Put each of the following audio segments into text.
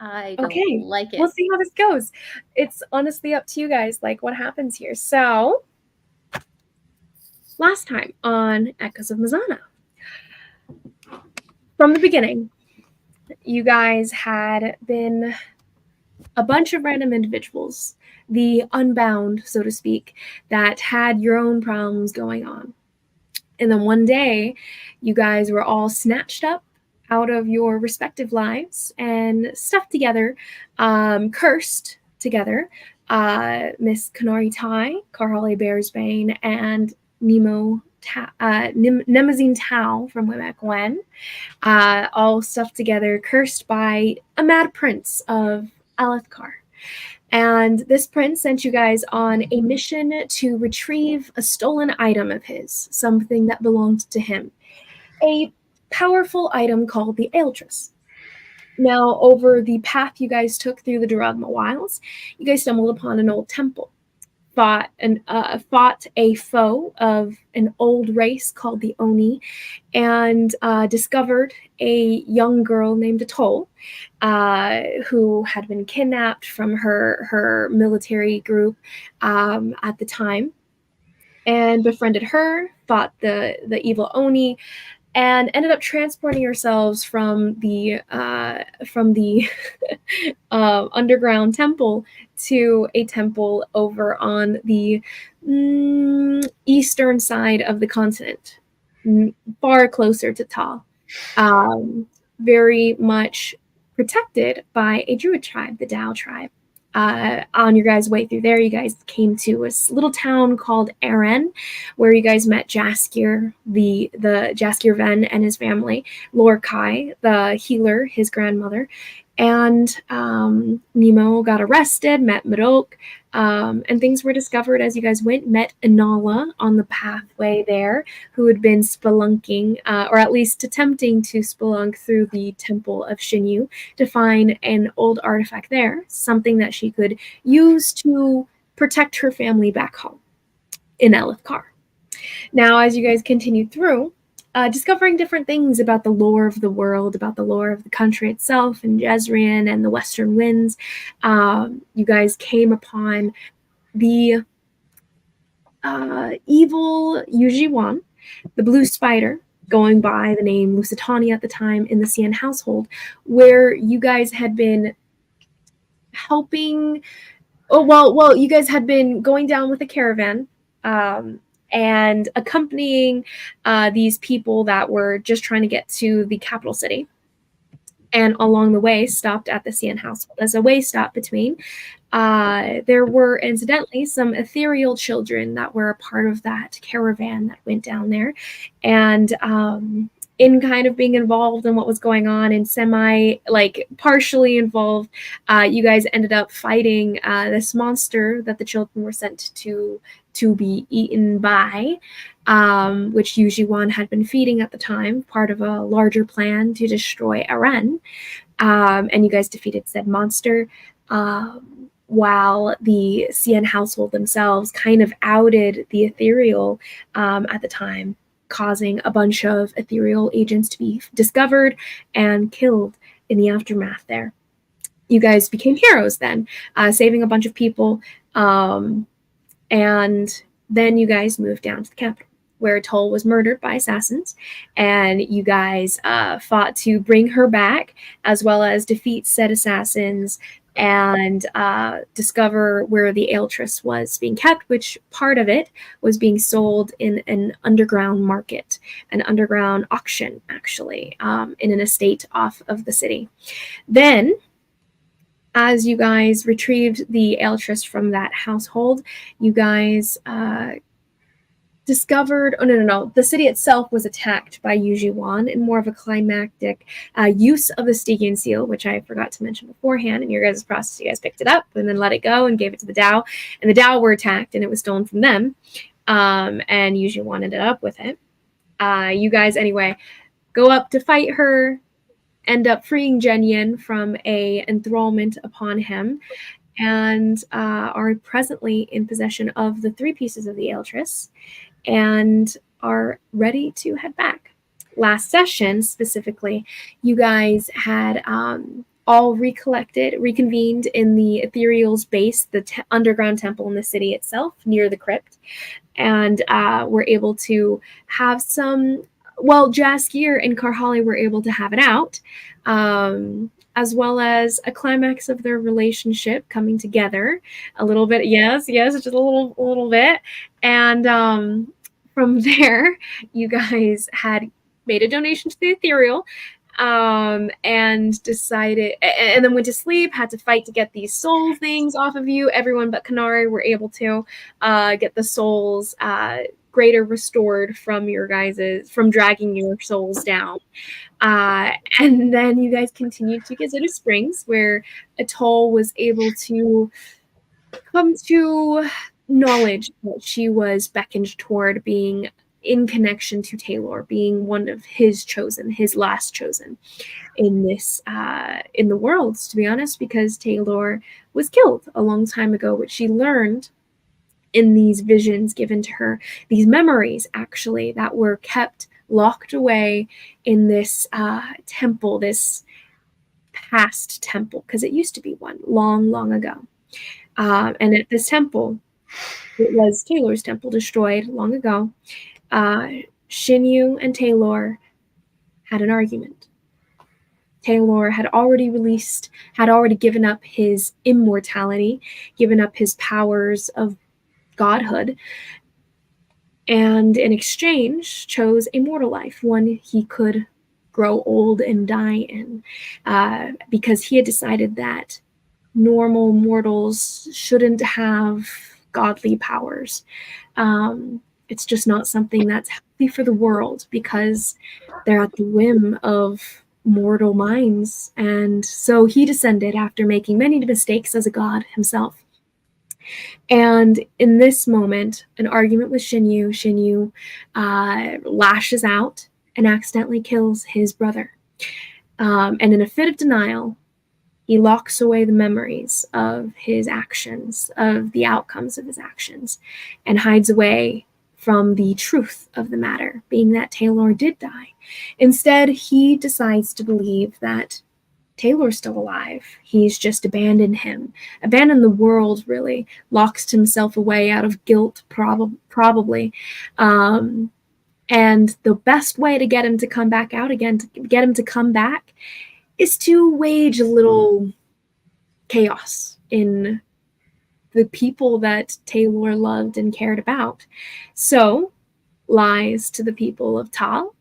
I don't Okay, like we'll it. see how this goes. It's honestly up to you guys, like what happens here. So, last time on Echoes of Mesona, from the beginning, you guys had been a bunch of random individuals, the unbound, so to speak, that had your own problems going on. And then one day, you guys were all snatched up out of your respective lives and stuffed together, cursed together. Miss Kanari Tai, Carhale Bearsbane, and Nemazine Tao from Wimek Wen, all stuffed together, cursed by a mad prince of Alethkar. And this prince sent you guys on a mission to retrieve a stolen item of his, something that belonged to him. A powerful item called the Aeltress. Now, over the path you guys took through the Duragma Wilds, you guys stumbled upon an old temple. Fought a foe of an old race called the Oni, and discovered a young girl named Atoll, who had been kidnapped from her military group at the time, and befriended her, fought the evil Oni, and ended up transporting yourselves from the underground temple to a temple over on the eastern side of the continent, far closer to Tal. Um, Very much protected by a druid tribe, the Dao tribe. On your guys' way through there, you guys came to a little town called Aren, where you guys met Jaskier, the Jaskier Ven and his family, Lorkai, the healer, his grandmother, and Nemo got arrested, met Marok, and things were discovered as you guys went. Met Inala on the pathway there, who had been spelunking, or at least attempting to spelunk through the Temple of Shinyu to find an old artifact there, something that she could use to protect her family back home in Elithkar. Now, as you guys continue through, discovering different things about the lore of the world, about the lore of the country itself, and Jezrien and the Western Winds, you guys came upon the evil Yuji-wan, the blue spider, going by the name Lusitani at the time in the Cian household, where you guys had been helping. Well, you guys had been going down with a caravan, and accompanying these people that were just trying to get to the capital city. And along the way, stopped at the Cian household as a way stop between. There were incidentally some ethereal children that were a part of that caravan that went down there, and in kind of being involved in what was going on and partially involved, you guys ended up fighting this monster that the children were sent to be eaten by, which Yuji-wan had been feeding at the time, part of a larger plan to destroy Aren. And you guys defeated said monster, while the Cian household themselves kind of outed the ethereal at the time, causing a bunch of ethereal agents to be discovered and killed in the aftermath there. You guys became heroes then, saving a bunch of people, and then you guys moved down to the capital, where Toll was murdered by assassins, and you guys fought to bring her back, as well as defeat said assassins and discover where the Aeltress was being kept, which part of it was being sold in an underground market, an underground auction, actually, in an estate off of the city. Then, as you guys retrieved the Aeltress from that household, you guys discovered. Oh, no. The city itself was attacked by Yuji-wan in more of a climactic use of the Stygian seal, which I forgot to mention beforehand. In your guys' process, you guys picked it up and then let it go and gave it to the Dao. And the Dao were attacked and it was stolen from them. And Yuji-wan ended up with it. You guys, anyway, go up to fight her, end up freeing Genyin from a enthrallment upon him, and are presently in possession of the 3 pieces of the Aeltress and are ready to head back. last session specifically, you guys had all reconvened in the Ethereal's base, the underground temple in the city itself, near the crypt, and were able to have some. Well, Jaskier and Karhali were able to have it out, as well as a climax of their relationship coming together a little bit. Yes, yes, just a little bit, and from there, you guys had made a donation to the Ethereal, and decided, and then went to sleep, had to fight to get these soul things off of you. Everyone but Kanari were able to get the souls greater restored from your guys's, from dragging your souls down. And then you guys continued to Gazetta Springs, where Atoll was able to come to knowledge that she was beckoned toward being in connection to Taylor, being one of his chosen, his last chosen in this in the world, to be honest, because Taylor was killed a long time ago, which she learned in these visions given to her, these memories actually that were kept locked away in this temple, this past temple, because it used to be one long, long ago. And at this temple, it was Taylor's temple, destroyed long ago. Shinyu and Taylor had an argument. Taylor had already given up his immortality, given up his powers of godhood, and in exchange chose a mortal life, one he could grow old and die in, because he had decided that normal mortals shouldn't have godly powers. It's just not something that's healthy for the world, because they're at the whim of mortal minds. And so he descended after making many mistakes as a god himself. And in this moment, an argument with Shinyu lashes out and accidentally kills his brother. And in a fit of denial, he locks away the memories of his actions, of the outcomes of his actions, and hides away from the truth of the matter, being that Taylor did die. Instead, he decides to believe that Taylor's still alive. He's just abandoned the world, really, locks himself away out of guilt, probably. And the best way to get him to come back out again, to get him to come back, is to wage a little chaos in the people that Taylor loved and cared about. So, lies to the people of Tal,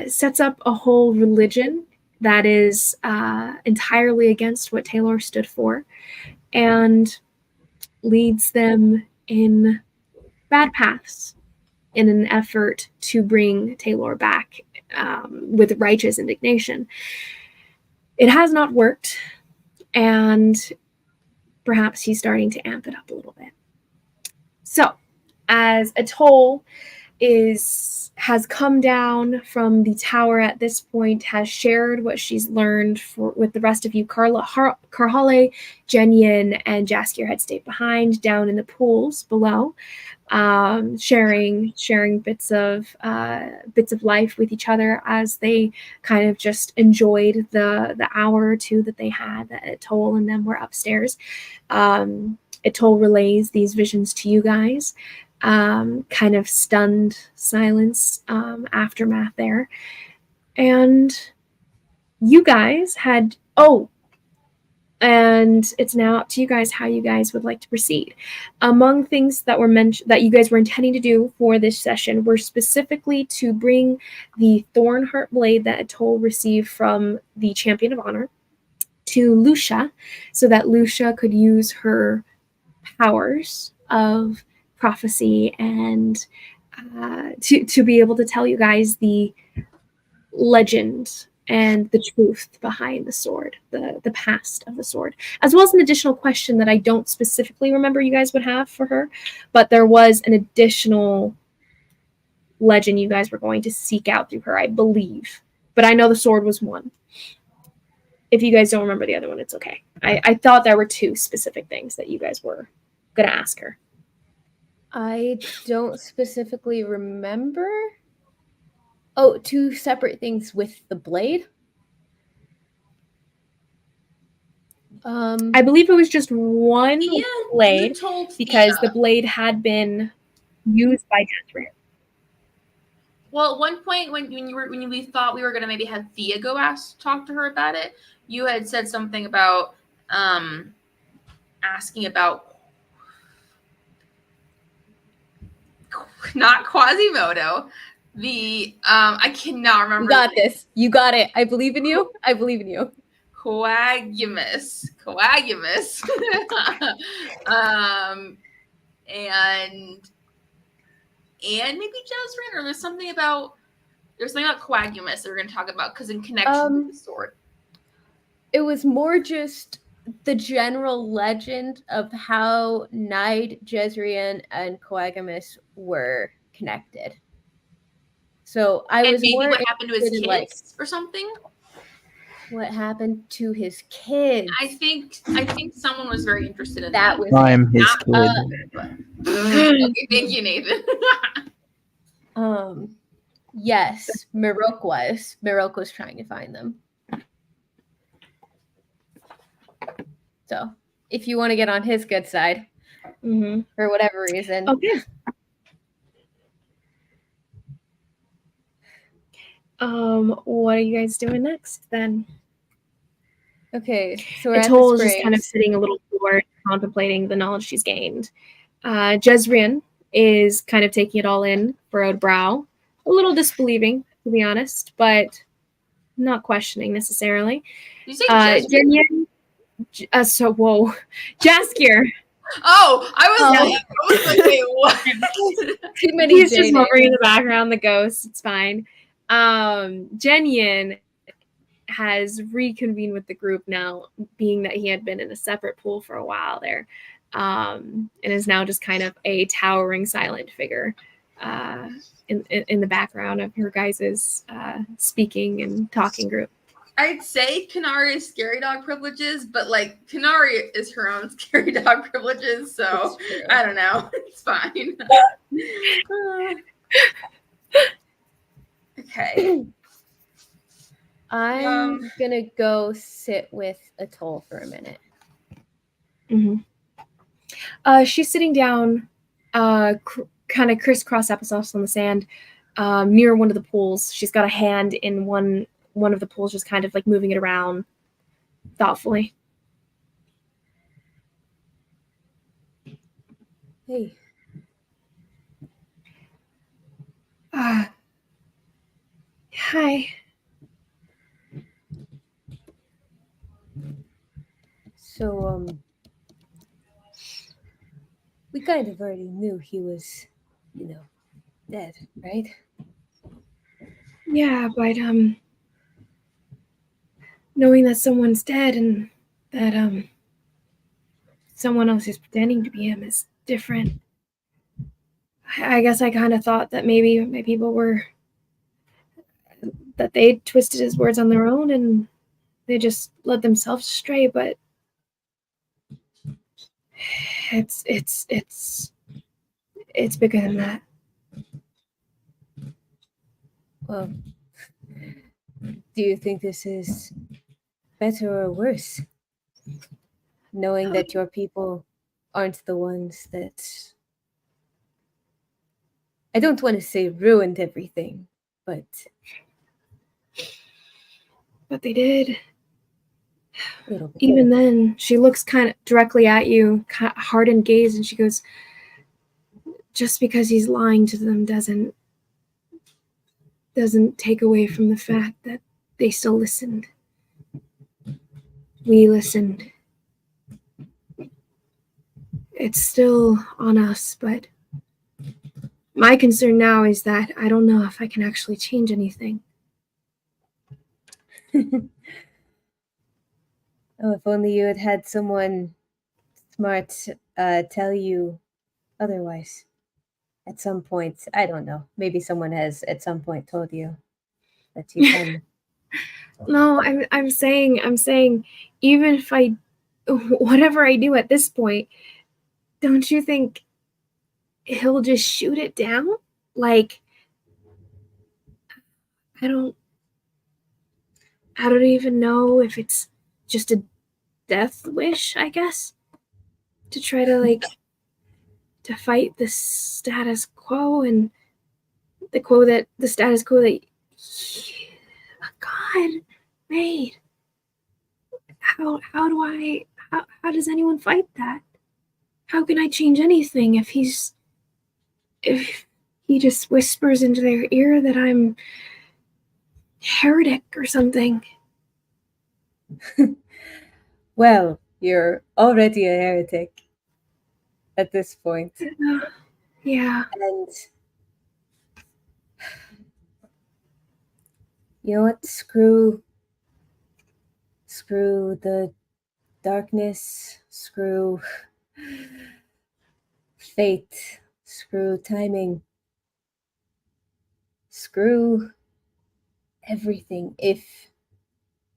sets up a whole religion that is entirely against what Taylor stood for, and leads them in bad paths in an effort to bring Taylor back, with righteous indignation. It has not worked, and perhaps he's starting to amp it up a little bit. So, as Atoll has come down from the tower at this point, has shared what she's learned with the rest of you. Karhale, Jenyin, and Jaskier had stayed behind down in the pools below, sharing bits of life with each other as they kind of just enjoyed the hour or two that they had that Atoll and them were upstairs. Atoll relays these visions to you guys. Kind of stunned silence, aftermath there. And you guys had, and it's now up to you guys how you guys would like to proceed. Among things that were mentioned that you guys were intending to do for this session were specifically to bring the Thornheart blade that Atoll received from the Champion of Honor to Lucia, so that Lucia could use her powers of prophecy and to be able to tell you guys the legend and the truth behind the sword, the past of the sword, as well as an additional question that I don't specifically remember you guys would have for her, but there was an additional legend you guys were going to seek out through her, I believe. But I know the sword was one. If you guys don't remember the other one, it's okay. I thought there were two specific things that you guys were going to ask her. I don't specifically remember. Oh, two separate things with the blade? I believe it was just one blade because the blade had been used by Jethro. Well, at one point when we thought we were gonna maybe have Thea go talk to her about it, you had said something about asking about not Quasimodo. The I cannot remember. You got this. You got it. I believe in you. I believe in you. Quagumus. And maybe Jezrin, or there's something about Quagumus that we're going to talk about because in connection with the sword. It was more just the general legend of how Nide, Jezrien, and Quagumus were connected. So I was maybe more what happened to his kids, like, or something. What happened to his kids? I think someone was very interested in that. that. I'm his kid. Okay, thank you, Nathan. Yes, Mirok was trying to find them. So, if you want to get on his good side, for whatever reason. Okay. What are you guys doing next then? Okay, so Atoll is just kind of sitting a little bored, contemplating the knowledge she's gained. Jezrien is kind of taking it all in, furrowed brow, a little disbelieving, to be honest, but not questioning necessarily. Did you say Jezrien? Whoa, Jaskier. Oh, I was like, wait, what? Too many. He's just hovering in the background, the ghost. It's fine. Jenyen has reconvened with the group now, being that he had been in a separate pool for a while there, and is now just kind of a towering silent figure in the background of her guys' speaking and talking group. I'd say Kanari is scary dog privileges, but like Kanari is her own scary dog privileges, so I don't know. It's fine. Okay. I'm gonna go sit with Atoll for a minute. She's sitting down, kind of crisscross applesauce on the sand, near one of the pools. She's got a hand in one of the pools, just kind of like moving it around thoughtfully. Hey. Hi. So, we kind of already knew he was, dead, right? Yeah, but knowing that someone's dead and that someone else is pretending to be him is different. I guess I kind of thought that maybe my people that they twisted his words on their own and they just led themselves astray, but it's bigger than that. Well, do you think this is better or worse? Knowing that your people aren't the ones that, I don't want to say ruined everything, but they did. Even then, she looks kind of directly at you, kind of hardened gaze, and she goes, just because he's lying to them doesn't take away from the fact that they still listened. We listened. It's still on us, but my concern now is that I don't know if I can actually change anything. Oh, if only you had had someone smart tell you otherwise. At some point, I don't know. Maybe someone has at some point told you that you can. No, I'm saying, even if whatever I do at this point, don't you think he'll just shoot it down? Like, I don't even know if it's just a death wish, I guess, to try to to fight the status quo and the status quo that a god made. How do I how does anyone fight that? How can I change anything if he just whispers into their ear that I'm heretic or something? Well, you're already a heretic at this point. Yeah. And you know what? Screw the darkness, screw fate, screw timing, screw everything. If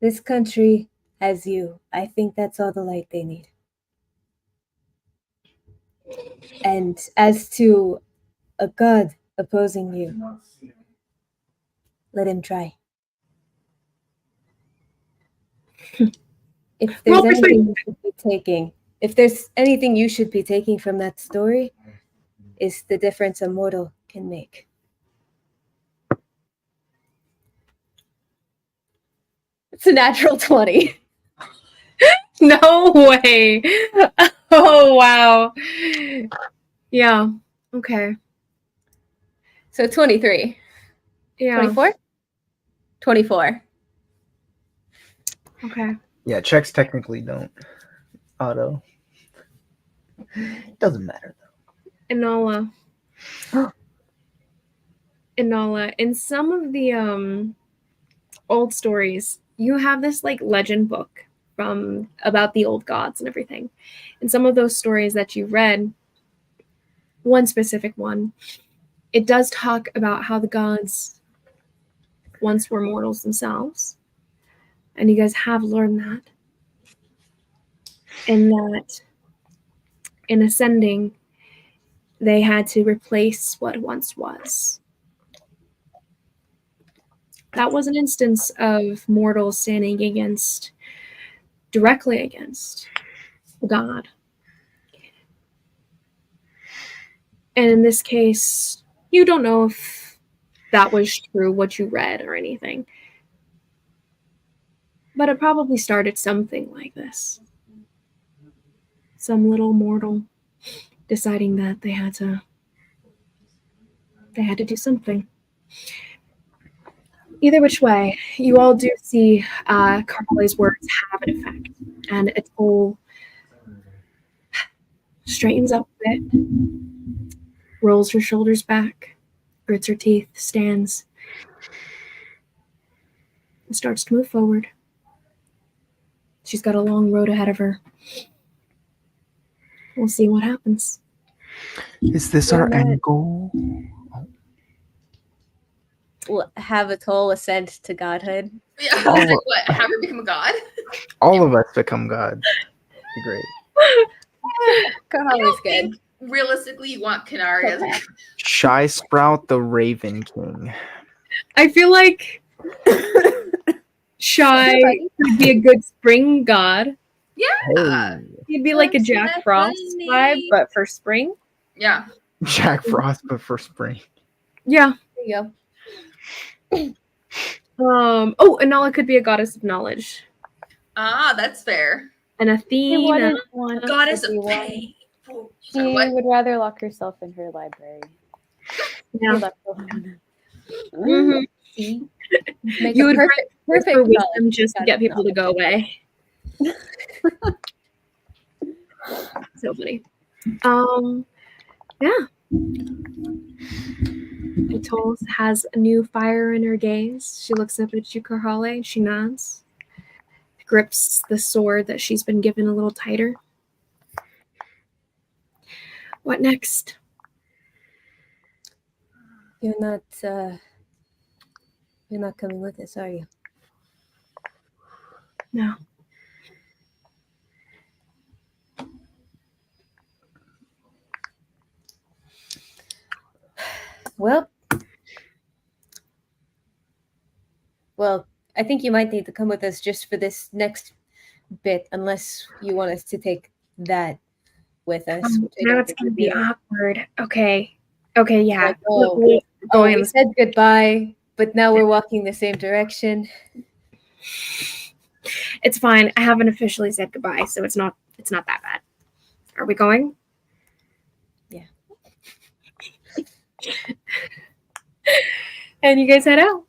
this country has you, I think that's all the light they need. And as to a god opposing you, let him try. If there's anything you should be taking, if there's anything you should be taking from that story, is the difference a mortal can make. It's a natural 20. No way. Oh, wow. Yeah. Okay. So 23. Yeah. 24? 24. Okay. Yeah, checks technically don't auto. Doesn't matter Inala. Inala. In some of the old stories, you have this legend book from about the old gods and everything. In some of those stories that you read, one specific one, it does talk about how the gods once were mortals themselves. And you guys have learned that. And that in ascending, they had to replace what once was. That was an instance of mortals standing directly against God. And in this case, you don't know if that was true, what you read or anything. But it probably started something like this. Some little mortal deciding that they had to do something. Either which way, you all do see Carly's words have an effect, and Atoll straightens up a bit, rolls her shoulders back, grits her teeth, stands, and starts to move forward. She's got a long road ahead of her. We'll see what happens. Is this our end goal? Have a toll ascend to godhood. Yeah, I was like, what? Have her become a god? All of us become gods. Be great. Always good. Realistically, you want Canary as a Shy Sprout the Raven King. I feel like Shy would be a good spring god. yeah. Hey, He'd be like a Jack Frost vibe, but for spring. Yeah. Jack Frost, but for spring. Yeah. There you go. Oh, Anala could be a goddess of knowledge. Ah, that's fair. And She Athena. wouldn't want Goddess to be of one. pain. She Sorry, what? would rather lock herself in her library. Yeah. Be left alone. Mhm. See? Make You a would perfect for knowledge. wisdom just to get people to go away. So funny. Yeah. Atoll has a new fire in her gaze. She looks up at you, Karhale. She nods. Grips the sword that she's been given a little tighter. What next? You're not coming with us, are you? No. Well, Well, I think you might need to come with us just for this next bit, unless you want us to take that with us. Which I Now don't it's think gonna would be be awkward. Okay. Okay, yeah. like, oh, We're going we in said goodbye, but now we're walking the same direction. It's fine. I haven't officially said goodbye, so it's not that bad. Are we going? Yeah. And you guys head out.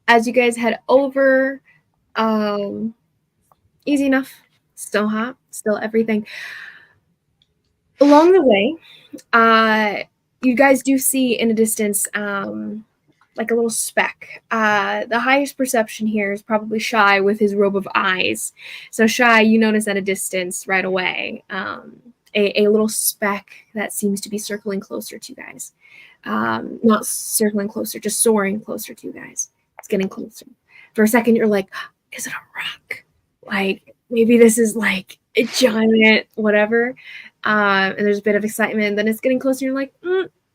As you guys head over, easy enough. Still hot, still everything. Along the way, you guys do see in a distance, like a little speck. The highest perception here is probably Shy with his robe of eyes. So Shy, you notice at a distance right away, a little speck that seems to be circling closer to you guys. Not circling closer, just soaring closer to you guys. It's getting closer. For a second, you're like, is it a rock? Like, maybe this is like a giant whatever. And there's a bit of excitement. And then it's getting closer. And you're like,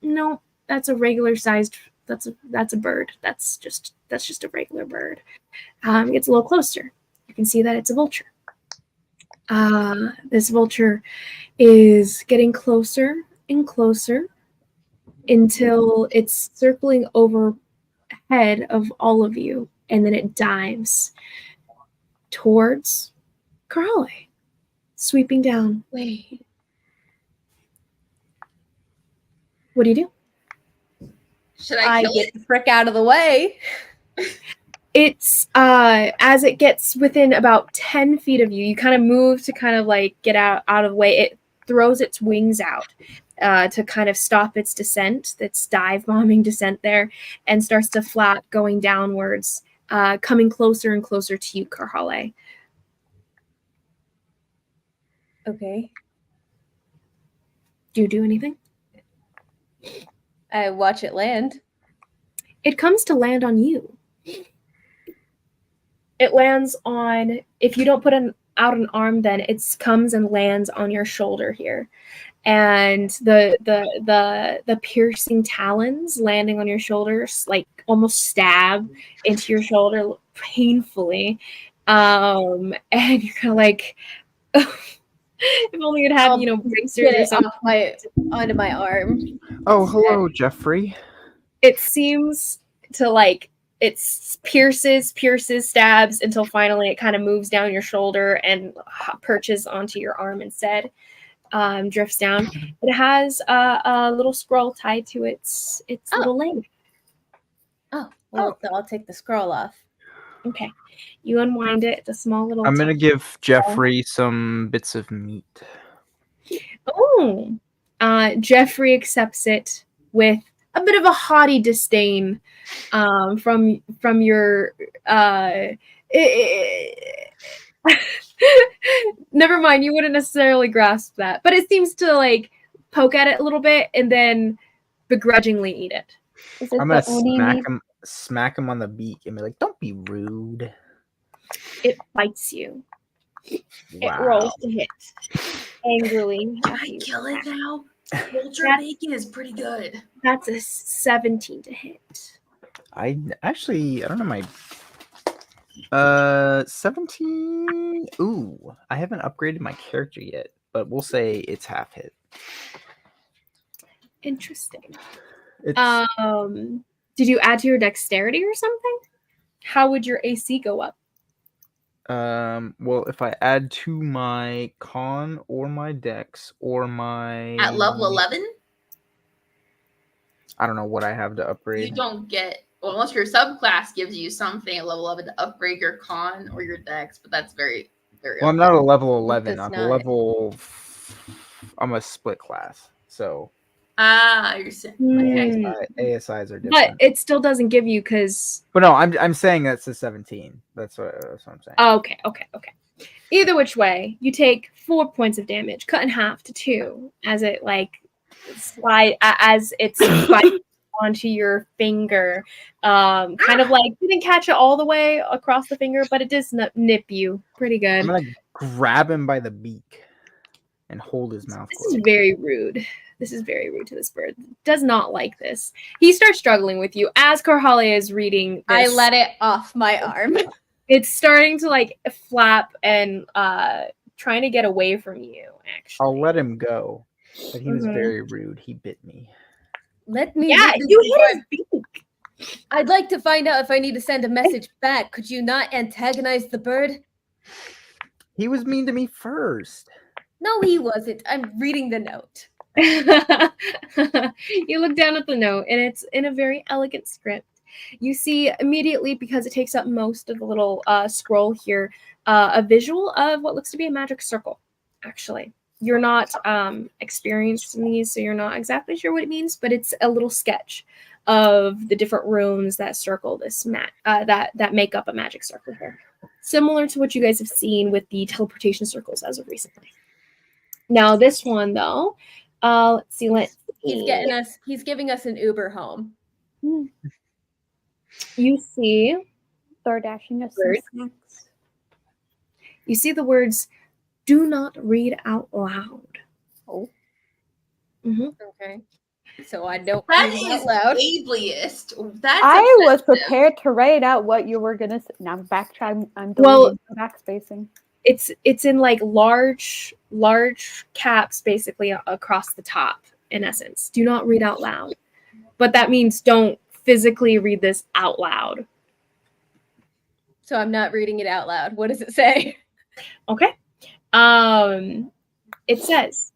no, that's a regular sized. That's a bird. That's just a regular bird. It gets a little closer. You can see that it's a vulture. This vulture is getting closer and closer until it's circling overhead of all of you, and then it dives towards Carly, sweeping down. Wait. What do you do? Should I kill get it? the frick out of the way. It's as it gets within about 10 feet of you, you kind of move to kind of like get out of the way. It throws its wings out to kind of stop its descent, its dive bombing descent there, and starts to flap going downwards, coming closer and closer to you, Karhale. Okay. Do you do anything? I watch it land. It comes to land on you. It lands on, if you don't put out an arm, then it comes and lands on your shoulder here. And the piercing talons landing on your shoulders, like almost stab into your shoulder painfully. And you're kind of like, if only you'd had, bracers Get or it something. onto my arm. Oh, hello, Jeffrey. It seems to like, it pierces, stabs until finally it kind of moves down your shoulder and perches onto your arm instead. Drifts down. It has a little scroll tied to its little leg. Oh, well, I'll take the scroll off. Okay. You unwind it. It's a small little. I'm gonna give Jeffrey some bits of meat. Oh. Jeffrey accepts it with a bit of a haughty disdain from your never mind, you wouldn't necessarily grasp that, but it seems to like poke at it a little bit and then begrudgingly eat it. Is it I'm gonna the Oni smack him on the beak and be like, "Don't be rude." It bites you. Wow. It rolls to hit angrily. Can I kill it now? Vulture bacon is pretty good. That's a 17 to hit. I don't know my 17. Ooh, I haven't upgraded my character yet, but we'll say it's half hit. Interesting. It's, Did you add to your dexterity or something? How would your AC go up? well, if I add to my con or my dex or my At level 11, I don't know what I have to upgrade. you don't get, well, unless your subclass gives you something at level 11 to upgrade your con or your dex, but that's very, very. Well, I'm not a level 11. does I'm a not. level. I'm a split class, so You're saying, okay. ASIs are But different. it still doesn't give you because. But no, I'm saying that's a 17. That's what I'm saying. Okay. Either which way, you take 4 points of damage, cut in half to 2, as it like as it's bites onto your finger. Kind of like you didn't catch it all the way across the finger, but it does nip you pretty good. I'm gonna grab him by the beak. and hold his mouth This closed. is very rude. This is very rude to this bird. Does not like this. He starts struggling with you as Karhale is reading this. I let it off my arm. It's starting to like flap and trying to get away from you, actually. I'll let him go, but he was Mhm. very rude. He bit me. Let me Yeah, read this you before hit his beak. I'd like to find out if I need to send a message back. Could you not antagonize the bird? He was mean to me first. No, he wasn't. I'm reading the note. You look down at the note, and it's in a very elegant script. You see immediately, because it takes up most of the little scroll here, a visual of what looks to be a magic circle, actually. You're not experienced in these, so you're not exactly sure what it means, but it's a little sketch of the different runes that circle this that make up a magic circle here. Similar to what you guys have seen with the teleportation circles as of recently. Now this one though, let's see. He's giving us an Uber home. You see Door dashing us some Bird. snacks. You see the words, "Do not read out loud." Oh. Okay. So I don't That read it is out loud. ableist. That's I was offensive. prepared to write out what you were gonna say. Now backtrack. I'm Well- deleting backspacing. It's in like large caps, basically across the top. In essence, do not read out loud, but that means don't physically read this out loud. So I'm not reading it out loud. What does it say? Okay. It says,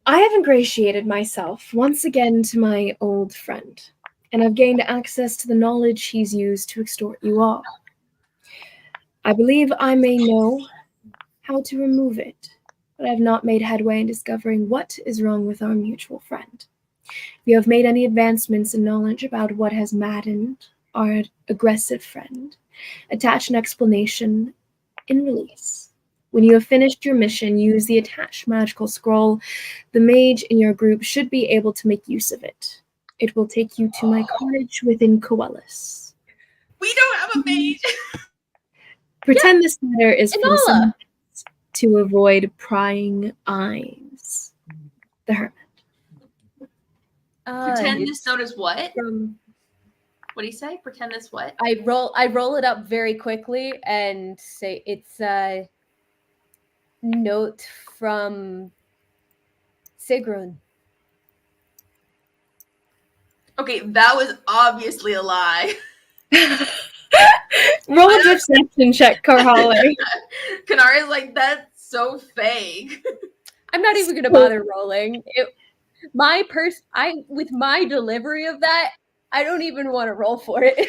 I have ingratiated myself once again to my old friend, and I've gained access to the knowledge he's used to extort you all. I believe I may know how to remove it, but I have not made headway in discovering what is wrong with our mutual friend. If you have made any advancements in knowledge about what has maddened our aggressive friend, attach an explanation in release. When you have finished your mission, use the attached magical scroll. The mage in your group should be able to make use of it. It will take you to my cottage within Coelis. We don't have a mage. Pretend this matter is from Enola. someone else to avoid prying eyes. The hermit. Pretend this It's note is what? from What do you say? Pretend this what? I roll it up very quickly and say it's a note from Sigrun. Okay, that was obviously a lie. Roll a deception check, Karhale. Kanari's like, that's so fake. I'm not even gonna bother rolling. With my delivery of that, I don't even want to roll for it.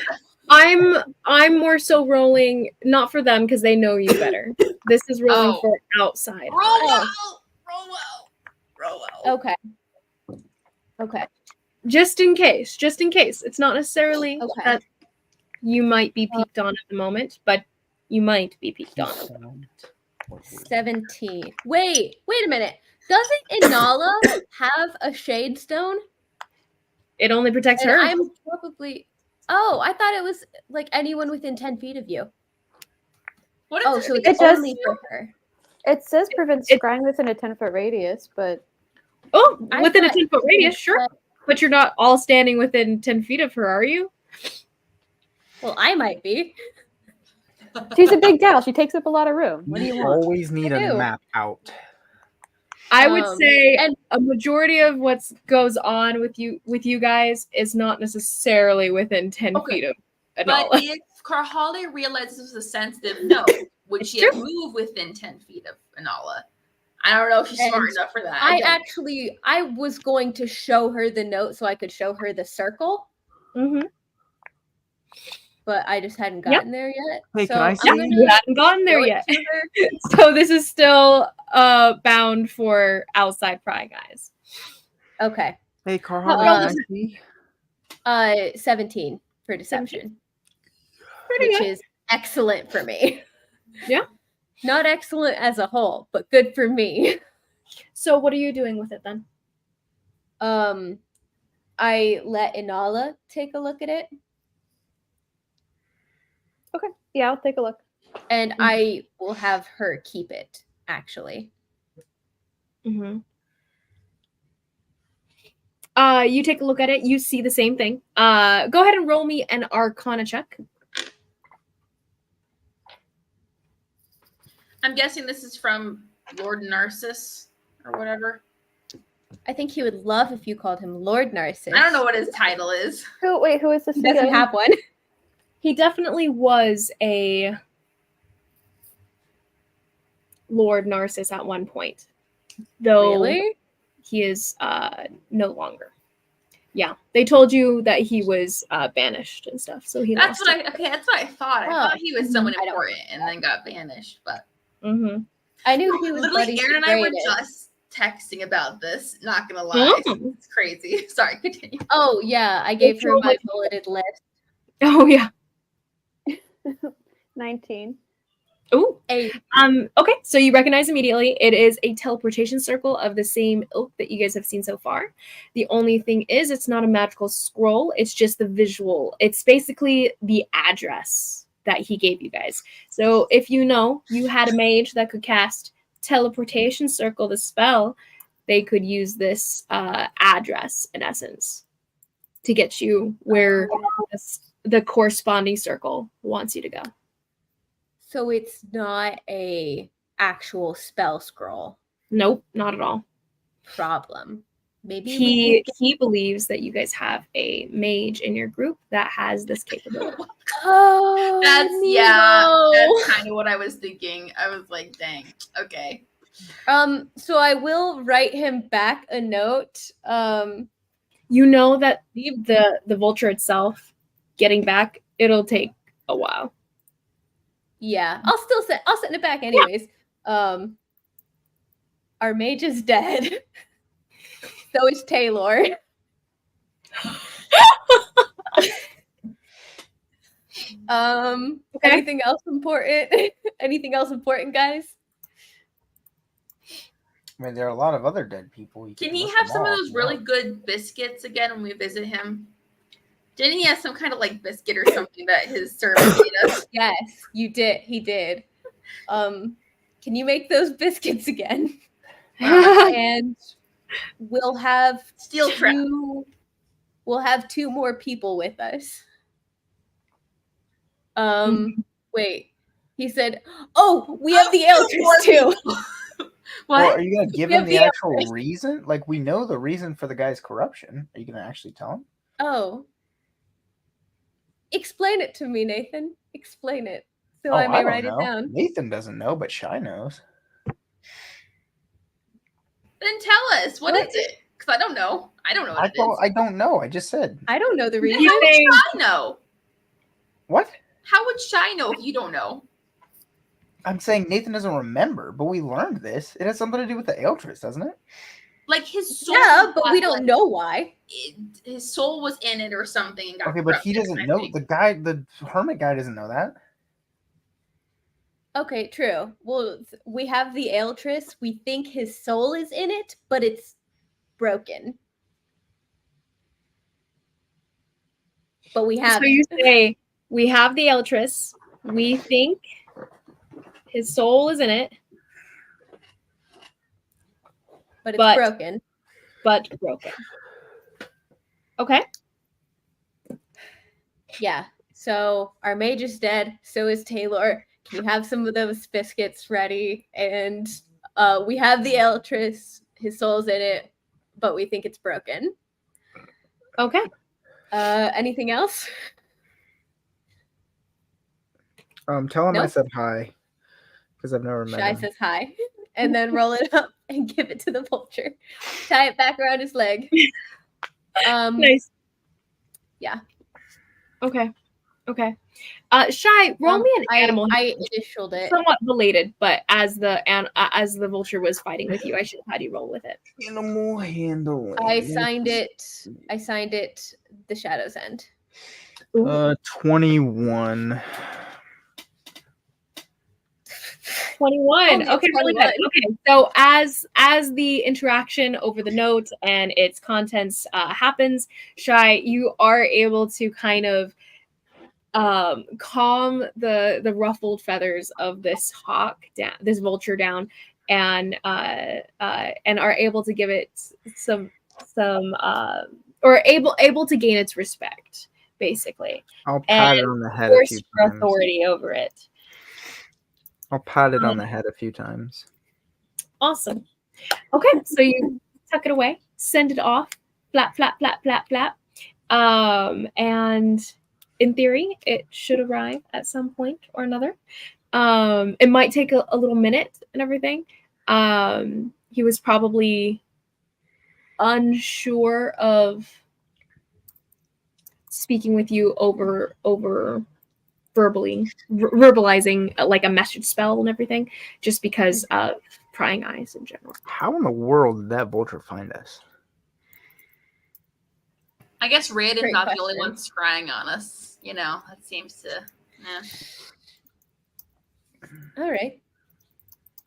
I'm more so rolling not for them because they know you better. This is rolling Oh. for outside. Roll well. Roll well. Roll well. Okay. Okay. Just in case. It's not necessarily Okay. that you might be peaked on at the moment, but you might be peaked on. 17. Wait a minute. Doesn't Inala have a shade stone? It only protects And her. I'm probably. Oh, I thought it was like anyone within 10 feet of you. What is Oh, it? so It it's does- only for her. It says prevents it- scrying within a 10-foot radius, but Oh, I within a thought 10-foot radius, sure. But you're not all standing within 10 feet of her, are you? Well, I might be. she's a big gal. She takes up a lot of room. What do you want? Always need I a do. map out. I would say and- a majority of what goes on with you guys is not necessarily within 10 Okay. feet of But Anala. if Karhale realizes this was a sensitive note, would It's she have moved within 10 feet of Anala? I don't know if she's smart And enough for that. I was going to show her the note so I could show her the circle, Mhm. but I just hadn't Yep. gotten there yet. Hey, so can I I'm see? gonna You hadn't gotten there show it yet. to her. So this is still bound for outside pry guys. Okay. Hey, Carl, Uh, can I see? 17 for deception, Pretty which good. is excellent for me. Yeah. Not excellent as a whole, but good for me. So what are you doing with it then? I let Inala take a look at it, Yeah, I'll take a look. and I will have her keep it actually. Mm-hmm. You take a look at it. You see the same thing. Go ahead and roll me an Arcana check. I'm guessing this is from Lord Narcissus or whatever. I think he would love if you called him Lord Narcissus. I don't know what his title is. Who is this He doesn't again? have one. He definitely was a Lord Narcissus at one point, though Really? he is no longer. Yeah, they told you that he was banished and stuff, so he That's lost what that's what I thought. I Oh. thought he was someone I don't important and then got banished. But Mm-hmm. I knew he was literally, Buddy's Aaron and I were greatest. just texting about this. Not gonna lie, Mm. it's crazy. Sorry, continue. Oh yeah, I gave her my bulleted list. Oh yeah. 19. Ooh. Hey, Okay, so you recognize immediately it is a teleportation circle of the same ilk that you guys have seen so far. The only thing is it's not a magical scroll, it's just the visual. It's basically the address that he gave you guys. So if you know you had a mage that could cast teleportation circle, the spell, they could use this address in essence to get you where the corresponding circle wants you to go. so it's not a actual spell scroll Nope, not at all. problem. Maybe we could He believes that you guys have a mage in your group that has this capability. Oh, That's kind of what I was thinking. I was like, dang, okay. So I will write him back a note. You know that the vulture itself getting back, it'll take a while. Yeah, I'll send it back anyways. Our mage is dead. So is Taylor. Okay. Anything else important? Anything else important, guys? I mean, there are a lot of other dead people. You Can can he list have them some of all if those you really want. good biscuits again when we visit him? Didn't he have some kind of like biscuit or something that his servant made us? Yes, you did. He did. Can you make those biscuits again? And we'll have Steel trap. We'll have 2 more people with us. Wait. He said, "Oh, we have the Eldritch too." Well, What? are you gonna give We him have the the actual Eldritch. reason? Like, we know the reason for the guy's corruption. Are you gonna actually tell him? Oh. Explain it to me, Nathan. Explain it so Oh, I may don't write it know. down. Nathan doesn't know, but Shy knows. Then tell us. What What? is it? Because I don't know. I don't know what it is. I don't know. I just said. I don't know the Then reason. how would Shy know? What? How would Shy know if you don't know? I'm saying Nathan doesn't remember, but we learned this. It has something to do with the Eldritch, doesn't it? Like his soul. Yeah, but we got, don't like, know why. his soul was in it or something and got Okay, but he corrupted, doesn't I know. think. The hermit guy doesn't know that. Okay, true. Well, we have the Eldritch. We think his soul is in it, but it's broken. But we have So you say we have the Eltress. We think his soul is in it, but it's but- broken. but broken. Okay. Yeah. So our mage is dead. So is Taylor. Can you have some of those biscuits ready? And we have the Eldritch. His soul's in it, but we think it's broken. Okay. Anything else? Tell him I Nope. said hi, because I've never met Shy him. says hi, and then roll it up and give it to the vulture. Tie it back around his leg. Nice. Yeah. Okay. Okay. Shy, roll me an animal. I initialed it. Somewhat related, but as the vulture was fighting with you, I should have had you roll with it. Animal handling. I signed it. The Shadow's End. 21. 21. Only a Okay, really good. 21. Okay, so as the interaction over the note and its contents happens, Shy, you are able to kind of calm the ruffled feathers of this hawk down, this vulture down, and are able to give it some or able to gain its respect, basically, I'll and pat it on the head a force few your times. authority over it. I'll pat it on the head a few times. Awesome. Okay, so you tuck it away, send it off, flap, flap, flap, flap, flap. And in theory, it should arrive at some point or another. It might take a little minute and everything. He was probably unsure of speaking with you over verbalizing like a message spell and everything, just because of prying eyes in general. How in the world did that vulture find us? I guess Raiden's Great not the only question. one scrying on us. You know, that seems to. Yeah. All right.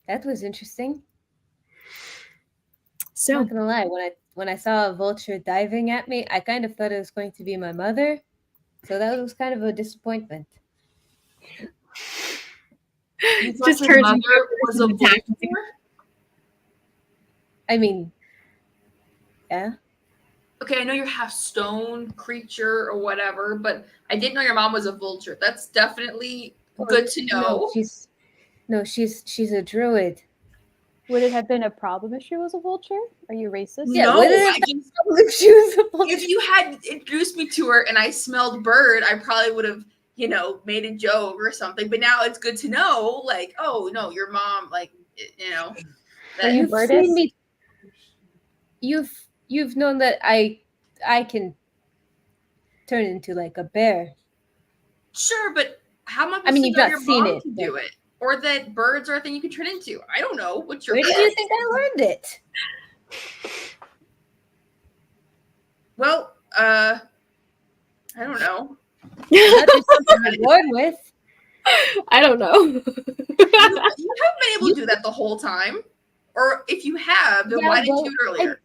That was interesting. So Not gonna lie, when I saw a vulture diving at me, I kind of thought it was going to be my mother. So that was kind of a disappointment. You thought just his turns mother into was a attack. vulture? I mean, yeah. Okay, I know you're half stone creature or whatever, but I didn't know your mom was a vulture. That's definitely good to know. She's a druid. Would it have been a problem if she was a vulture? Are you racist? Yeah, No, what is I it? just, If she was a vulture. if you had introduced me to her and I smelled bird, I probably would have, you know, made a joke or something. But now it's good to know, like, oh no, your mom, like, you know, Are you You've birdist? seen me. You've known that I can turn into like a bear. sure, but how am I I mean, supposed you've to know not your seen mom it, can but- do it? Or that birds are a thing you can turn into? I don't know. What's your Where did you think I learned it? Well, I don't know. Not just something I'm born with. I don't know. You haven't been able to do that the whole time. Or if you have, then Yeah, why didn't well, you do it earlier?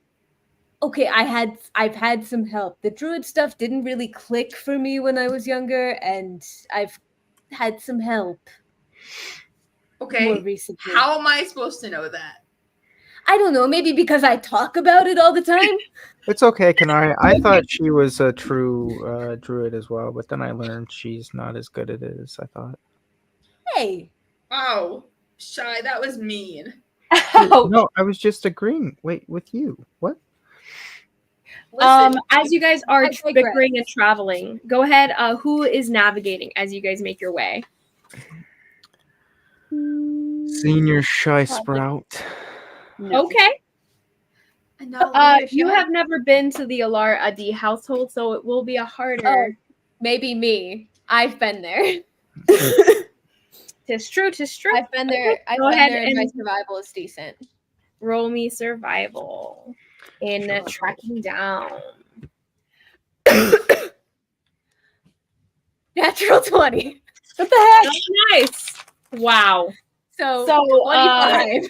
Okay, I've had some help. The druid stuff didn't really click for me when I was younger, and I've had some help more Okay. recently. How am I supposed to know that? I don't know, maybe because I talk about it all the time. It's okay, Kanari. I thought she was a true druid as well, but then I learned she's not as good at it as I thought. Hey, Oh, Shy, that was mean. No, I was just agreeing. Wait, with you. What? Listen, as you guys are I digress. bickering and traveling, go ahead. Who is navigating as you guys make your way? Senior Shy Sprout. No. Okay. and now You have never been to the Alar Adi household, so it will be a harder. maybe me. I've been there. Tis true, tis true. I've been there. I've Go been ahead there, and my and- survival is decent. Roll me survival in Sure. tracking down. Natural 20. What the heck? Oh, nice. Wow. So, So 25.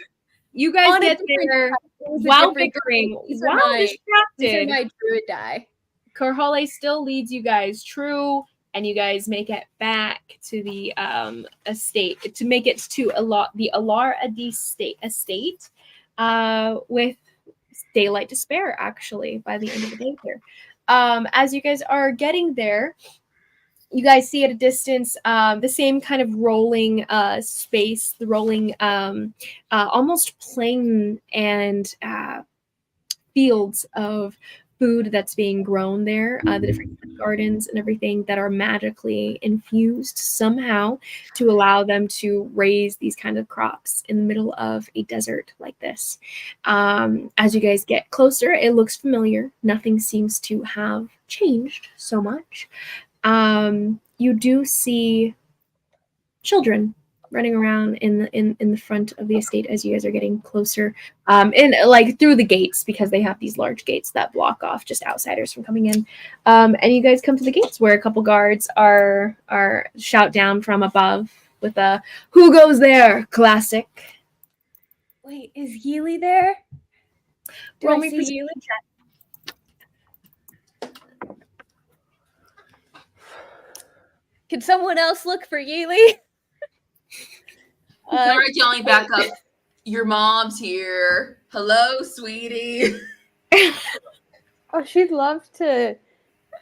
you guys On a get different there It was a while different bickering, die. These are while These are distracted. my druid die. Karhale still leads you guys true, and you guys make it back to the estate to make it to the Alar Adi estate with daylight to spare, actually, by the end of the day here. As you guys are getting there, you guys see at a distance the same kind of rolling space, the rolling almost plain and fields of food that's being grown there, the different gardens and everything that are magically infused somehow to allow them to raise these kind of crops in the middle of a desert like this. As you guys get closer, it looks familiar. Nothing seems to have changed so much. You do see children running around in the front of the estate as you guys are getting closer, and like through the gates, because they have these large gates that block off just outsiders from coming in. And you guys come to the gates where a couple guards are shout down from above with a "Who goes there?" classic. Wait, is Yeely there? Do Roll I me see perception Yeely? check. Can someone else look for Yeely? Sorry, yelling back up. Your mom's here. Hello, sweetie. Oh, she'd love to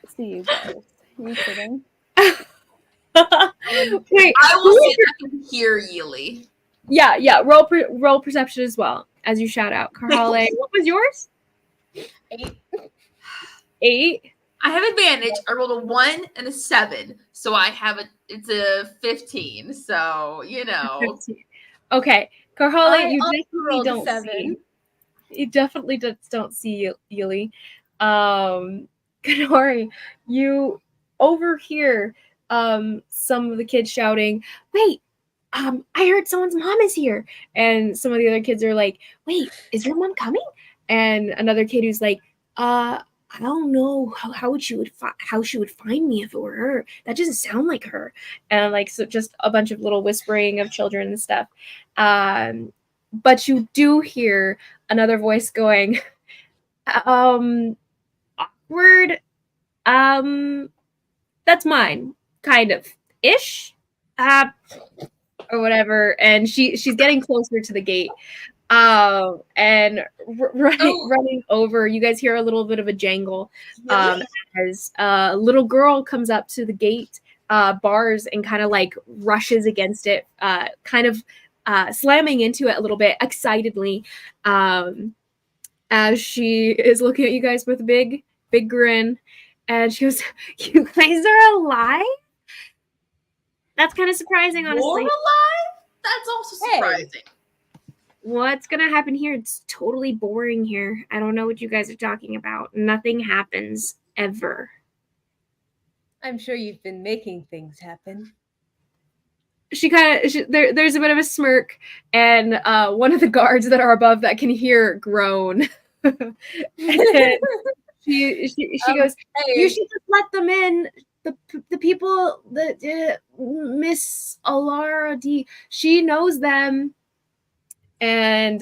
see you guys. Are you kidding? Wait, I who will see is if I can hear Yeely. yeah. Roll perception as well as you shout out. Carhale, what was yours? 8. 8. I have advantage. I rolled a 1 and a 7, so it's a 15. So 15. Okay, Carhale, you definitely rolled a don't 7. see. You definitely don't see Yuli. Kanori, you overhear some of the kids shouting, "Wait, I heard someone's mom is here," and some of the other kids are like, "Wait, is your mom coming?" And another kid who's like, I don't know how she would find me if it were her. That doesn't sound like her." And like, so just a bunch of little whispering of children and stuff. But you do hear another voice going, awkward. That's mine, kind of ish, or whatever. And she's getting closer to the gate. And running over, you guys hear a little bit of a jangle as a little girl comes up to the gate bars and kind of like rushes against it, kind of slamming into it a little bit excitedly, as she is looking at you guys with a big grin, and she goes, "You guys are alive? That's kind of surprising, You're honestly." alive? That's also surprising. What's gonna happen here? It's totally boring here. I don't know what you guys are talking about. Nothing happens ever. I'm sure you've been making things happen. She kind of there's a bit of a smirk, and one of the guards that are above that can hear groan. And she goes, "You should just let them in. The people that Miss Alara D. She knows them." And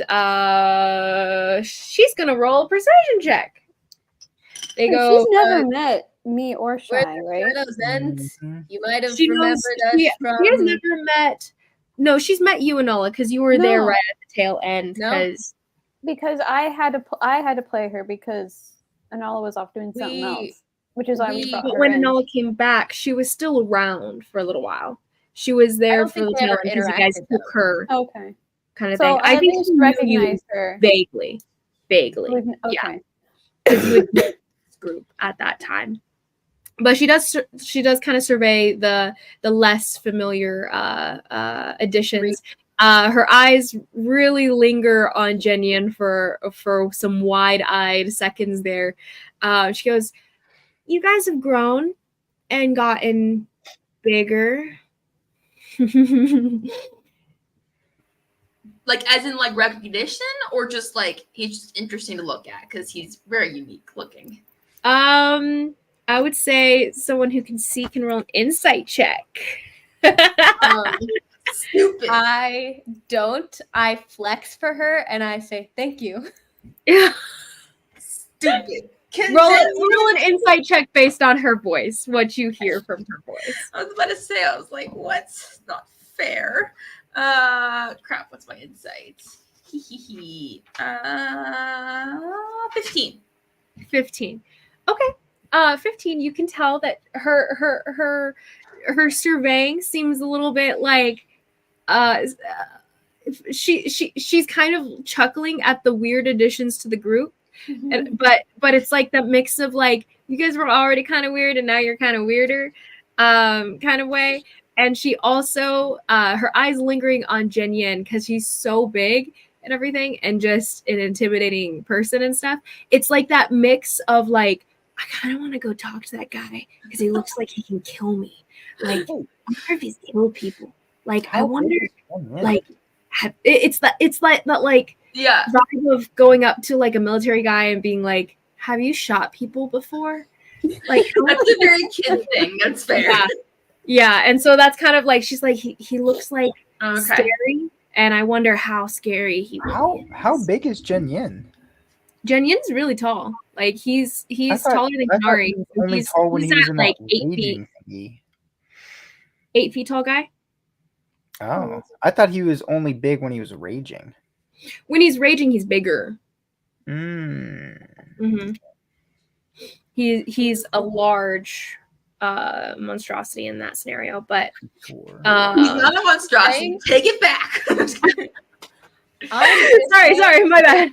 she's gonna roll a persuasion check. They go. She's never met me or Shy, right? Shadows End. Mhm. You might have She remembered knows. us She from. has never met. No, she's met you, Enola, because you were there No. right at the tail end. No. Because I had to play her because Anala was off doing something We- else, which is why we we- brought But her when in. Enola came back, she was still around for a little while. She was there don't for the think we tail ever end because you guys interacted, took her, Okay, kind of so thing. I at think least she knew you recognized her. vaguely. Okay. Yeah. Because you had this group at that time. But she does kind of survey the less familiar additions. Her eyes really linger on Jenyan for some wide-eyed seconds there. She goes, "You guys have grown and gotten bigger." Like, as in, like, recognition, or just, like, he's just interesting to look at because he's very unique looking? I would say someone who can see can roll an insight check. Stupid. I don't. I flex for her and I say thank you. Stupid. Roll an insight check based on her voice, what you hear from her voice. I was about to say, I was like, what's not fair? Crap, what's my insight? 15. 15. Okay. 15, you can tell that her surveying seems a little bit like she's kind of chuckling at the weird additions to the group. But it's like that mix of like, you guys were already kind of weird and now you're kind of weirder kind of way. And she also her eyes lingering on Jenyan because he's so big and everything and just an intimidating person and stuff. It's like that mix of like, I kind of want to go talk to that guy because he looks like he can kill me. Like, I wonder if he's killed people. Like, I wonder, like, it's like that like vibe of going up to like a military guy and being like, "Have you shot people before?" Like, that's a very kid thing. That's fair. Yeah. And so that's kind of like, she's like, he looks like scary, and I wonder how scary he will be. How big is Jenyan? Jenyan's really tall. Like he's taller than Kari. He was only tall when he was in like that 8 feet. thingy. 8 feet tall guy. Oh, I thought he was only big when he was raging. When he's raging, he's bigger. Mm. Mm-hmm. He's a large monstrosity in that scenario, but Sure. He's not a monstrosity. Right? Take it back. sorry, my bad.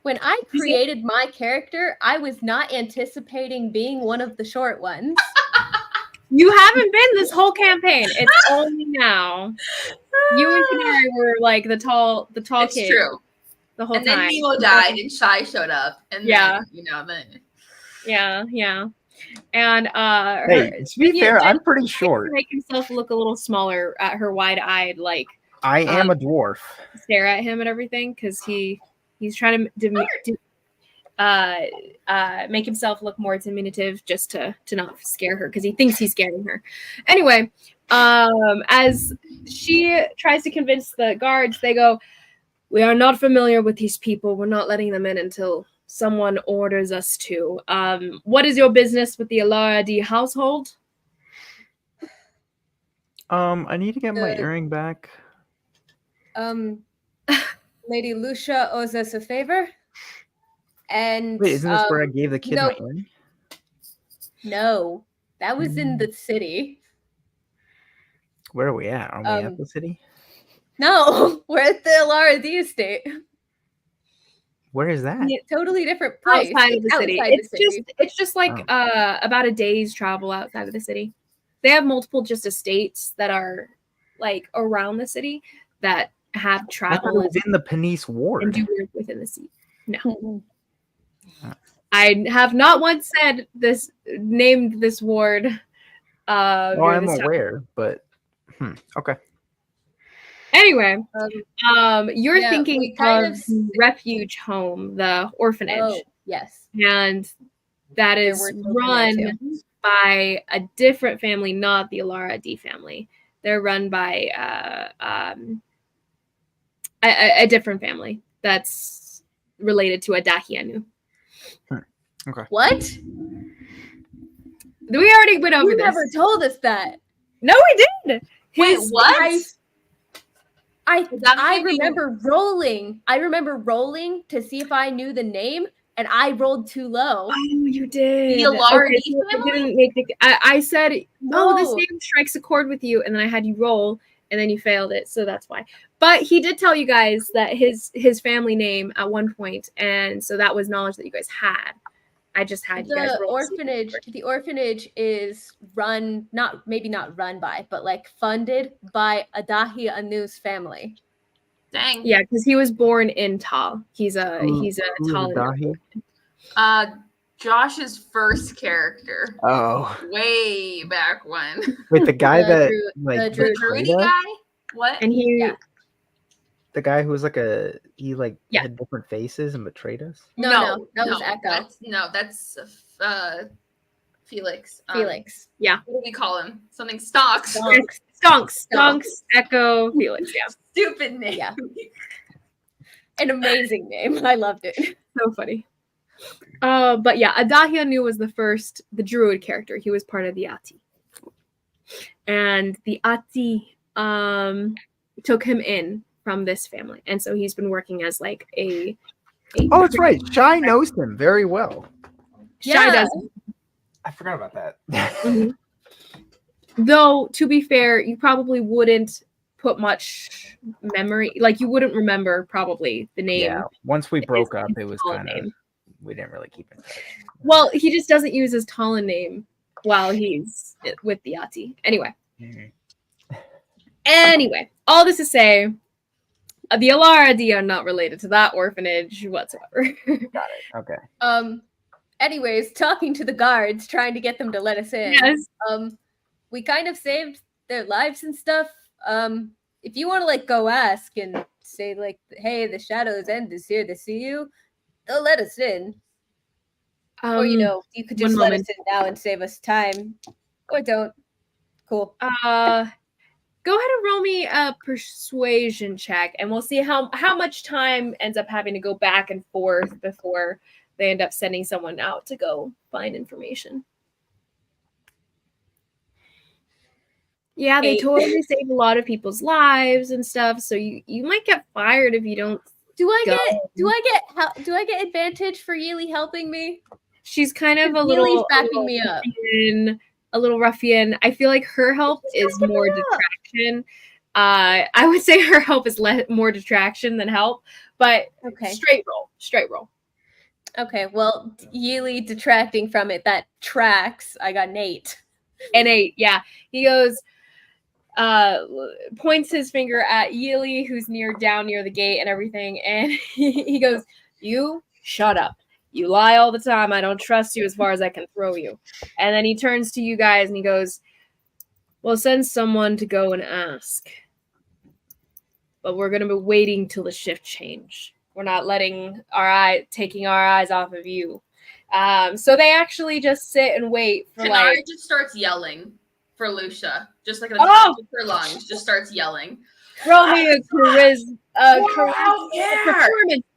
When I created my character, I was not anticipating being one of the short ones. You haven't been this whole campaign. It's only now. You and Kanari were like the tall It's kid true. the whole And then time. Mimo died and Shai showed up. And Yeah. then Yeah. And Hey, to be fair, I'm pretty short. to make himself look a little smaller at her wide-eyed, like I am a dwarf. stare at him and everything, because he's trying to make himself look more diminutive just to not scare her, because he thinks he's scaring her. Anyway, as she tries to convince the guards, they go, "We are not familiar with these people. We're not letting them in until someone orders us to. What is your business with the Alara D household?" I need to get my earring back. Lady Lucia owes us a favor. And Wait, isn't this where I gave the kid no. my earring? No, that was in the city. Where are we at? Are we at the city? No, we're at the Alara D estate. Where is that? Totally different place. Outside of the city. Outside the city. It's just like about a day's travel outside of the city. They have multiple just estates that are like around the city that have I thought travel it was in the Penice Ward. and do work within the city. No. I have not once named this ward. Oh, I'm aware, but okay. Anyway, you're thinking kind of of the refuge home, the orphanage. Oh, yes. And that is There were children there, run by a different family, not the Alara D family. They're run by a different family that's related to Adahianu. Okay. What? We already went over You this. never told us that. No, we did. Wait, what? I remember rolling. I remember rolling to see if I knew the name, and I rolled too low. Oh, you did. The Alara D so it family? didn't make I said, No. "Oh, this name strikes a chord with you," and then I had you roll, and then you failed it, so that's why. But he did tell you guys that his family name at one point, and so that was knowledge that you guys had. I just had you guys roll. The orphanage is run, maybe not run by, but like funded by Adahi Anu's family. Dang. Yeah, because he was born in Tal. He's a Tal. Josh's first character. Oh. Way back when. Wait, the guy The that The druidy guy? What? And he the guy who was like had different faces and betrayed us? No, that was Echo. That's Felix. Felix. Yeah. What do we call him? Something Stonks. Stonks, Echo, Felix. Yeah. Stupid name. Yeah. An amazing name. I loved it. So funny. But yeah, Adahianu was the druid character. He was part of the Ati. And the Ati took him in from this family. And so he's been working as like a Oh, that's right. Shai knows him very well. Shai does. I forgot about that. Mhm. Though, to be fair, you probably wouldn't put much memory, like you wouldn't remember probably the name. Yeah. Once we broke up, it was kind of, we didn't really keep in touch. Well, he just doesn't use his Talon name while he's with the Ati. Anyway. Mm-hmm. Anyway, all this to say, the Alara D are not related to that orphanage whatsoever. Got it. Okay. Anyways, talking to the guards, trying to get them to let us in. Yes. We kind of saved their lives and stuff. If you want to like go ask and say like, hey, the Shadows End is here to see you, they'll let us in. Or you could just let us in now and save us time. Or don't. Cool. Go ahead and roll me a persuasion check, and we'll see how much time ends up having to go back and forth before they end up sending someone out to go find information. Yeah, they 8. totally save a lot of people's lives and stuff. So you might get fired if you don't. Do I Go. get advantage for Yeely helping me? She's kind of a Yeely's little backing me up. a little ruffian. I feel like her help is more detraction. I would say her help is more detraction than help, but Okay. straight roll. Okay, well, Yeely detracting from it, that tracks. I got an 8. An 8, yeah. He goes, points his finger at Yeely, who's down near the gate and everything, and he goes, "You shut up. You lie all the time. I don't trust you as far as I can throw you." And then he turns to you guys and he goes, "Well, send someone to go and ask. But we're going to be waiting till the shift change. We're not taking our eyes off of you." So they actually just sit and wait for Kanari just starts yelling for Lucia, just like at the Oh! top of her lungs, just starts yelling. roll me a performance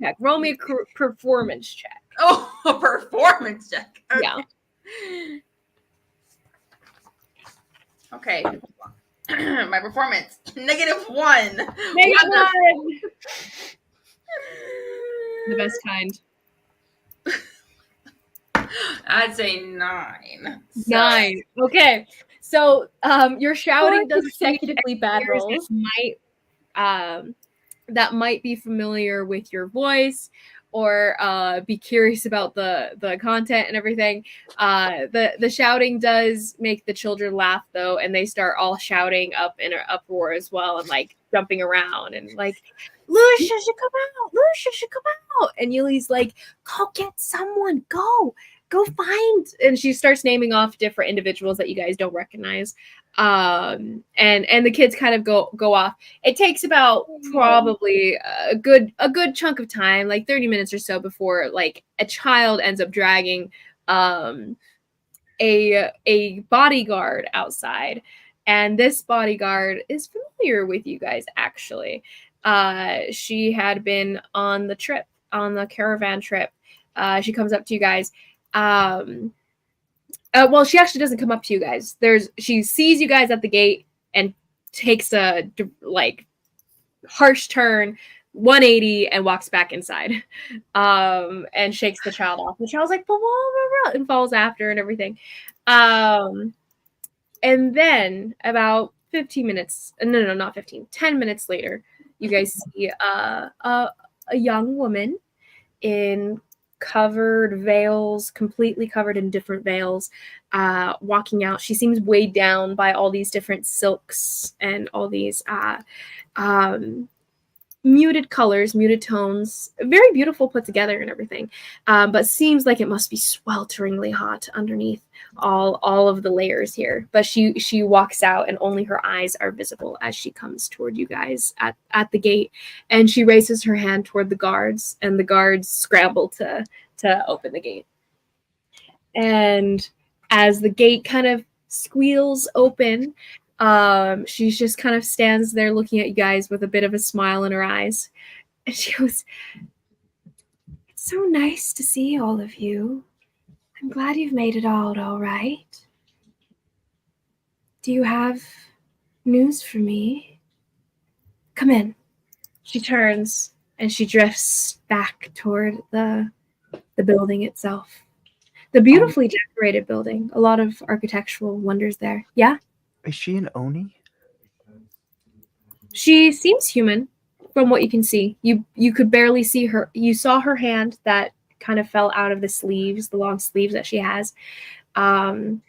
check. Roll me a performance check. Oh, a performance check. Okay. Yeah. Okay. My performance -1. -1. The best kind. I'd say 9. 9. Okay. So your shouting does consecutively bad rolls. That might be familiar with your voice or be curious about the content and everything. The shouting does make the children laugh though, and they start all shouting up in an uproar as well and like jumping around and like, "Lucia should come out! Lucia should come out!" And Yuli's like, "Go get someone! Go find!" And she starts naming off different individuals that you guys don't recognize. And the kids kind of go off. It takes about probably a good chunk of time, like 30 minutes or so, before like a child ends up dragging a bodyguard outside. And this bodyguard is familiar with you guys, actually. She had been on the caravan trip. She comes up to you guys. Well, she actually doesn't come up to you guys. She sees you guys at the gate and takes a like harsh turn, 180, and walks back inside, and shakes the child off. The child's like, blah, blah, blah, blah, and falls after and everything. And then about 15 minutes, no, not 15, 10 minutes later, you guys see a young woman in covered veils, completely covered in different veils, walking out. She seems weighed down by all these different silks and all these muted colors, muted tones, very beautiful put together and everything, but seems like it must be swelteringly hot underneath all of the layers here. But she walks out and only her eyes are visible as she comes toward you guys at the gate, and she raises her hand toward the guards, and the guards scramble to open the gate. And as the gate kind of squeals open, she just kind of stands there looking at you guys with a bit of a smile in her eyes. And she goes, "It's so nice to see all of you. I'm glad you've made it out all right. Do you have news for me? Come in." She turns and she drifts back toward the building itself. The beautifully decorated building. A lot of architectural wonders there. Yeah? Is she an Oni? She seems human from what you can see. You could barely see her. You saw her hand that kind of fell out of the long sleeves that she has. And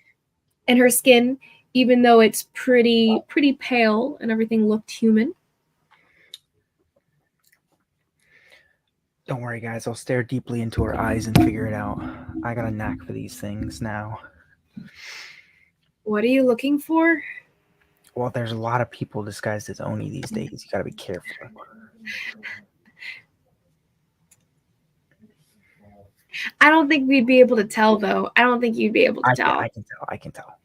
her skin, even though it's pretty pale and everything, looked human. Don't worry, guys. I'll stare deeply into her eyes and figure it out. I got a knack for these things now. What are you looking for? Well, there's a lot of people disguised as Oni these days. You gotta be careful. I don't think we'd be able to tell, though. I don't think you'd be able to tell. I can tell.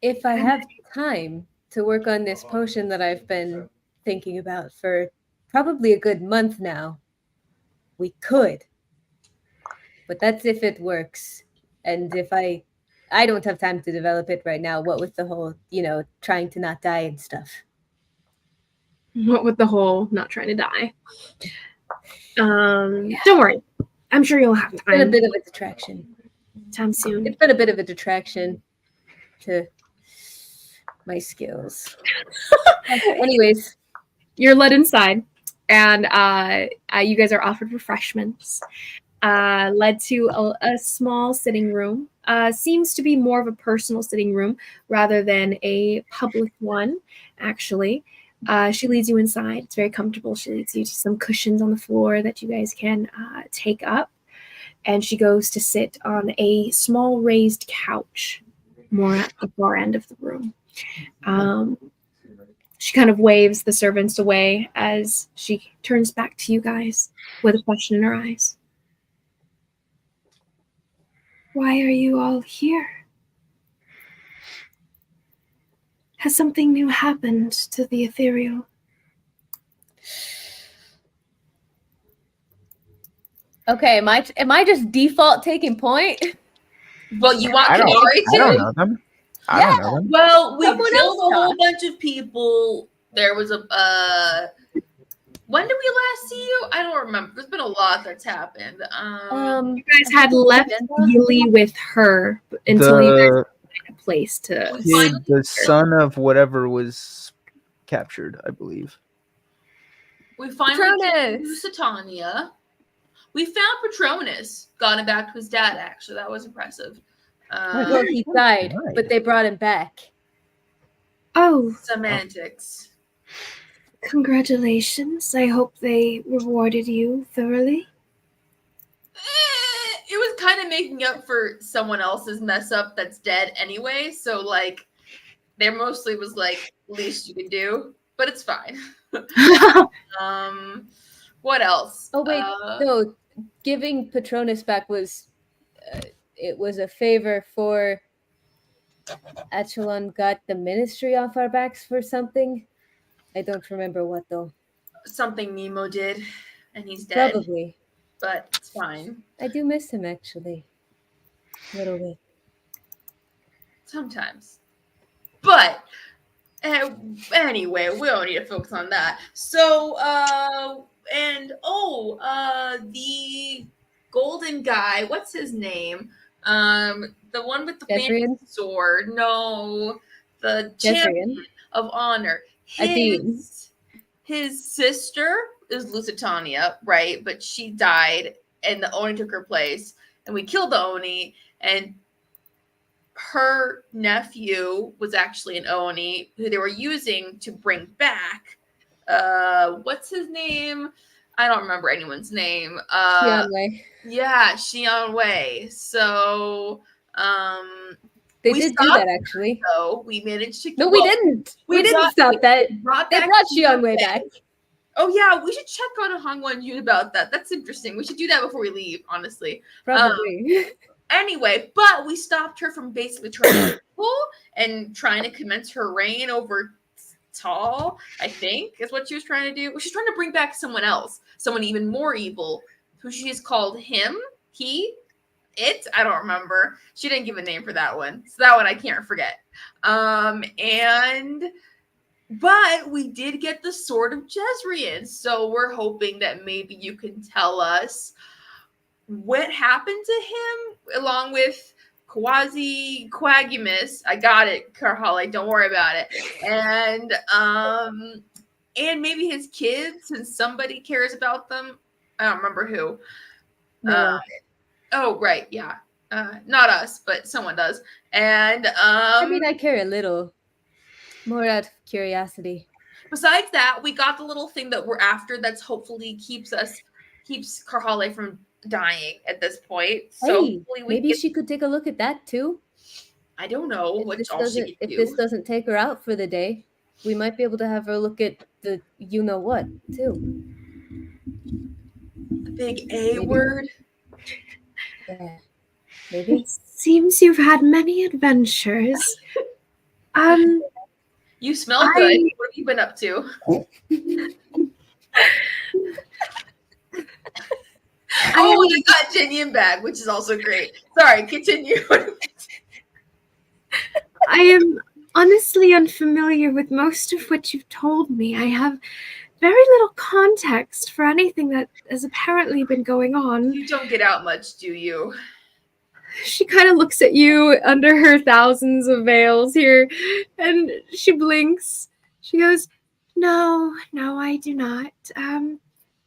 If I have time to work on this potion that I've been thinking about for probably a good month now, we could. But that's if it works. And if I I don't have time to develop it right now. What with the whole, trying to not die and stuff. What with the whole not trying to die? Don't worry. I'm sure you'll have It's been a time bit of a detraction. soon. It's been a bit of a detraction to my skills. Anyways, You're led inside, and you guys are offered refreshments. Led to a small sitting room. Seems to be more of a personal sitting room rather than a public one, actually. She leads you inside. It's very comfortable. She leads you to some cushions on the floor that you guys can take up. And she goes to sit on a small raised couch more at the far end of the room. She kind of waves the servants away as she turns back to you guys with a question in her eyes. Why are you all here? Has something new happened to the ethereal? Okay, am I just default taking point? Well, you want I don't Kanari know to? them. I don't know them. Well, we Someone killed else a whole does. bunch of people. There was a when did we last see you? I don't remember. There's been a lot that's happened. You guys had left Yili with her until you guys find a place to. We The son of whatever was captured, I believe. We finally killed Patronus. Lusitania. We found Patronus. Got him back to his dad, actually. That was impressive. Well, he died, but they brought him back. Oh, Semantics. congratulations. I hope they rewarded you thoroughly. It was kind of making up for someone else's mess up that's dead anyway. So, like, there mostly was, like, least you could do. But it's fine. What else? Oh wait, no. Giving Patronus back was it was a favor for Echelon got the ministry off our backs for something. I don't remember what though. Something Nemo did, and he's dead. Probably. But it's fine. I do miss him actually. A little bit. Sometimes. But anyway, we don't need to focus on that. So, the golden guy, what's his name? The one with the fancy Jezrien? sword. No, the Jezrien? champion of honor. Adine. His sister is Lusitania, right? But she died, and the Oni took her place, and we killed the Oni, and her nephew was actually an Oni who they were using to bring back. What's his name? I don't remember anyone's name. Xianwei. Yeah, Xian Wei. So, They we did do stopped that actually. so we managed to. No, we didn't. We didn't brought- stop that. Brought They back brought Xian Xianwei Wei. back. Oh yeah, we should check on Hongwan and Jun about that. That's interesting. We should do that before we leave, honestly. Probably. Anyway, but we stopped her from basically turning evil and trying to commence her reign over Tal, I think, is what she was trying to do. She's trying to bring back someone else, someone even more evil, who she has called him, he, it. I don't remember. She didn't give a name for that one, so that one I can't forget. But we did get the Sword of Jezrien, so we're hoping that maybe you can tell us what happened to him, along with Quasi-Quagimus. I got it, Carhale, don't worry about it. And maybe his kids, since somebody cares about them. I don't remember who. No. Oh, right, yeah. Not us, but someone does. And I mean, I care a little. More out of curiosity. besides that, we got the little thing that we're after that's hopefully keeps Carhale from dying at this point. So Hey, hopefully we maybe get, she could take a look at that too. I don't know If what this all she doesn't, could if do. this doesn't take her out for the day, we might be able to have her look at the you know what too. The big A Maybe. word. Yeah, maybe. Seems you've had many adventures. You smell good. What have you been up to? Oh, I got Jinian bag, which is also great. Sorry, continue. I am honestly unfamiliar with most of what you've told me. I have very little context for anything that has apparently been going on. You don't get out much, do you? She kind of looks at you under her thousands of veils here, and she blinks. She goes, No, I do not.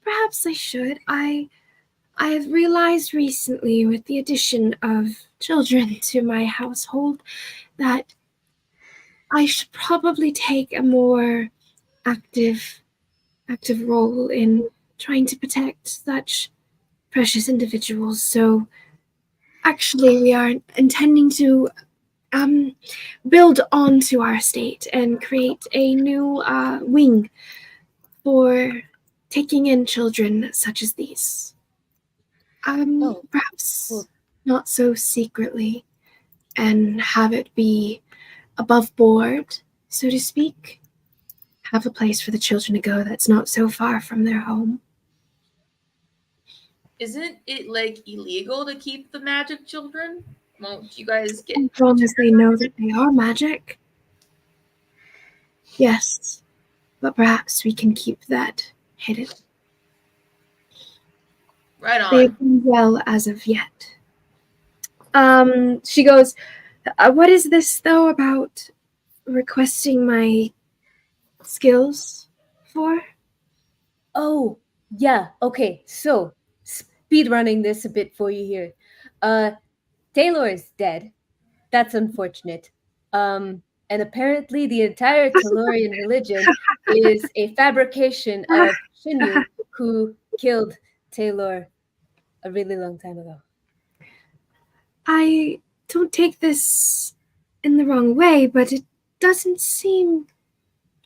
Perhaps I should. I've realized recently, with the addition of children to my household, that I should probably take a more active role in trying to protect such precious individuals. So actually we are intending to build onto our estate and create a new wing for taking in children such as these. Perhaps well- not so secretly, and have it be above board, so to speak. Have a place for the children to go that's not so far from their home. Isn't it like illegal to keep the magic children? Won't you guys get As long as they know that they are magic. Yes, but perhaps we can keep that hidden. right They've on? done well as of yet. She goes, what is this though about requesting my skills for? Oh, yeah. Okay. So, speed running this a bit for you here. Taylor is dead. That's unfortunate. And apparently the entire Tellurian religion is a fabrication of Shinyu, who killed Taylor a really long time ago. I don't take this in the wrong way, but it doesn't seem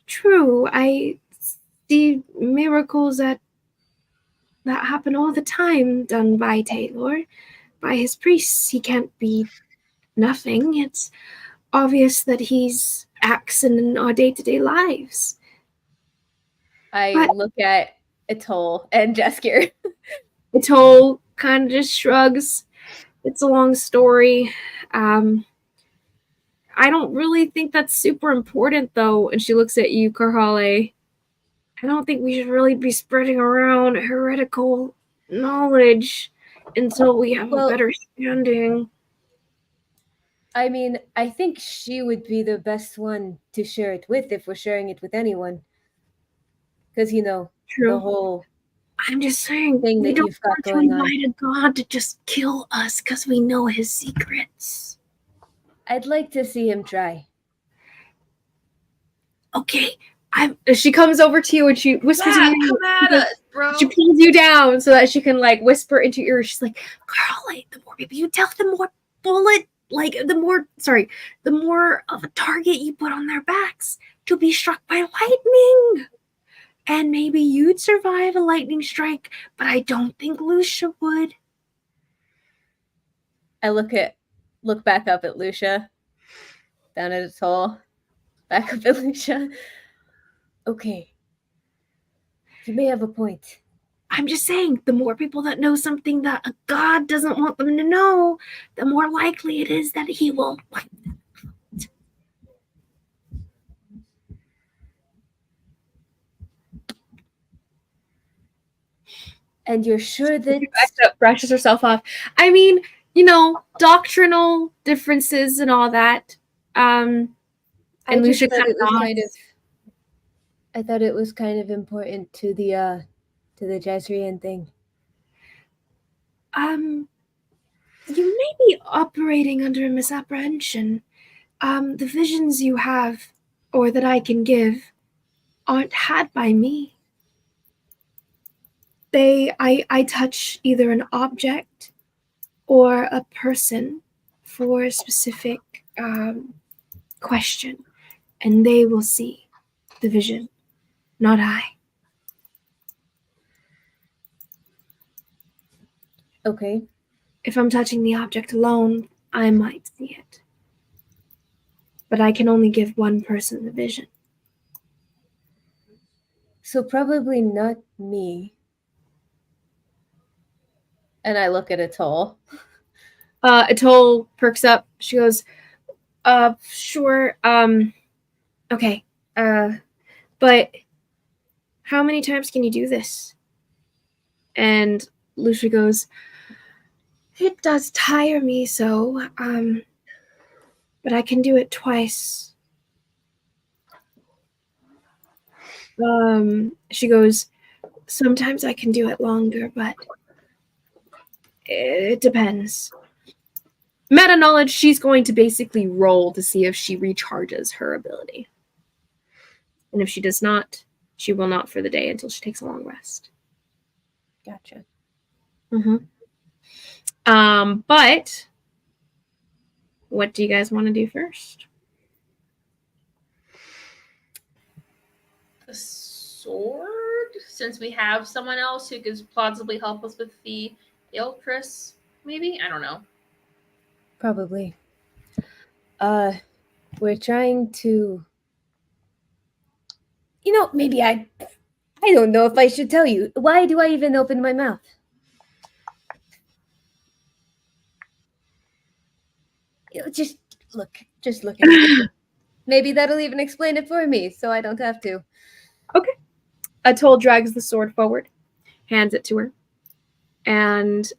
true. I see miracles that happen all the time done by Taylor, by his priests. He can't be nothing. It's obvious that he's acts in our day-to-day lives. I But look at Atoll and Jesker. Atoll kind of just shrugs. It's a long story. I don't really think that's super important, though. And she looks at you, Karhale. I don't think we should really be spreading around heretical knowledge until we have a Well- better standing. I mean, I think she would be the best one to share it with if we're sharing it with anyone. Because, the True. whole I'm just saying, thing we that don't you've got want to going on. invite a god to just kill us because we know his secrets. I'd like to see him try. Okay, she comes over to you and she whispers in Yeah, your come at ear. us, bro. She pulls you down so that she can like whisper into your ear. She's like, Carly, the more people you tell, the more the more of a target you put on their backs to be struck by lightning. And maybe you'd survive a lightning strike, but I don't think Lucia would. I look back up at Lucia, down at Atoll, back up at Lucia. Okay. You may have a point. I'm just saying, the more people that know something that a god doesn't want them to know, the more likely it is that he will. And you're sure that Brushes herself off. I mean, doctrinal differences and all that. And I just Lucia thought it was nods. I thought it was kind of important to the Jezrien thing. You may be operating under a misapprehension. The visions you have, or that I can give, aren't had by me. I touch either an object or a person for a specific question, and they will see the vision, not I. Okay. If I'm touching the object alone, I might see it. But I can only give one person the vision. So probably not me. And I look at Atoll. Atoll perks up. She goes, Sure. Okay. But how many times can you do this? And Lucia goes, it does tire me so, but I can do it twice. She goes, sometimes I can do it longer, but it depends. Meta knowledge, she's going to basically roll to see if she recharges her ability. And if she does not, she will not for the day until she takes a long rest. Gotcha. But what do you guys want to do first? The sword, since we have someone else who could plausibly help us with the Iltris, maybe? I don't know. Probably. We're trying to. Maybe I don't know if I should tell you. Why do I even open my mouth? Just look at me. Maybe that'll even explain it for me, so I don't have to. Okay. Atoll drags the sword forward, hands it to her, and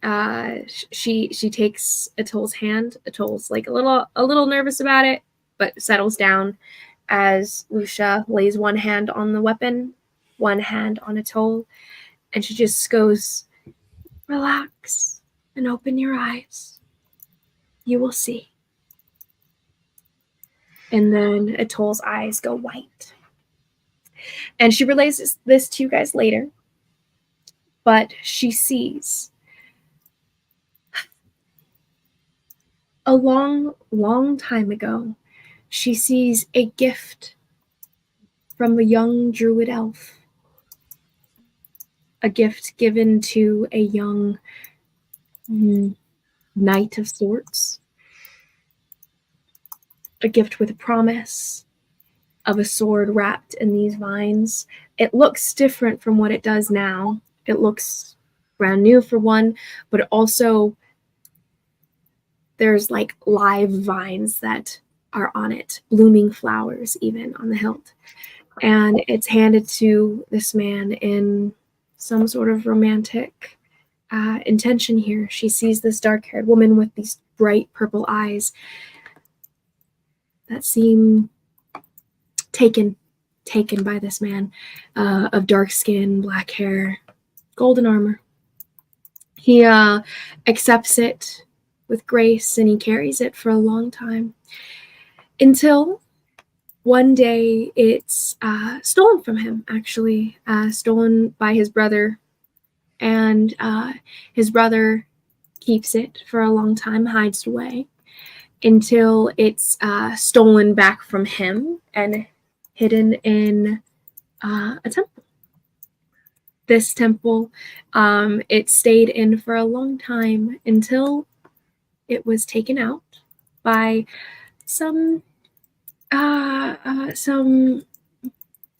she takes Atoll's hand. Atoll's like a little nervous about it, but settles down as Lucia lays one hand on the weapon, one hand on Atoll, and she just goes, relax and open your eyes. You will see. And then Atoll's eyes go white. And she relays this to you guys later, but she sees a long, long time ago, she sees a gift from a young druid elf. A gift given to a young knight of sorts. A gift with a promise of a sword wrapped in these vines. It looks different from what it does now. It looks brand new for one, but also there's like live vines that are on it, blooming flowers even on the hilt. And it's handed to this man in some sort of romantic intention here. She sees this dark-haired woman with these bright purple eyes that seem taken by this man of dark skin, black hair, golden armor. He accepts it with grace, and he carries it for a long time until one day it's stolen from him, actually, stolen by his brother, and his brother keeps it for a long time, hides it away, until it's stolen back from him and hidden in a temple. This temple, it stayed in for a long time until it was taken out by some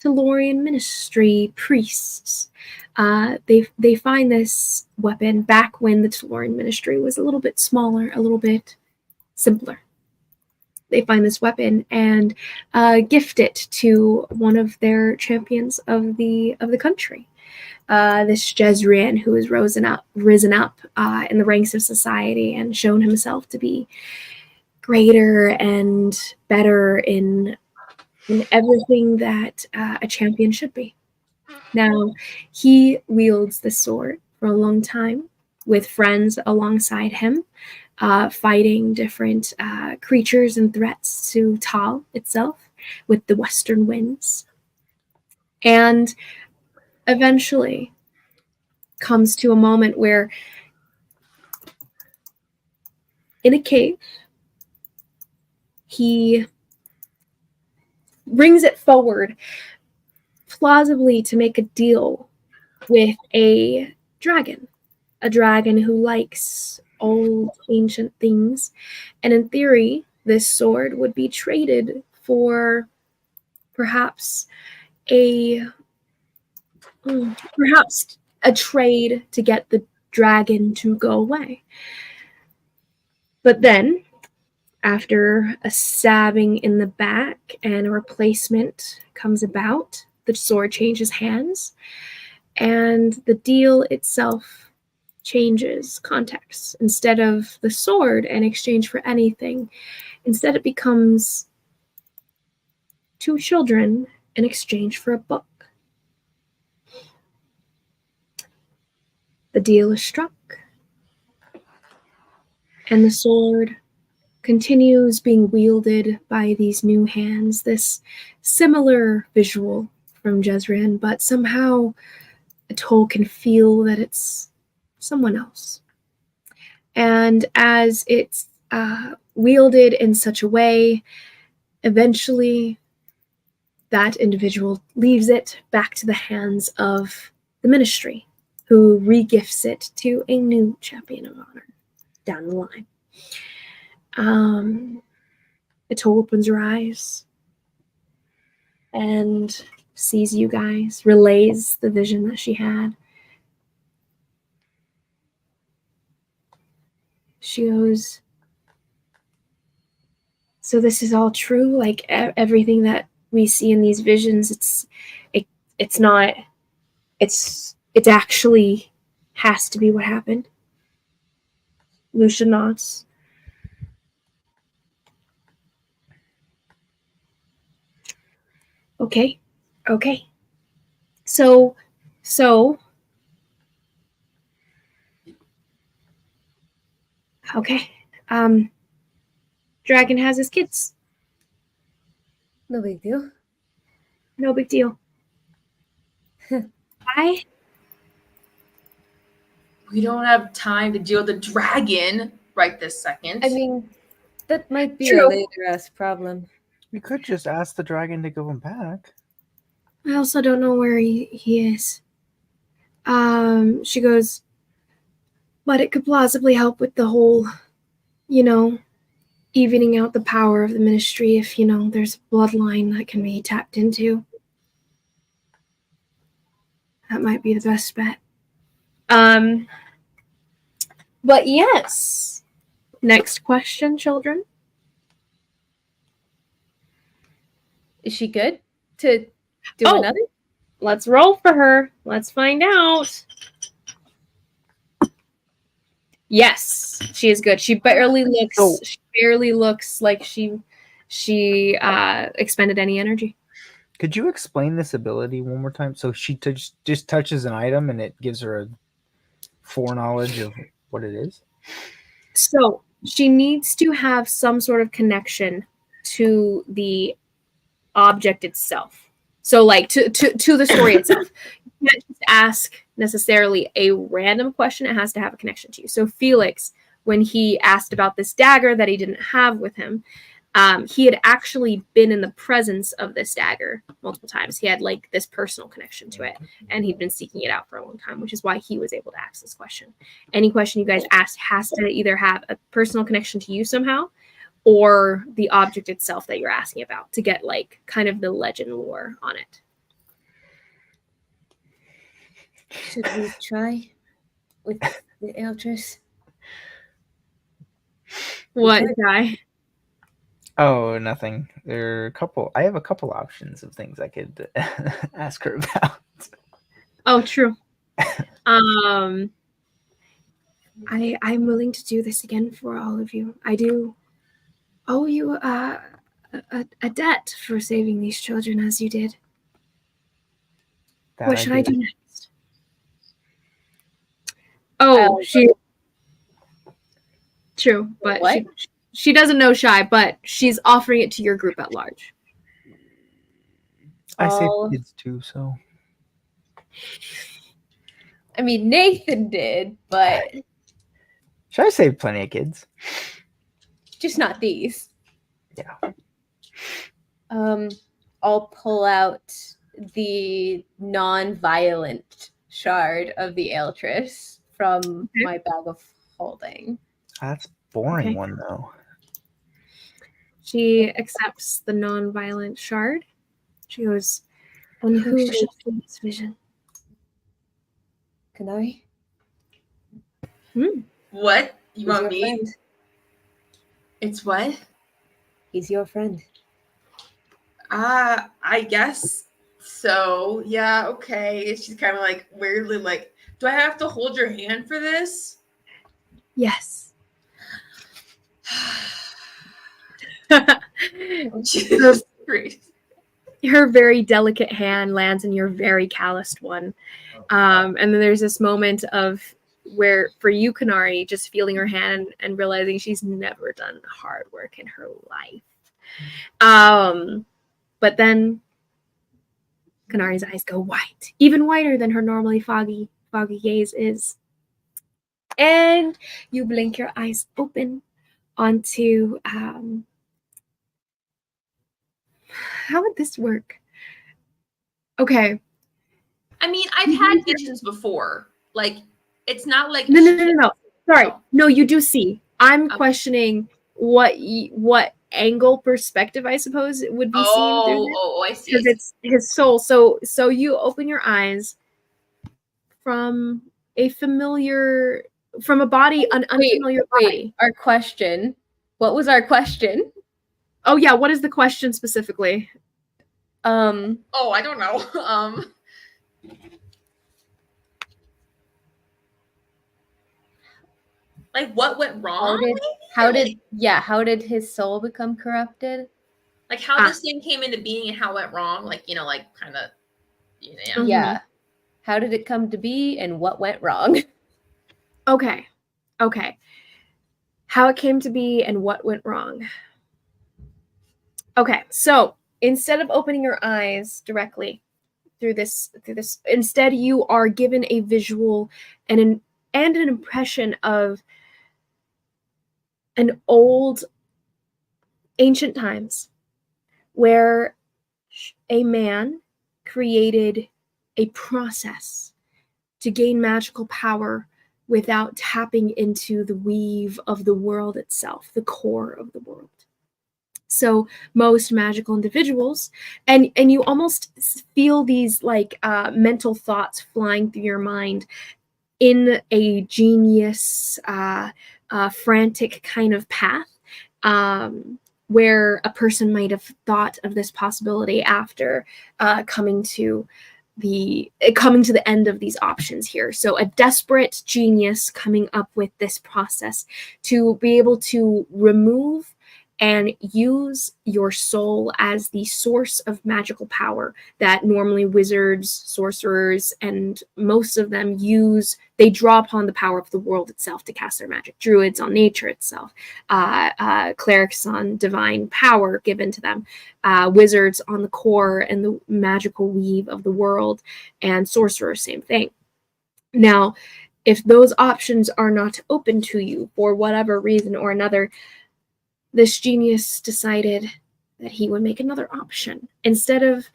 Tellurian ministry priests. They find this weapon back when the Tellurian ministry was a little bit smaller, a little bit simpler. They find this weapon and gift it to one of their champions of the country. This Jezrien, who has risen up in the ranks of society and shown himself to be greater and better in everything that a champion should be. Now, he wields the sword for a long time with friends alongside him, fighting different creatures and threats to Tal itself with the western winds. And eventually comes to a moment where in a cave, he brings it forward plausibly to make a deal with a dragon who likes old ancient things. And in theory, this sword would be traded for perhaps a trade to get the dragon to go away. But then After a stabbing in the back and a replacement comes about, the sword changes hands, and the deal itself changes context. Instead of the sword in exchange for anything, instead it becomes 2 children in exchange for a book. The deal is struck, and the sword continues being wielded by these new hands, this similar visual from Jezreel, but somehow Atoll can feel that it's someone else. And as it's wielded in such a way, eventually that individual leaves it back to the hands of the ministry, who regifts it to a new champion of honor down the line. Atoll opens her eyes and sees you guys, relays the vision that she had. She goes, so this is all true? Like everything that we see in these visions, it's not, it's actually has to be what happened. Lucia nods. Okay. So, okay. Dragon has his kids. No big deal. No big deal. Why? We don't have time to deal with the dragon right this second. I mean, that might be True. a later ass problem. You could just ask the dragon to give him back. I also don't know where he is. She goes, but it could plausibly help with the whole, evening out the power of the ministry if, there's a bloodline that can be tapped into. That might be the best bet. But yes. Next question, children. Is she good to do Oh. another? Let's roll for her. Let's find out. Yes, she is good. She barely looks like she expended any energy. Could you explain this ability one more time? So she just touches an item and it gives her a foreknowledge of what it is? So she needs to have some sort of connection to the object itself. So like to the story itself. You can't just ask necessarily a random question. It has to have a connection to you. So Felix, when he asked about this dagger that he didn't have with him, he had actually been in the presence of this dagger multiple times. He had like this personal connection to it, and he'd been seeking it out for a long time, which is why he was able to ask this question. Any question you guys ask has to either have a personal connection to you somehow, or the object itself that you're asking about to get like kind of the legend lore on it. Should we try with the Eldris? What guy? Oh, nothing. I have a couple options of things I could ask her about. Oh, true. I'm willing to do this again for all of you. I do owe you a debt for saving these children as you did. What should I do next? Oh, true, but What? she doesn't know Shy, but she's offering it to your group at large. I save All- kids too, so I mean, Nathan did, but should I save plenty of kids? just not these. Yeah. I'll pull out the non-violent shard of the Eldris from my bag of holding. That's a boring Okay. one though. She accepts the non-violent shard. She goes, and who shall see this vision? Can I? What? You Who's want your me? friend? It's what? He's your friend. I guess so. Yeah, okay. She's kind of like weirdly like, do I have to hold your hand for this? Yes. Jesus Christ. Her very delicate hand lands in your very calloused one. And then there's this moment of where, for you, Kanari, just feeling her hand and realizing she's never done hard work in her life. But then Kanari's eyes go white, even whiter than her normally foggy gaze is. And you blink your eyes open onto, how would this work? Okay. I mean, I've had visions before. Like, it's not like No. Sorry. Oh. No, you do see. I'm Okay. questioning what angle perspective, I suppose, it would be seen through this. I see. Because it's his soul. So you open your eyes from a body, an unfamiliar body. Our question. What was our question? Oh yeah, what is the question specifically? Oh, I don't know. Like what went wrong? How did his soul become corrupted? Like how this thing came into being and how it went wrong? Like, like kind of, Yeah. How did it come to be and what went wrong? Okay. How it came to be and what went wrong. Okay, so instead of opening your eyes directly through this, instead you are given a visual and an impression of an old, ancient times where a man created a process to gain magical power without tapping into the weave of the world itself, the core of the world. So most magical individuals, and you almost feel these like mental thoughts flying through your mind in a genius, frantic kind of path, where a person might have thought of this possibility after coming to the end of these options here. So a desperate genius coming up with this process to be able to remove and use your soul as the source of magical power that normally wizards, sorcerers, and most of them use. They draw upon the power of the world itself to cast their magic. Druids on nature itself, clerics on divine power given to them, wizards on the core and the magical weave of the world, and sorcerers, same thing. Now, if those options are not open to you for whatever reason or another, this genius decided that he would make another option. Instead of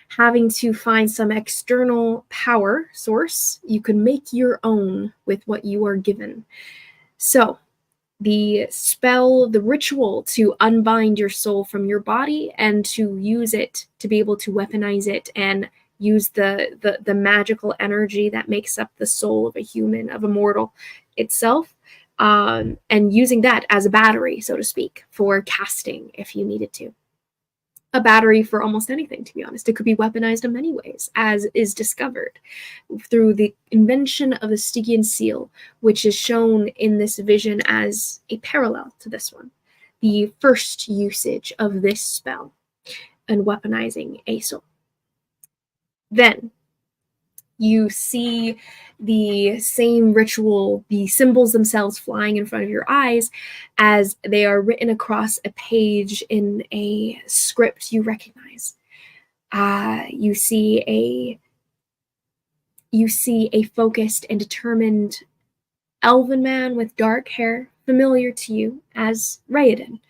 having to find some external power source, you can make your own with what you are given. So the spell, the ritual to unbind your soul from your body and to use it to be able to weaponize it and use the magical energy that makes up the soul of a human, of a mortal itself, and using that as a battery, so to speak, for casting if you needed to. A battery for almost anything, to be honest. It could be weaponized in many ways, as is discovered through the invention of the Stygian seal, which is shown in this vision as a parallel to this one. The first usage of this spell and weaponizing a soul. Then you see the same ritual, the symbols themselves flying in front of your eyes as they are written across a page in a script you recognize. You see a focused and determined elven man with dark hair, familiar to you as Raoden,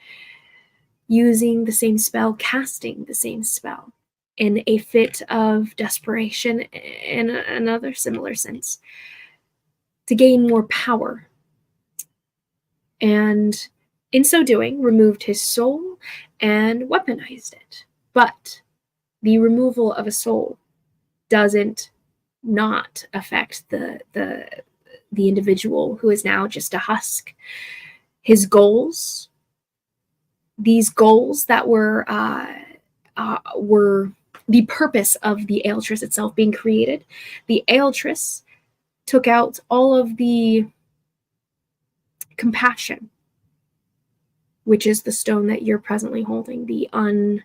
using the same spell, casting the same spell, in a fit of desperation, in another similar sense, to gain more power. And in so doing, removed his soul and weaponized it. But the removal of a soul doesn't not affect the individual who is now just a husk. His goals these goals that were the purpose of the Aeltress itself being created. The Aeltress took out all of the compassion, which is the stone that you're presently holding, the undamaged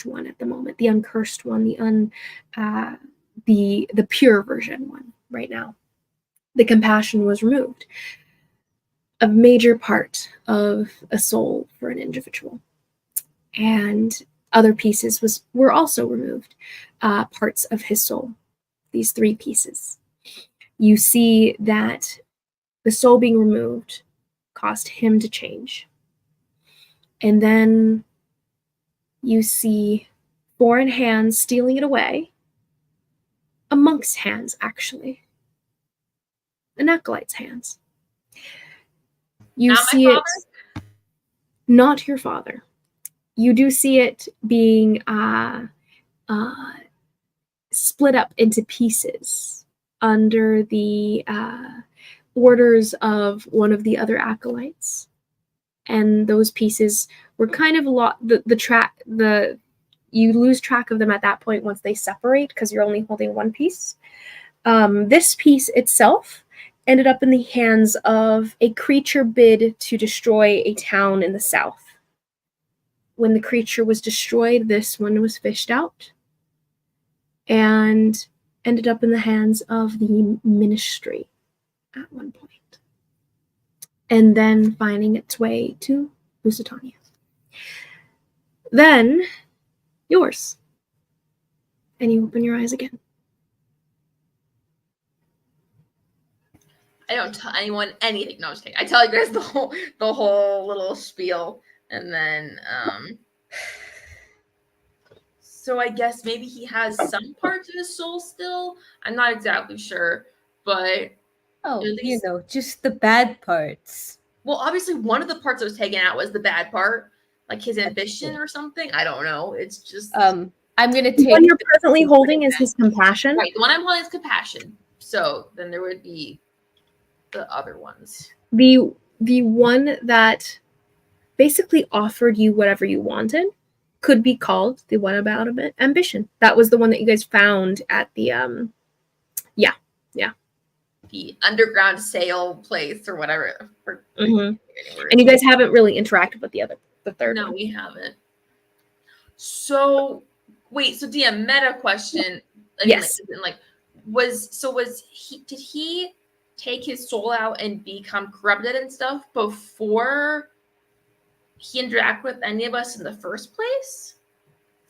one at the moment, the uncursed one, the pure version one right now. The compassion was removed. A major part of a soul for an individual. And other pieces were also removed, parts of his soul, these 3 pieces. You see that the soul being removed caused him to change. And then you see foreign hands stealing it away. A monk's hands, actually. An acolyte's hands. You Not my see it. father? Not your father. You do see it being split up into pieces under the orders of one of the other acolytes, and those pieces were kind of a lot. You lose track of them at that point once they separate because you're only holding one piece. This piece itself ended up in the hands of a creature bid to destroy a town in the south. When the creature was destroyed, this one was fished out and ended up in the hands of the ministry at one point, and then finding its way to Lusitania. Then yours. And you open your eyes again. I don't tell anyone anything. No, I'm just kidding. I tell you guys the whole little spiel, and then so I guess maybe he has some parts of his soul still. I'm not exactly sure, but Oh, at least, just the bad parts. well, obviously one of the parts that was taken out was the bad part, like his ambition or something. I don't know. It's just I'm gonna The take one you're presently holding is his compassion. right. The one I'm holding is compassion. So then there would be the other ones. The one that basically offered you whatever you wanted could be called the one about ambition. That was the one that you guys found at the The underground sale place or whatever. And you guys haven't really interacted with the third No, one. we haven't. So wait, so DM meta question. Yes. Did he take his soul out and become corrupted and stuff before he interacted with any of us in the first place?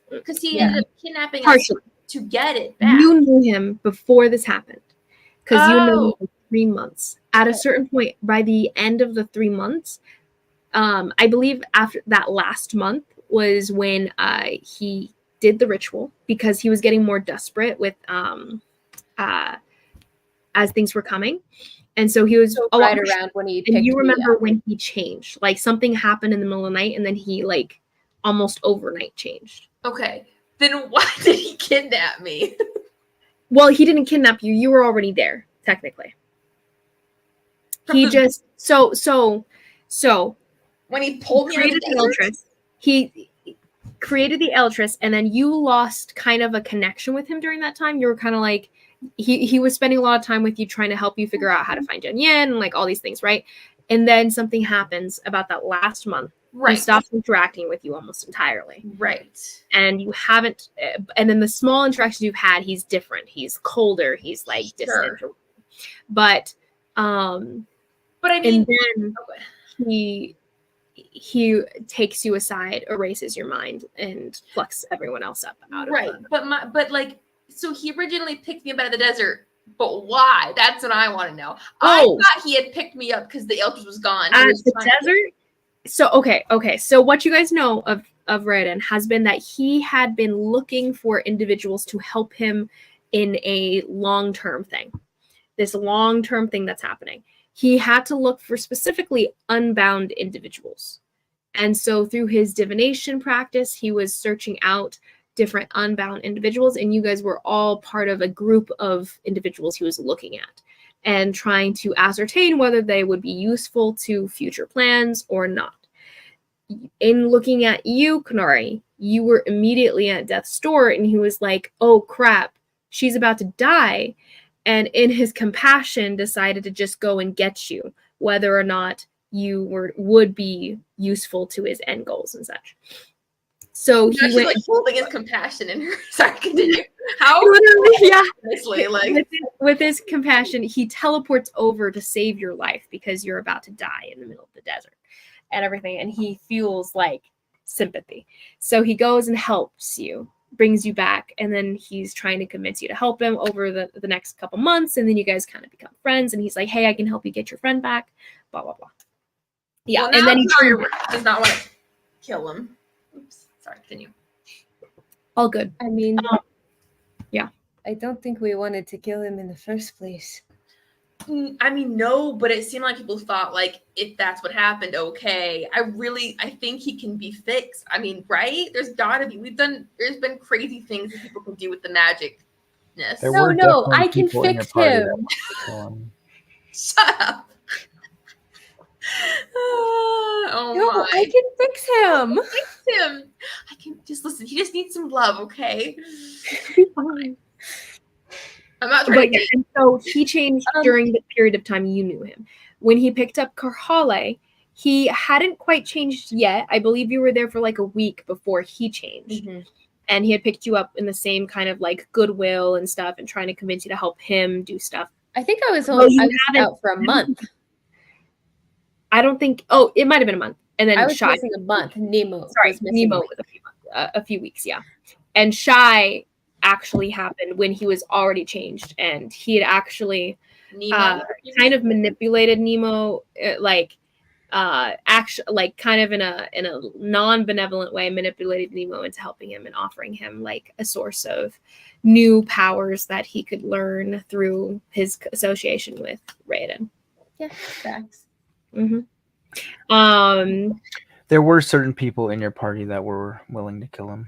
Because he ended up kidnapping us to get it back. You knew him before this happened. Because you know him for 3 months. At a certain point, by the end of the 3 months, I believe after that last month was when he did the ritual, because he was getting more desperate with as things were coming. And so he was a lot around when he and you remember when he changed. Like something happened in the middle of the night and then he like almost overnight changed. Okay. Then why did he kidnap me? Well, he didn't kidnap you. You were already there, technically. He just so when he pulled me out of the Aeltress, he created the Aeltress, and then you lost kind of a connection with him during that time. You were kind of like he was spending a lot of time with you, trying to help you figure out how to find Jen Yen and like all these things, right? And then something happens about that last month. Right. He stops interacting with you almost entirely. Right. And you haven't, and then the small interactions you've had, he's different. He's colder. He's like distant. But I mean, and then he takes you aside, erases your mind, and plucks everyone else up out of it. But so he originally picked me up out of the desert. But why? That's what I want to know. I thought he had picked me up because the Eldritch was gone. At the desert. So okay. So what you guys know of Raiden has been that he had been looking for individuals to help him in a long-term thing. This long-term thing that's happening. He had to look for specifically unbound individuals. And so through his divination practice, he was searching out different unbound individuals, and you guys were all part of a group of individuals he was looking at. and trying to ascertain whether they would be useful to future plans or not. In looking at you, Kanari, you were immediately at death's door, and he was like, oh crap, she's about to die. And in his compassion, decided to just go and get you, whether or not you would be useful to his end goals and such. So he She's went like holding his compassion in her. Sorry, continue. How? yeah. Honestly, like With his compassion, he teleports over to save your life because you're about to die in the middle of the desert and everything. And he feels like sympathy. So he goes and helps you, brings you back, and then he's trying to convince you to help him over the next couple months. And then you guys kind of become friends. And he's like, hey, I can help you get your friend back, blah, blah, blah. Yeah. well, and then he does not want to kill him. Oops. Sorry, continue. all good. I mean, yeah. I don't think we wanted to kill him in the first place. I mean, no, but it seemed like people thought, like, if that's what happened, okay. I think he can be fixed. I mean, right? There's been crazy things that people can do with the magicness. There No, were no, definitely I can people in your fix party him. that wanted to kill him. Shut up. Oh No, my. I can fix him. Fix him. I can just listen. He just needs some love, okay? I'm not trying But to yeah, and so he changed Um, during the period of time you knew him. When he picked up Karhale, he hadn't quite changed yet. I believe you were there for like a week before he changed. Mm-hmm. And he had picked you up in the same kind of like goodwill and stuff and trying to convince you to help him do stuff. I think I was Well, you I was haven't- out for a month. I don't think, oh, it might have been a month. And then I was Shy. missing a month. Nemo Sorry, was missing Nemo was a few weeks, yeah. And Shy actually happened when he was already changed. And he had actually Nemo. kind of manipulated Nemo, actually, like kind of in a non-benevolent way, manipulated Nemo into helping him and offering him like a source of new powers that he could learn through his association with Raiden. Yeah, facts. Mm-hmm. There were certain people in your party that were willing to kill him.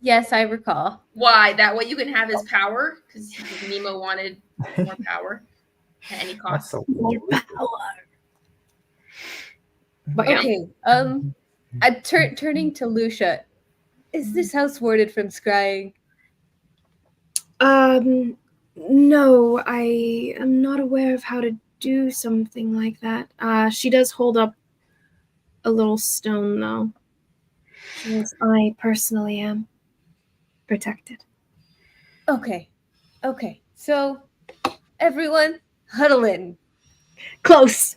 Yes, I recall. Why? That way you can have his power? Because Nemo wanted more power at any cost. That's so More power. But yeah. Okay. I'm turning to Lucia. Is this house warded from scrying? No, I am not aware of how to do something like that. She does hold up a little stone, though. She says, I personally am protected. Okay. So, everyone, huddle in. Close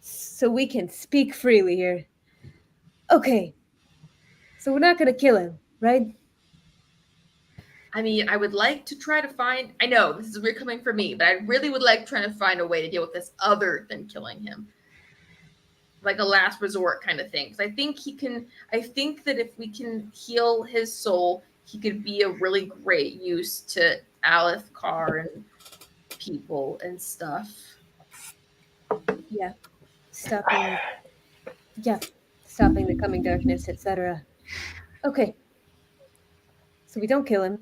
So we can speak freely here. Okay. So we're not gonna kill him, right? I mean, I would like to try to find. I know this is weird coming from me, but I really would like trying to find a way to deal with this other than killing him, like a last resort kind of thing. Because I think he can. I think that if we can heal his soul, he could be a really great use to Alethkar and people and stuff. Yeah. Stopping the coming darkness, etc. Okay. So we don't kill him,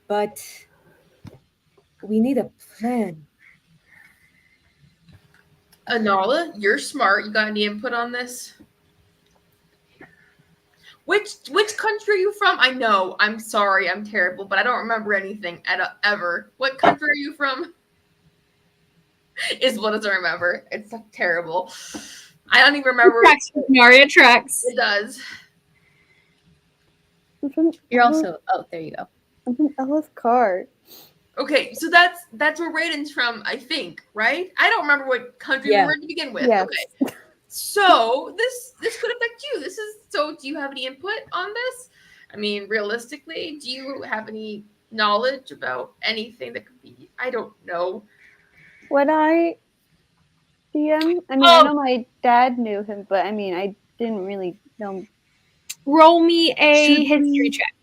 but we need a plan. Anala, you're smart. You got any input on this? Which country are you from? I know. I'm sorry. I'm terrible, but I don't remember anything ever. What country are you from? Is what doesn't remember. It's terrible. I don't even remember. Mario tracks. It does. You're also there you go. I'm from Alethkar. Okay, so that's where Raiden's from, I think, right? I don't remember what country we were to begin with. Yes. Okay. So this could affect you. So do you have any input on this? I mean, realistically, do you have any knowledge about anything that could be, I don't know. Would I see him? I mean, I know my dad knew him, but I mean, I didn't really know him. Roll me a history check.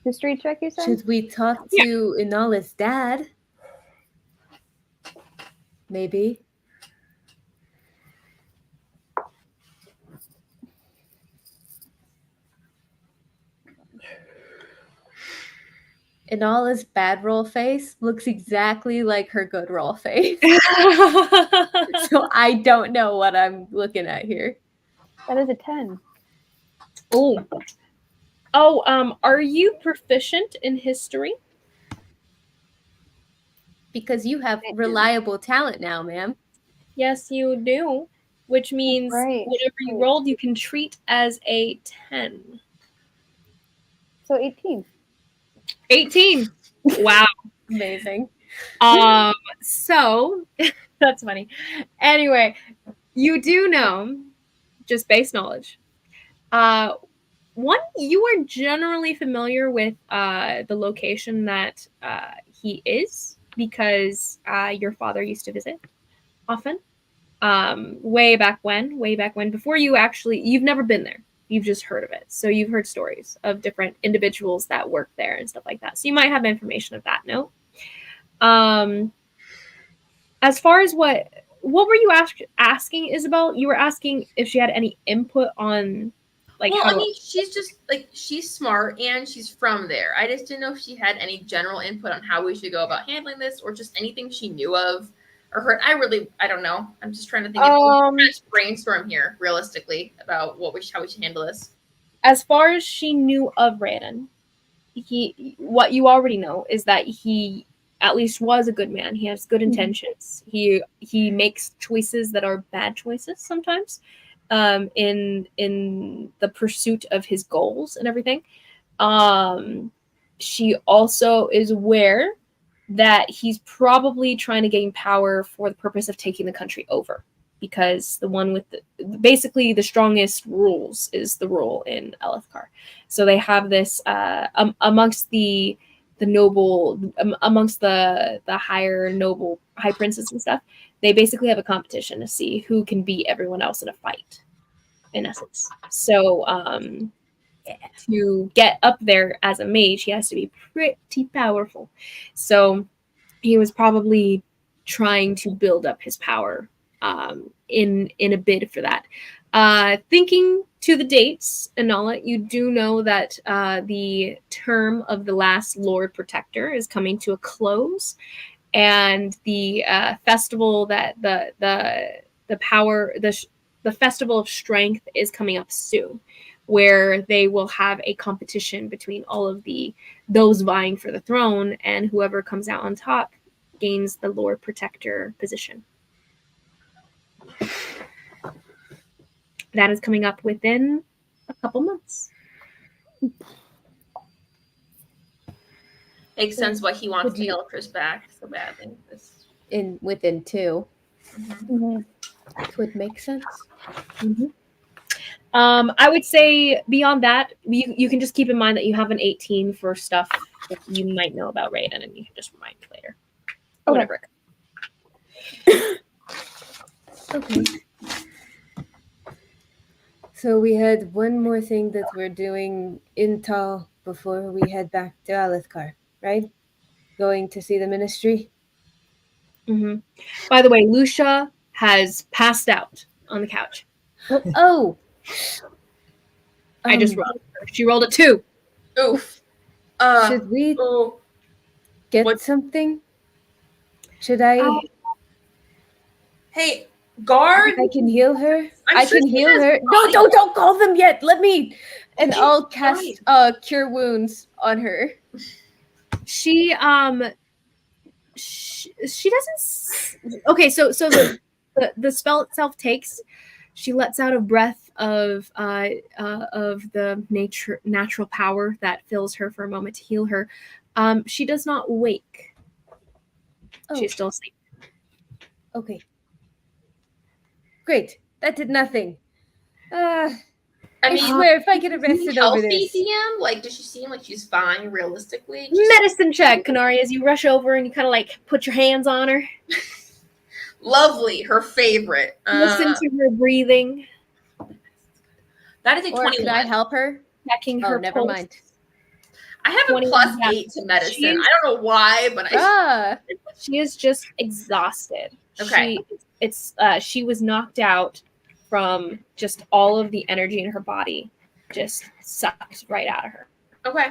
History check, you said? Should we talk to Inala's dad? Maybe. Inala's bad roll face looks exactly like her good roll face. So I don't know what I'm looking at here. That is a 10. Are you proficient in history? Because you have reliable talent now, ma'am. Yes, you do. Which means right. whatever you Right. rolled, you can treat as a 10. So 18. 18. Wow. Amazing. So that's funny. Anyway, you do know, just base knowledge. One, you are generally familiar with the location that he is because your father used to visit often. Way back when, before you've never been there. You've just heard of it. So you've heard stories of different individuals that work there and stuff like that. So you might have information of that note. As far as what were you asking, Isabel? You were asking if she had any input on well, I mean, she's just like, she's smart and she's from there. I just didn't know if she had any general input on how we should go about handling this, or just anything she knew of or heard. I don't know. I'm just trying to think. Let's brainstorm here realistically about how we should handle this. As far as she knew of Raiden, what you already know is that he at least was a good man. He has good intentions. He makes choices that are bad choices sometimes, in the pursuit of his goals and everything. She also is aware that he's probably trying to gain power for the purpose of taking the country over, because the one with basically the strongest rules is the rule in Elithkar. So they have this amongst the noble, amongst the higher noble high princes and stuff. They basically have a competition to see who can beat everyone else in a fight, in essence. So to get up there as a mage, he has to be pretty powerful. So he was probably trying to build up his power in a bid for that. Thinking to the dates, Anala, you do know that the term of the last Lord Protector is coming to a close, and the festival that the Festival of Strength is coming up soon, where they will have a competition between all of those vying for the throne, and whoever comes out on top gains the Lord Protector position. That is coming up within a couple months. Makes sense why he wants the Eltress back so badly. Within 2. Mm-hmm. It would make sense. Mm-hmm. I would say beyond that, you can just keep in mind that you have an 18 for stuff that you might know about Raiden, and you can just remind me later. Okay. Whatever. Okay. So we had one more thing that we're doing in Tal before we head back to Alithkar, right? Going to see the ministry. Mm-hmm. By the way, Lucia has passed out on the couch. Oh! I just rolled her. She rolled a 2. Oof. Should we get something? Should I? Hey, guard. I can heal her. I'm I sure can she heal has her. body. No, don't call them yet. Let me. And Okay, I'll cast Cure Wounds on her. She doesn't. Okay, so the spell itself takes. She lets out a breath of the natural power that fills her for a moment to heal her. She does not wake. Oh. She's still asleep. Okay. Great. That did nothing. I swear, if I get arrested over healthy, this. DM? Like, does she seem like she's fine realistically? Medicine check, Kanari, as you rush over and you kind of like put your hands on her. Lovely, her favorite. Listen to her breathing. That is a Or 21. can I help her? Checking her never pulse. mind. I have a +8 to medicine. I don't know why, but she is just exhausted. Okay. She was knocked out from just all of the energy in her body, just sucked right out of her. Okay.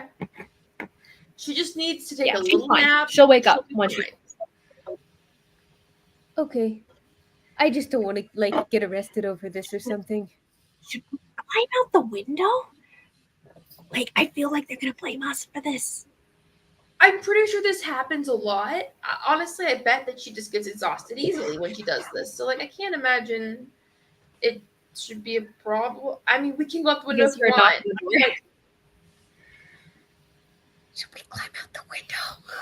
She just needs to take Yeah, a she's little fine. nap. She'll wake up be once she. fine. Okay. I just don't want to like get arrested over this or something. Should we climb out the window? Like, I feel like they're gonna blame us for this. I'm pretty sure this happens a lot. Honestly, I bet that she just gets exhausted easily when she does this. So, like, I can't imagine it should be a problem. I mean, we can go out the window if you You're not want. gonna do it. Should we climb out the window?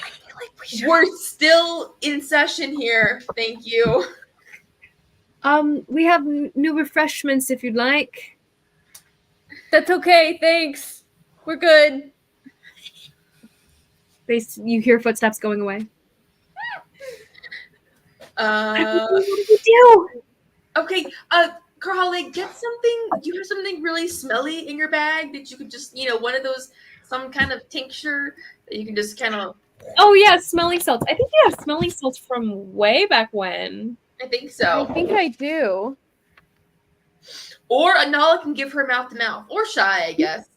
I feel like we should. We're still in session here. Thank you. We have new refreshments if you'd like. That's okay, thanks. We're good. You hear footsteps going away. Uh, What do we do? okay. Carly, get something. Do you have something really smelly in your bag that you could just, one of those, some kind of tincture that you can just kind of. Oh yeah, smelling salts. I think you have smelling salts from way back when. I think I so. think I do. Or Anala can give her mouth to mouth, or Shy, I guess.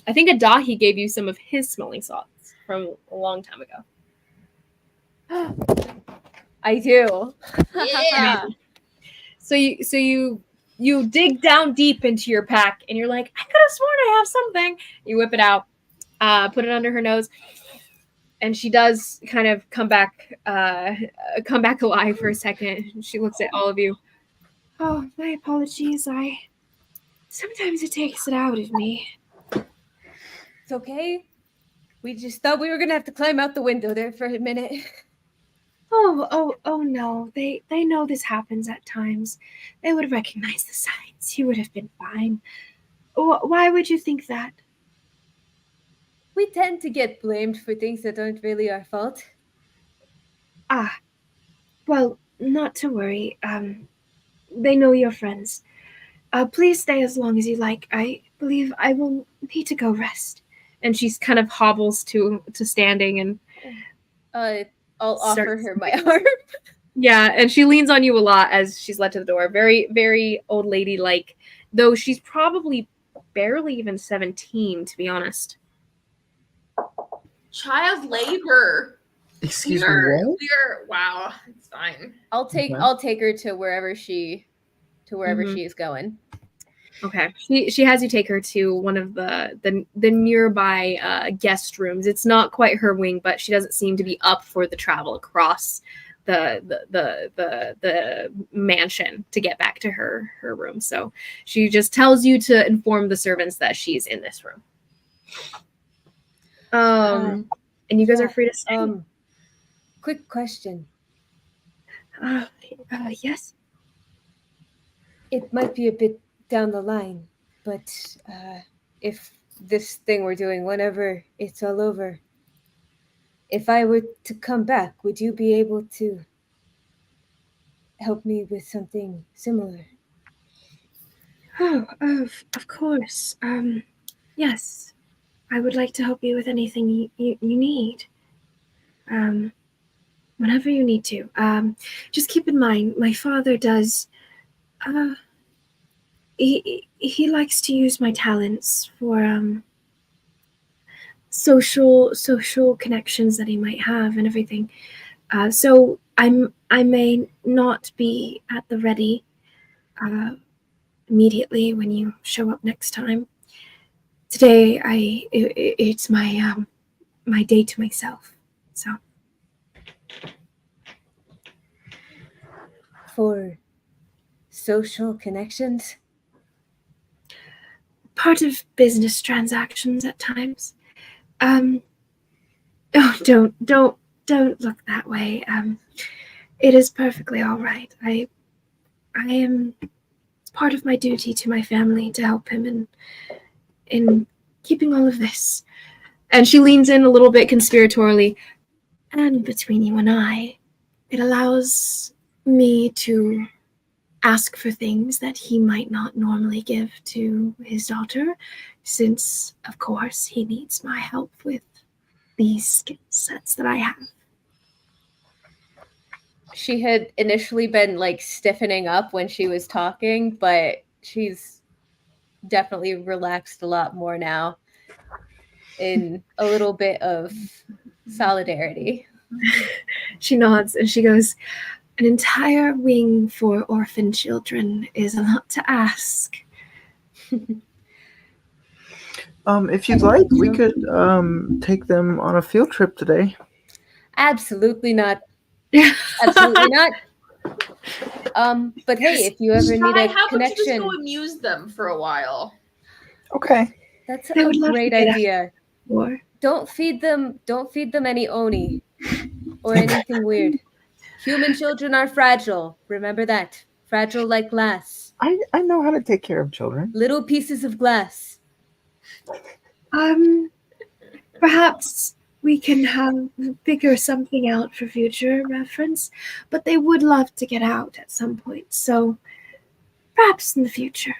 I think Adahi gave you some of his smelling salts from a long time ago. I do. Yeah. So you dig down deep into your pack and you're like, I could have sworn I have something. You whip it out, put it under her nose, and she does kind of come back alive for a second. She looks at all of you. Oh, my apologies. Sometimes it takes it out of me. It's okay. We just thought we were gonna have to climb out the window there for a minute. Oh no. They know this happens at times. They would have recognized the signs. You would have been fine. Why would you think that? We tend to get blamed for things that aren't really our fault. Ah, well, not to worry. They know you're friends. Please stay as long as you like. I believe I will need to go rest. And she's kind of hobbles to standing and I'll offer starts- her my arm. yeah, and she leans on you a lot as she's led to the door. Very, very old lady like, though she's probably barely even 17, to be honest. Child labor. Excuse me, We're, what? wow, it's fine. I'll take her to wherever she Mhm. she is going. Okay. She has you take her to one of the nearby guest rooms. It's not quite her wing, but she doesn't seem to be up for the travel across the mansion to get back to her room. So she just tells you to inform the servants that she's in this room. And you guys are free to stay. Quick question. Yes. It might be a bit down the line, but if this thing we're doing, whenever it's all over, if I were to come back, would you be able to help me with something similar? Oh, of course. Yes. I would like to help you with anything you need. Whenever you need to. Just keep in mind, my father does. He likes to use my talents for social connections that he might have and everything. So I may not be at the ready immediately when you show up next time. Today it's my my day to myself. So For social connections? part of business transactions at times. Oh, don't look that way. It is perfectly all right. I am. It's part of my duty to my family to help him in keeping all of this. And she leans in a little bit conspiratorially. And between you and I, it allows me to ask for things that he might not normally give to his daughter, since, of course, he needs my help with these skill sets that I have. She had initially been like stiffening up when she was talking, but she's definitely relaxed a lot more now. in a little bit of solidarity. She nods and she goes, an entire wing for orphan children is a lot to ask. If you'd like, we could take them on a field trip today. Absolutely not. Absolutely not. But hey, if you ever need a How about you just connection, go amuse them for a while? Okay. that's They a would love to great get out. idea. Or Don't feed them any oni or anything weird. Human children are fragile. Remember that. Fragile like glass. I know how to take care of children. Little pieces of glass. perhaps we can figure something out for future reference, but they would love to get out at some point, so perhaps in the future.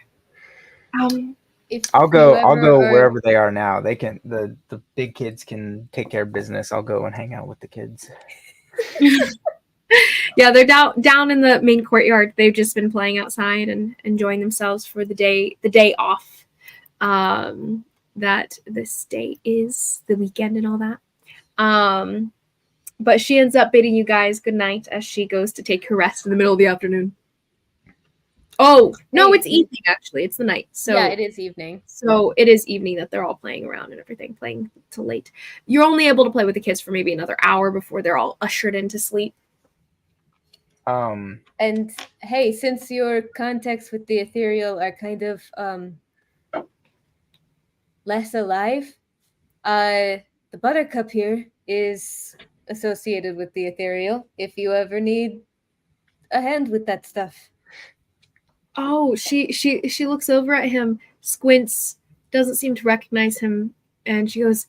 If I'll you go ever are- wherever they are now. They can the big kids can take care of business. I'll go and hang out with the kids. Yeah, they're down in the main courtyard. They've just been playing outside and enjoying themselves for the day off. That this day is the weekend and all that. But she ends up bidding you guys good night as she goes to take her rest in the middle of the afternoon. Oh, no, Hey. it's evening actually. It's the night. So yeah, it is evening. So it is evening that they're all playing around and everything, playing till late. You're only able to play with the kids for maybe another hour before they're all ushered into sleep. And hey, since your contacts with the ethereal are kind of less alive, the buttercup here is associated with the ethereal. If you ever need a hand with that stuff. Oh, she looks over at him, squints, doesn't seem to recognize him, and she goes,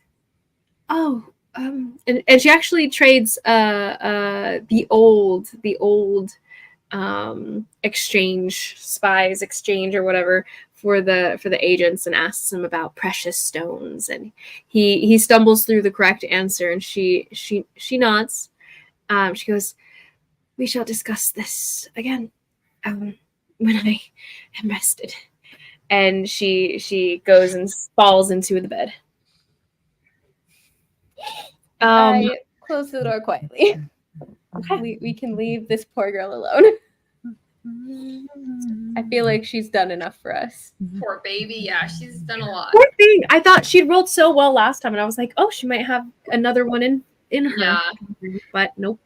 "Oh, and she actually trades the old spies exchange or whatever for the agents and asks him about precious stones, and he stumbles through the correct answer, and she nods. She goes, "We shall discuss this again when I am rested." And she goes and falls into the bed. I close the door quietly. We can leave this poor girl alone. I feel like she's done enough for us. Poor baby. Yeah, she's done a lot. Poor thing. I thought she'd rolled so well last time, and I was like, oh, she might have another one in her. Yeah. But nope.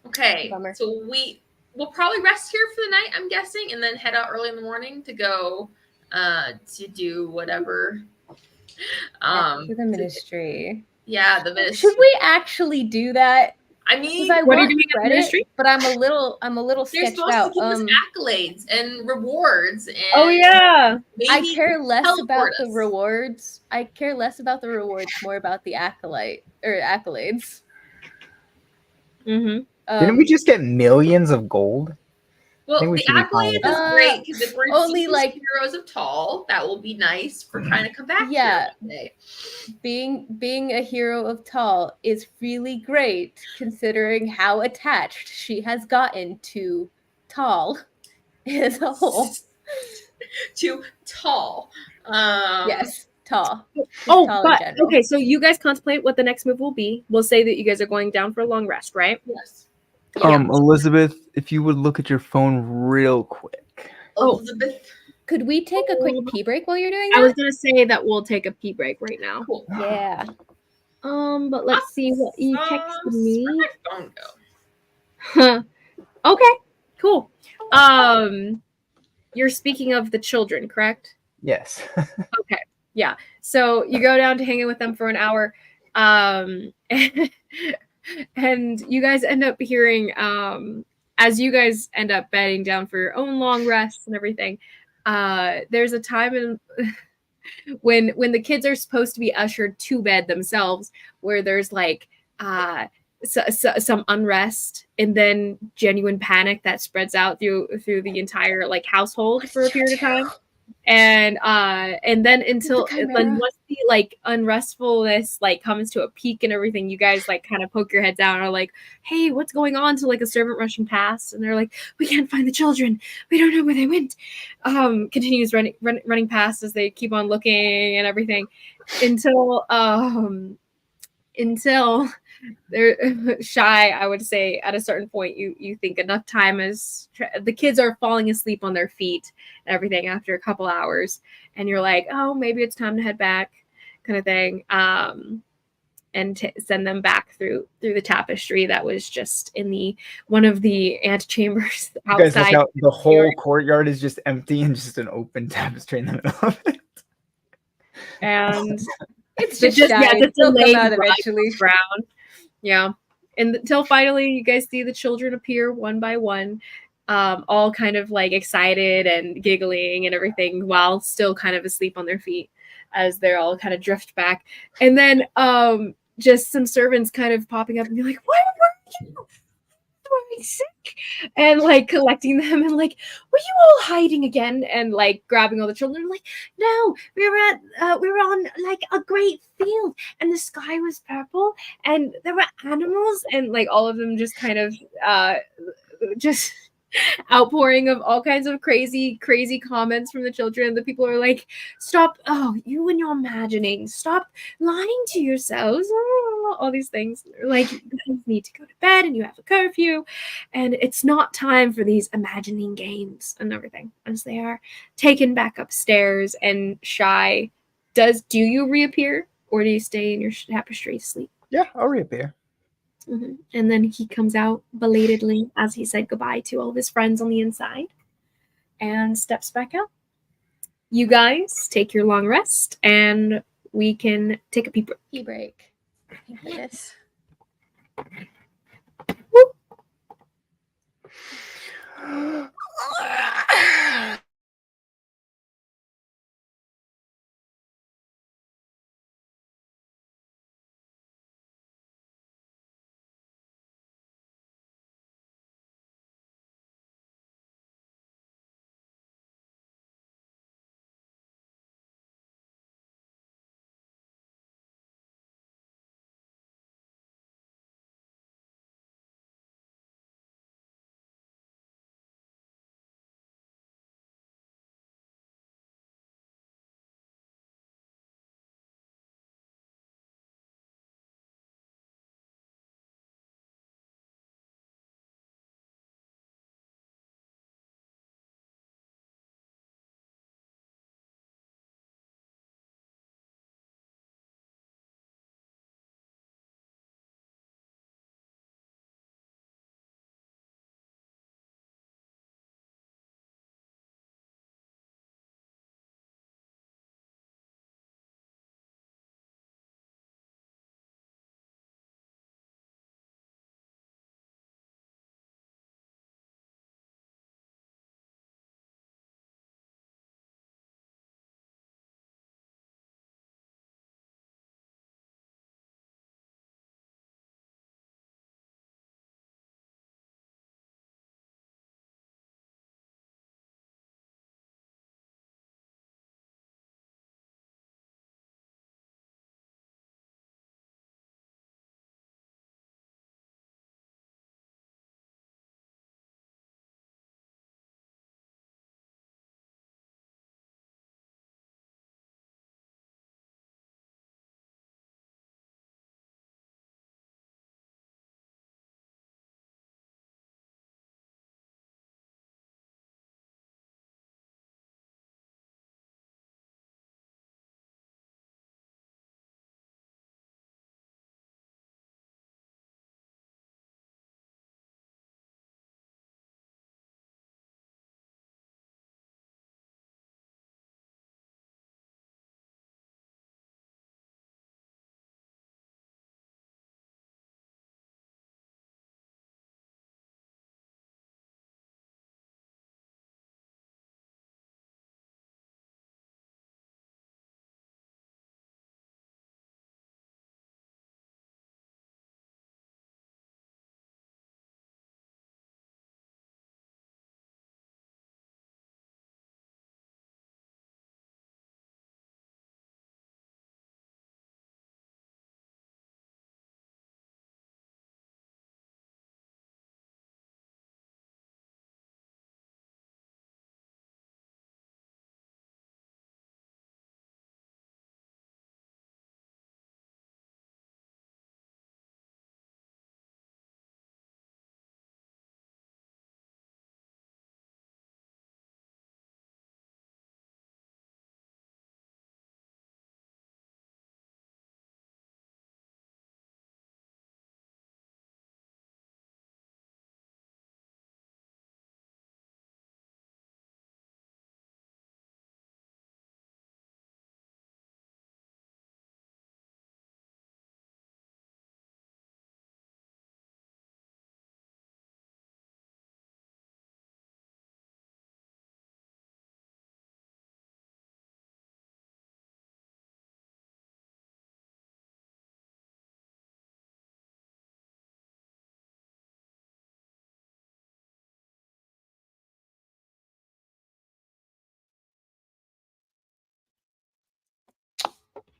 Okay. Bummer. So we'll probably rest here for the night, I'm guessing, and then head out early in the morning to go to do whatever. To the ministry. Yeah, the ministry. Should we actually do that? I mean, I What are you want doing at the credit, ministry? but I'm a little they're sketched supposed out. to give us accolades and rewards. And Oh yeah. I maybe care less about teleport the us. rewards. I care less about the rewards, more about the accolades. Mm-hmm. Didn't we just get millions of gold? Well, think we the should be fine with accolades is that. great because if we're Only, seeing like- heroes of Tall, that will be nice for trying to come back. Yeah. here one day. Being a hero of Tall is really great considering how attached she has gotten to Tall as a whole. Too tall. Yes, Tall. Oh, Tall in but general. okay. So you guys contemplate what the next move will be. We'll say that you guys are going down for a long rest, right? Yes. Yeah. Elizabeth, if you would look at your phone real quick. Oh. Elizabeth. Could we take a quick pee break while you're doing I that? was gonna say that we'll take a pee break right now. Cool. Yeah. But let's see what you texted me. Where'd my phone go? Okay, cool. You're speaking of the children, correct? Yes. Okay, yeah. So you go down to hang out with them for an hour, and you guys end up hearing, as you guys end up bedding down for your own long rests and everything. There's a time in when the kids are supposed to be ushered to bed themselves, where there's like some unrest and then genuine panic that spreads out through the entire like household for a period of time. And then until then chimera. once the like unrestfulness like comes to a peak and everything, you guys like kind of poke your heads out and are like, hey, what's going on? To like a servant rushing past, and they're like, we can't find the children, we don't know where they went. Continues running past as they keep on looking and everything until they're shy. I would say at a certain point you think enough time is the kids are falling asleep on their feet and everything after a couple hours, and you're like, oh, maybe it's time to head back, kind of thing. And send them back through the tapestry that was just in the one of the antechambers You guys look outside. out, the whole courtyard is just empty and just an open tapestry in the middle of it. And It's just just shy. just a They'll come leg out rug eventually. on the ground. Yeah. And until finally you guys see the children appear one by one, all kind of like excited and giggling and everything while still kind of asleep on their feet as they're all kind of drift back. And then just some servants kind of popping up and be like, where were you? Were sick? And like collecting them and like, were you all hiding again? And like grabbing all the children, like, no, we were on like a great field and the sky was purple and there were animals, and like all of them just kind of just outpouring of all kinds of crazy comments from the children. The people are like, stop, oh, you and your imagining, stop lying to yourselves, all these things. Like, you guys need to go to bed and you have a curfew and it's not time for these imagining games and everything, as they are taken back upstairs. And Shy, do you reappear or do you stay in your tapestry sleep? Yeah, I'll reappear. Mm-hmm. And then he comes out belatedly as he said goodbye to all of his friends on the inside and steps back out. You guys take your long rest and we can take a pee break. Pee break. Thank goodness.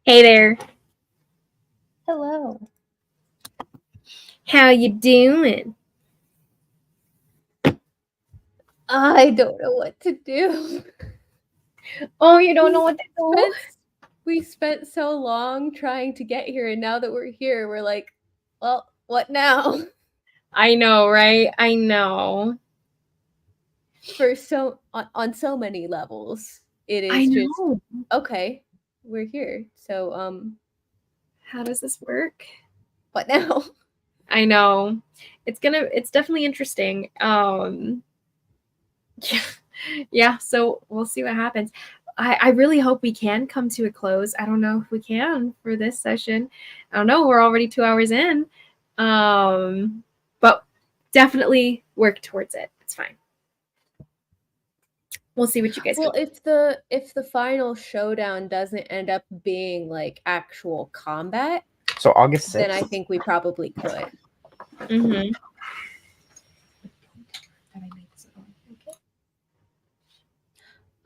Hey there. Hello. How you doing? I don't know what to do. Oh, you don't know what to do? We spent so long trying to get here, and now that we're here, we're like, well, what now? I know, right? I know. For on so many levels, it I is just know. okay. We're here, so How does this work? what now? I know. It's definitely interesting. Yeah. Yeah, so we'll see what happens. I really hope we can come to a close. I don't know if we can for this session. I don't know. We're already 2 hours in. But definitely work towards it. It's fine. We'll see what you guys Well, can if the final showdown doesn't end up being like actual combat, So August 6th. then I think we probably could. do.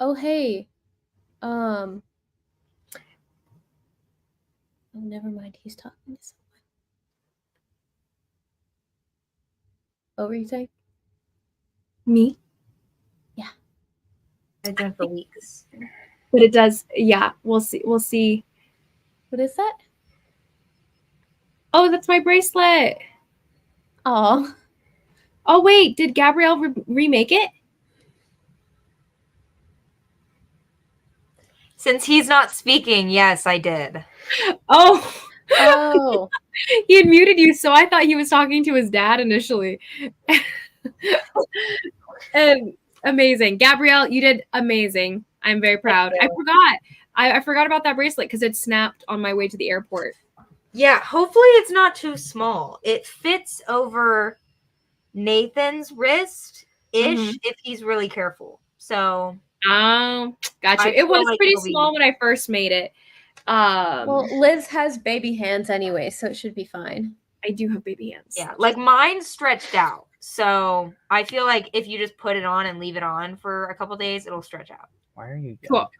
Oh hey, oh never mind. He's talking to someone. What were you saying? Me? I've done for weeks. But it does, yeah, we'll see. We'll see. What is that? Oh, that's my bracelet. Oh, Oh, wait, did Gabrielle remake it? Since he's not speaking, yes, I did. Oh, oh. he had muted you, so I thought he was talking to his dad initially. And amazing. Gabrielle, you did amazing. I'm very proud. I forgot. I forgot about that bracelet because it snapped on my way to the airport. Yeah, hopefully it's not too small. It fits over Nathan's wrist ish Mhm. if he's really careful. So Oh, got you. I It feel was like pretty it'll be- small when I first made it. Well, Liz has baby hands anyway, so it should be fine. I do have baby hands. yeah, like mine's stretched out. So I feel like if you just put it on and leave it on for a couple days, it'll stretch out. Why are you Cool.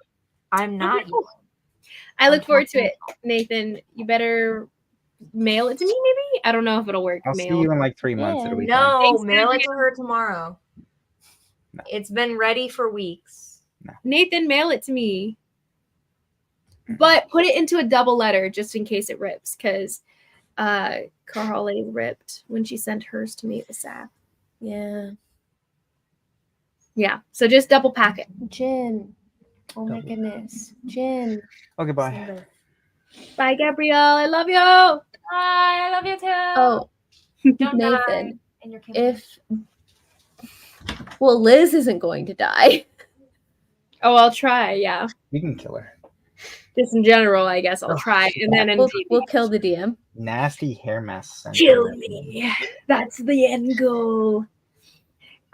I'm not. cool. I look forward to it, Nathan. You better mail it to me, maybe? I don't know if it'll work. I'll see Mail. you in like 3 months. Yeah. It'll be fine. No, Thanks, mail it Gabrielle. to her tomorrow. No. It's been ready for weeks. Nathan, mail it to me. But put it into a double letter just in case it rips, because Carly ripped when she sent hers to me. It was sad. Yeah. Yeah. So just double pack it. Jin. Oh my Double. goodness. Jin. Okay, bye. December. Bye, Gabrielle. I love you. Hi, I love you too. Oh, Don't Nathan. die in your camera. Well, Liz isn't going to die. Oh, I'll try. Yeah. You can kill her. Just in general, I guess I'll try. And then in We'll kill the DM. Nasty hair mask. kill me. That's the end goal.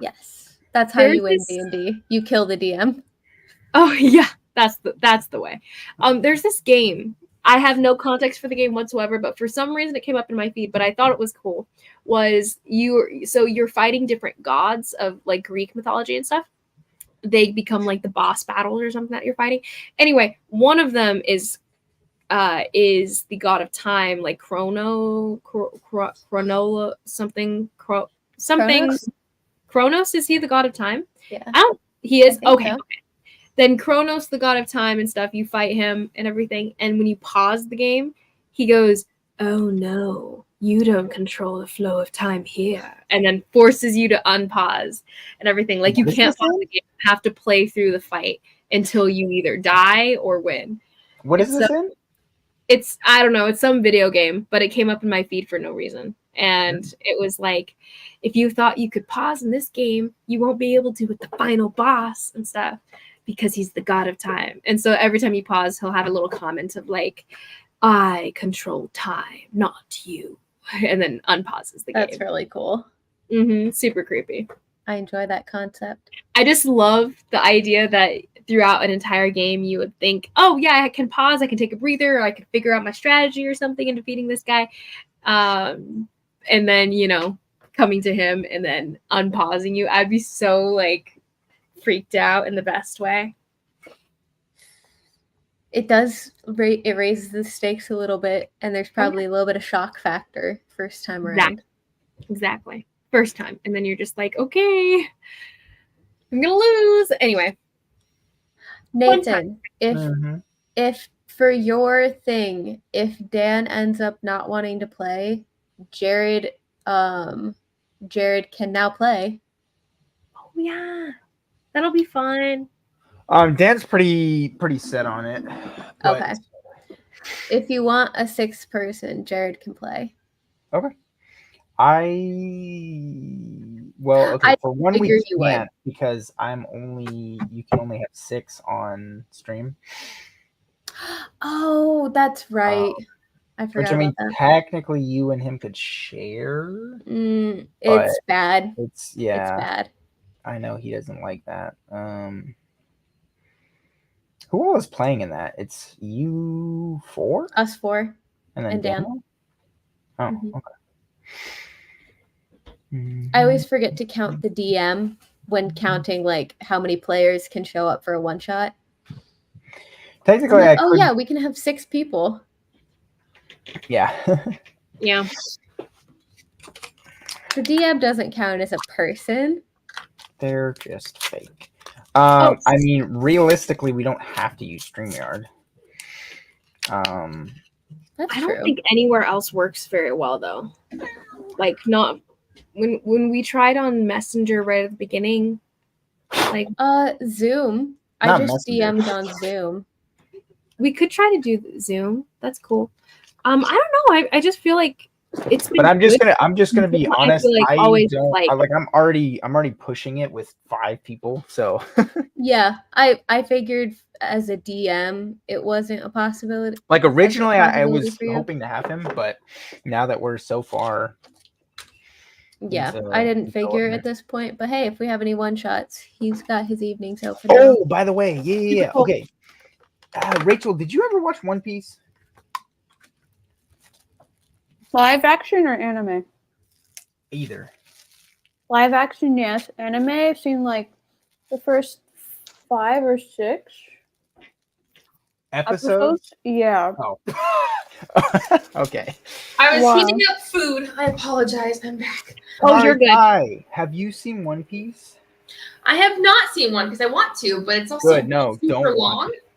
Yes. That's how There's you win this- D&D. You kill the DM. Oh yeah, that's the way. There's this game. I have no context for the game whatsoever, but for some reason it came up in my feed. But I thought it was cool. You're fighting different gods of like Greek mythology and stuff. They become like the boss battles or something that you're fighting. Anyway, one of them is the god of time, like something. Kronos? Kronos, is he the god of time? Yeah. He is. think Okay. so. Okay. Then Kronos, the god of time and stuff, you fight him and everything. And when you pause the game, he goes, "Oh no, you don't control the flow of time here," and then forces you to unpause and everything. Like you What is can't this pause in? the game. You have to play through the fight until you either die or win. What is It's this in? It's I don't know, it's some video game, but it came up in my feed for no reason. And it was like, if you thought you could pause in this game, you won't be able to with the final boss and stuff because he's the god of time. And so every time you pause, he'll have a little comment of like, "I control time, not you," and then unpauses the That's game. really cool. Super creepy. I enjoy that concept. I just love the idea that throughout an entire game you would think, "Oh yeah, I can pause, I can take a breather, or I can figure out my strategy or something in defeating this guy," and then coming to him and then unpausing you. I'd be so like freaked out in the best way. it does it raises the stakes a little bit, and there's probably a little bit of shock factor first time around. Exactly. First time. And then you're just like, okay, I'm gonna lose. Anyway. Nathan, Mhm. if for your thing, if Dan ends up not wanting to play, Jared can now play. Oh yeah. That'll be fun. Dan's pretty set on it. But Okay. If you want a 6th person, Jared can play. okay. Okay, I for one we figured you would. can't because you can only have 6 on stream. Oh, that's right. I Which forgot I mean, about that. technically you and him could share. It's bad. It's It's bad. I know he doesn't like that. Who all is playing in that? It's you 4? Us 4. And then and Dan. Daniel? Oh, Mhm. okay. I always forget to count the DM when counting like how many players can show up for a one shot. Technically, Like, oh yeah, we can have 6 people. Yeah. Yeah. The DM doesn't count as a person. They're just fake. I mean, realistically, we don't have to use StreamYard. That's I true. don't think anywhere else works very well though. Like not when we tried on Messenger right at the beginning. Like Zoom. Not I just Messenger. DM'd on Zoom. we could try to do Zoom. That's cool. I don't know. I just feel like it's been But I'm just good. gonna be I honest. feel like always don't like- I'm already pushing it with 5 people. So Yeah, I figured as a DM it wasn't a possibility. like originally I was possibility for you. hoping to have him, but now that we're so far, Yeah, into I didn't figure development. at this point, but hey, if we have any one shots, he's got his evenings out for now. Oh, by the way, yeah. cool. Okay, Rachel, did you ever watch One Piece? Live action or anime? Either. Live action, yes. Anime, I've seen like the first 5 or 6 Episodes? Yeah. Oh. Okay. I was Wow. heating up food. I apologize. I'm back. Oh, you're good. Hi. Have you seen One Piece? I have not seen one because I want to, but it's also Good. No, super don't long. watch it.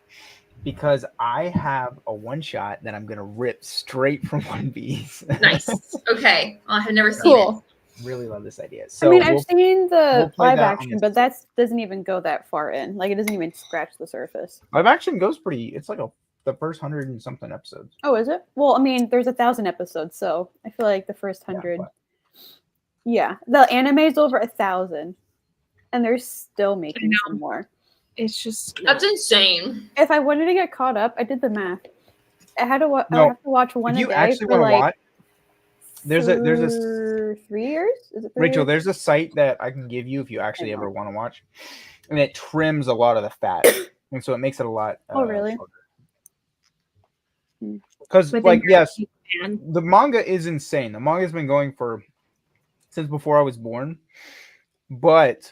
Because I have a one shot that I'm gonna rip straight from One Piece. Nice. Okay. I have never seen Cool. Really love this idea. So I mean, I've seen the play live that on action, the but that doesn't even go that far in. Like, it doesn't even scratch the surface. live action goes pretty. It's like the first 100 and something episodes. Oh, is it? Well, I mean, there's 1,000 episodes, so I feel like the first 100. but- Yeah, the anime's over 1,000, and they're still making some more. It's just it. That's insane. If I wanted to get caught up, I did the math. I had to. I No, have to watch one If a you day actually for want to like watch, there's a 3 years. Is it 3 Rachel. years? There's a site that I can give you if you actually ever want to watch, and it trims a lot of the fat, and so it makes it a lot. Oh, really? Because But then like you're yes, fan. the manga is insane. The manga's been going since before I was born, but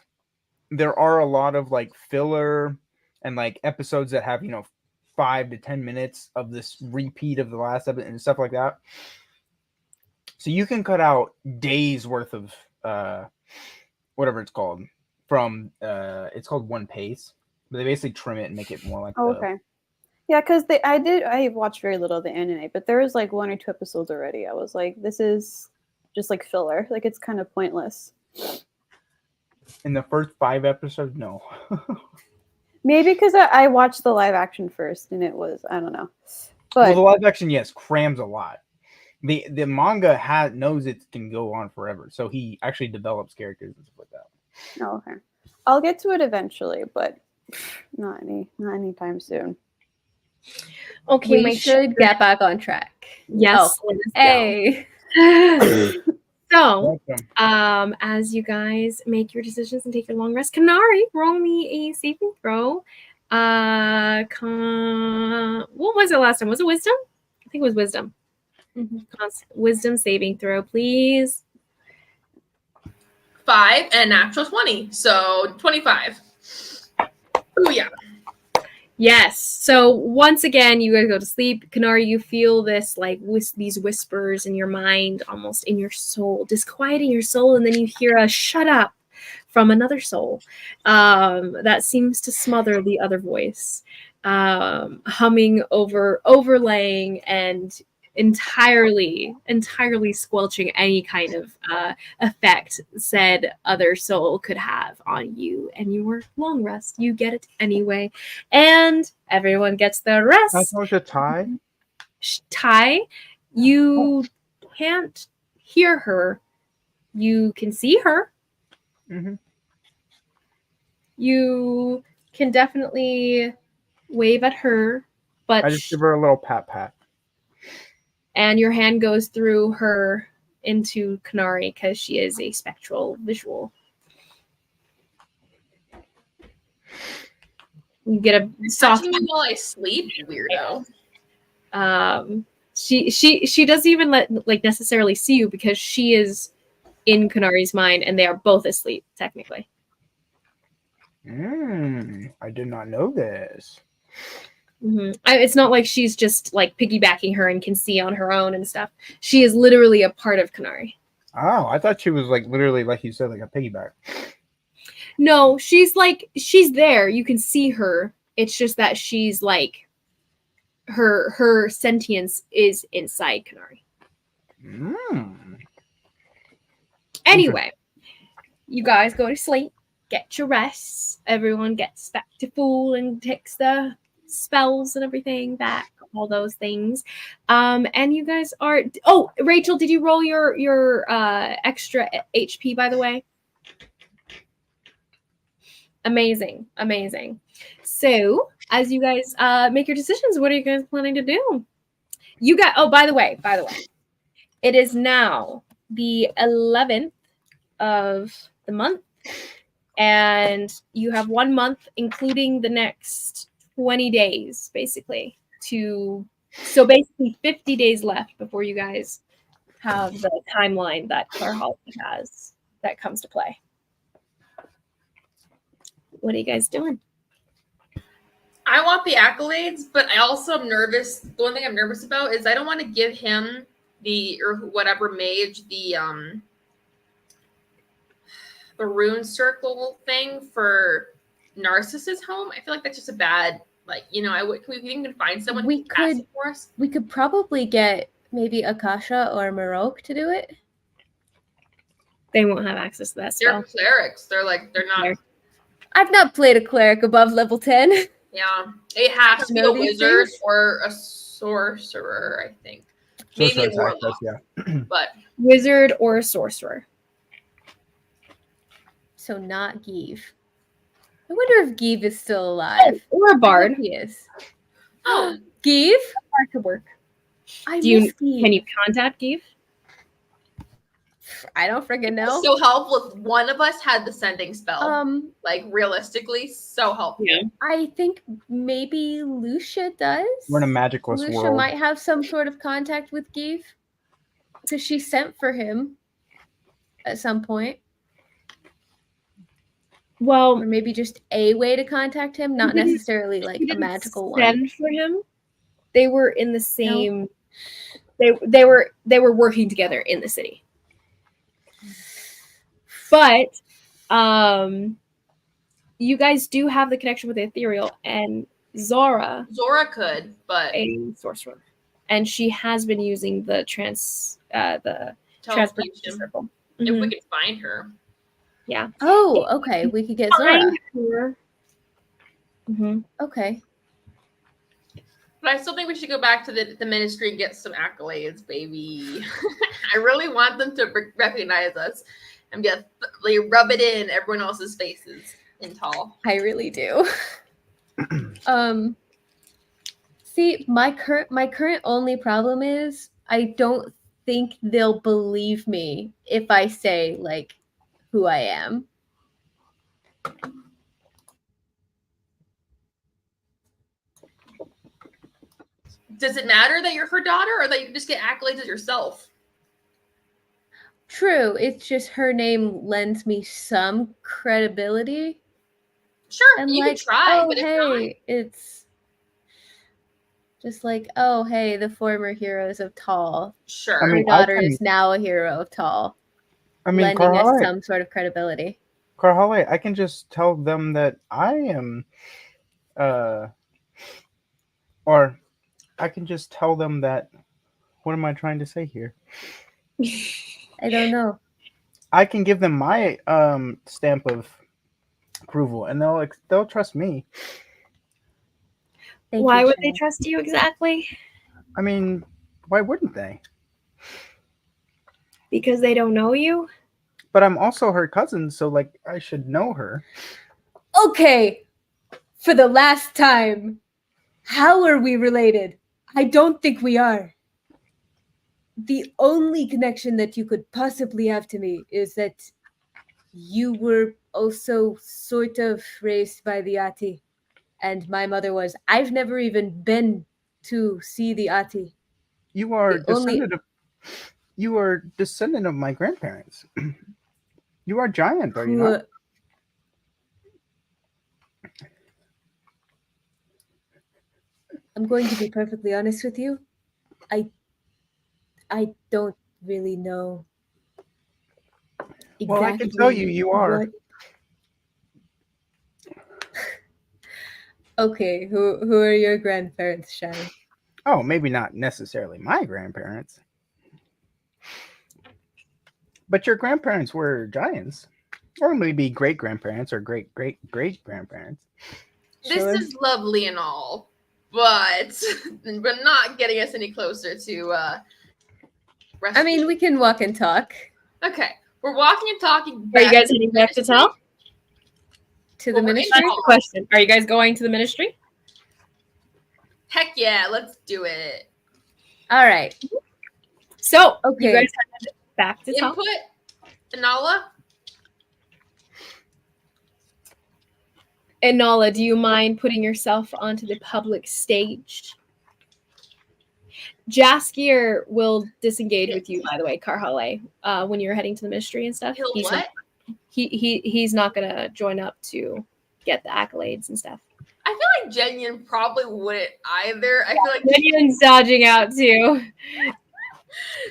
there are a lot of like filler and like episodes that have 5 to 10 minutes of this repeat of the last episode and stuff like that. So you can cut out days worth of whatever it's called from it's called One Pace, but they basically trim it and make it more like Oh, okay. Yeah, because I watched very little of the anime, but there was like 1 or 2 episodes already. I was like, this is just like filler. Like, it's kind of pointless. in the first 5 episodes. No. Maybe because I watched the live action first, and it was, I don't know. But Well, the live action, yes, crams a lot. The manga knows it can go on forever, so he actually develops characters and stuff like that. oh, okay, I'll get to it eventually, but not anytime soon. Okay, We should get back on track. Yes. Oh, hey. So, Welcome. as you guys make your decisions and take your long rest, Kanari, roll me a saving throw. What was it last time? Was it wisdom? I think it was wisdom. Wisdom saving throw, please. 5 and natural 20, so 25. Oh yeah. Yes. So once again, you guys go to sleep. Kanari, you feel this like these whispers in your mind, almost in your soul, disquieting your soul, and then you hear a "shut up" from another soul that seems to smother the other voice, humming overlaying, and entirely squelching any kind of effect said other soul could have on you and your long rest. You get it anyway, and everyone gets their I rest. thought it was a tie. Ty, you can't hear her. You can see her. Mm-hmm. You can definitely wave at her, but I just give her a little pat. and your hand goes through her into Kanari because she is a spectral visual. You get a soft. Touching me while I sleep, weirdo. She doesn't even like necessarily see you because she is in Kanari's mind, and they are both asleep technically. I did not know this. It's not like she's just like piggybacking her and can see on her own and stuff. She is literally a part of Kanari. Oh, I thought she was like literally, like you said, like a piggyback. No, she's there. You can see her. It's just that she's like her sentience is inside Kanari. Anyway, you guys go to sleep, get your rest. Everyone gets back to full and takes the spells and everything back, all those things. And you guys are. Oh, Rachel, did you roll your extra HP, by the way? Amazing. So, as you guys make your decisions, what are you guys planning to do? You got. Oh, by the way, it is now the 11th of the month, and you have 1 month, including the next 20 days, basically. So basically 50 days left before you guys have the timeline that Clarholiday has that comes to play. What are you guys doing? I want the accolades, but I also am nervous. The one thing I'm nervous about is I don't want to give him or whatever mage the rune circle thing for Narcissus' home. I feel like that's just a bad, like, you know, can we even find someone We who can cast could- it for us? We could probably get maybe Akasha or Marok to do it. They won't have access to that They're spell. clerics. They're not. They're- I've not played a cleric above level 10. Yeah, it has to be Know a these wizard things? or a sorcerer, I think. Maybe a Sorcerer's warlock, access, yeah. but Wizard or a sorcerer. So not Give. I wonder if Give is still alive. Or a bard. He is. oh, Give? Bard could work. I Do you- miss Give. Can you contact Give? I don't freaking know. so helpful if one of us had the sending spell. Like realistically, so helpful. Yeah. I think maybe Lucia does. We're in a magicless Lucia world. might have some sort of contact with Give because she sent for him at some point, Well, or maybe just a way to contact him, not didn't- necessarily like he a didn't magical one. send for him. They were in the same. They were working together in the city. But you guys do have the connection with the ethereal, and Zora, Zora could, but a sorcerer, and she has been using the transportation teleportation. circle. If Mhm. we could find her. Yeah. Oh, okay. We could get Zora. Find her. Mhm. Okay. But I still think we should go back to the ministry and get some accolades, baby. I really want them to recognize us and just rub it in everyone else's faces in Tall. I really do. See, my current only problem is I don't think they'll believe me if I say like who I am. Does it matter that you're her daughter or that you just get accolades as yourself? True, it's just her name lends me some credibility. Sure, And you like, can try, oh but if hey, not, it's Just like, oh, hey, the former heroes of Tall. Sure. I Your mean, daughter is now a hero of Tall, lending us Carhale, some sort of credibility. I can just tell them that I am, uh, or I can just tell them that. What am I trying to say here? I don't know. I can give them my stamp of approval, and they'll trust me. Thank Why you, would they Shay. trust you exactly? I mean, why wouldn't they? Because they don't know you? But I'm also her cousin, so like I should know her. Okay, for the last time, how are we related? I don't think we are. The only connection that you could possibly have to me is that you were also sort of raised by the Ati, and my mother was. I've never even been to see the Ati. You are The only descendant of my grandparents. You are giant, are you who not? I'm going to be perfectly honest with you. I don't really know exactly Well, I can tell you, you are. what. Okay, who are your grandparents, Shai? Oh, maybe not necessarily my grandparents, but your grandparents were giants, or maybe great grandparents or great great great grandparents. Sure. This is lovely and all, but not getting us any closer to I mean, we can walk and talk Okay, we're walking and talking Are back you guys heading back to Tal? to the Well, we're in ministry. That's the question. Are you guys going to the ministry? Heck yeah, let's do it. All right. So, Okay. you guys headed back to Tal? Input, Anala? And Nala, do you mind putting yourself onto the public stage? Jaskier will disengage with you, by the way, Karhale, when you're heading to the ministry and stuff. He'll He's what? not, he's not gonna join up to get the accolades and stuff. I feel like Jenyon probably wouldn't either. I feel like Jenion's dodging out too.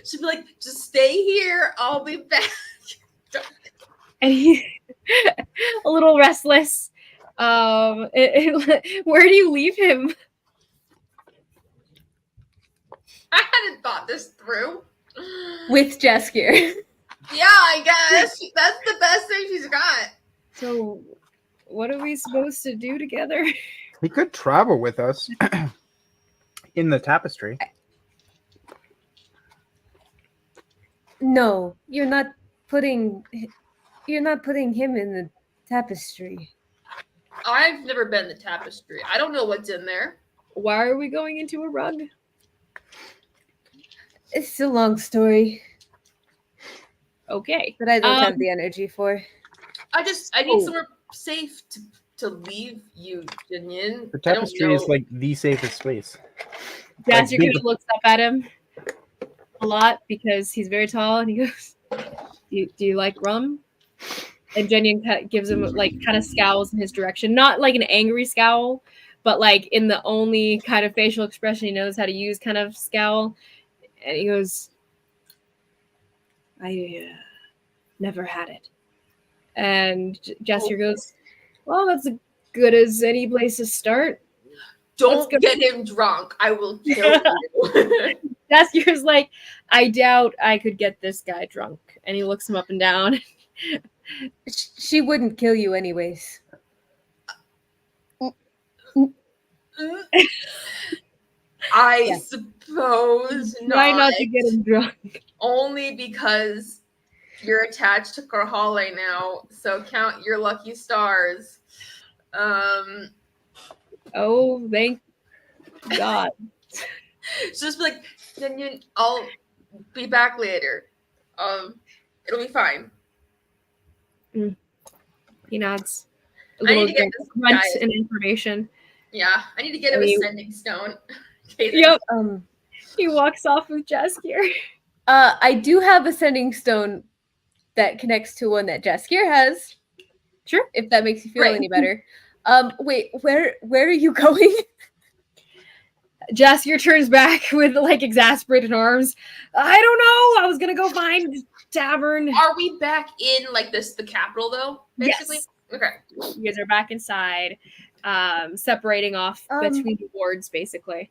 she'd be like, just stay here, I'll be back. And he's a little restless. Where do you leave him? I hadn't thought this through. With Jaskier. Yeah, I guess. That's the best thing she's got. So, what are we supposed to do together? He could travel with us in the tapestry. No, you're not putting him in the tapestry. I've never been in the tapestry. I don't know what's in there. Why are we going into a rug? It's a long story Okay. that I don't have the energy for. I need somewhere safe to leave you, Jinyin. The tapestry is like the safest space. Jaskier kind of looks up at him a lot because he's very tall, and he goes, "Do you like rum?" And Jenny gives him like kind of scowls in his direction, not like an angry scowl, but like in the only kind of facial expression he knows how to use, kind of scowl. And he goes, "I never had it." And Jaskier goes, "Well, that's as good as any place to start." Don't get him drunk. I will kill you. Jaskier's like, "I doubt I could get this guy drunk." And he looks him up and down. She wouldn't kill you anyways. I suppose Try not to get him drunk. Only because you're attached to Karhale now, so count your lucky stars. Oh, thank God. Just like, then I'll be back later. It'll be fine. He nods. A I need little to get this grunt guy. and information. Yeah, I need to get him a sending stone. Yep. He walks off with Jaskier. I do have a sending stone that connects to one that Jaskier has. Sure. If that makes you feel any better. Wait, where are you going? Jaskier turns back with like exasperated arms. I don't know. I was gonna go find the tavern. Are we back in like this the capital though? Basically. Yes. Okay. You guys are back inside, separating off between the wards, basically.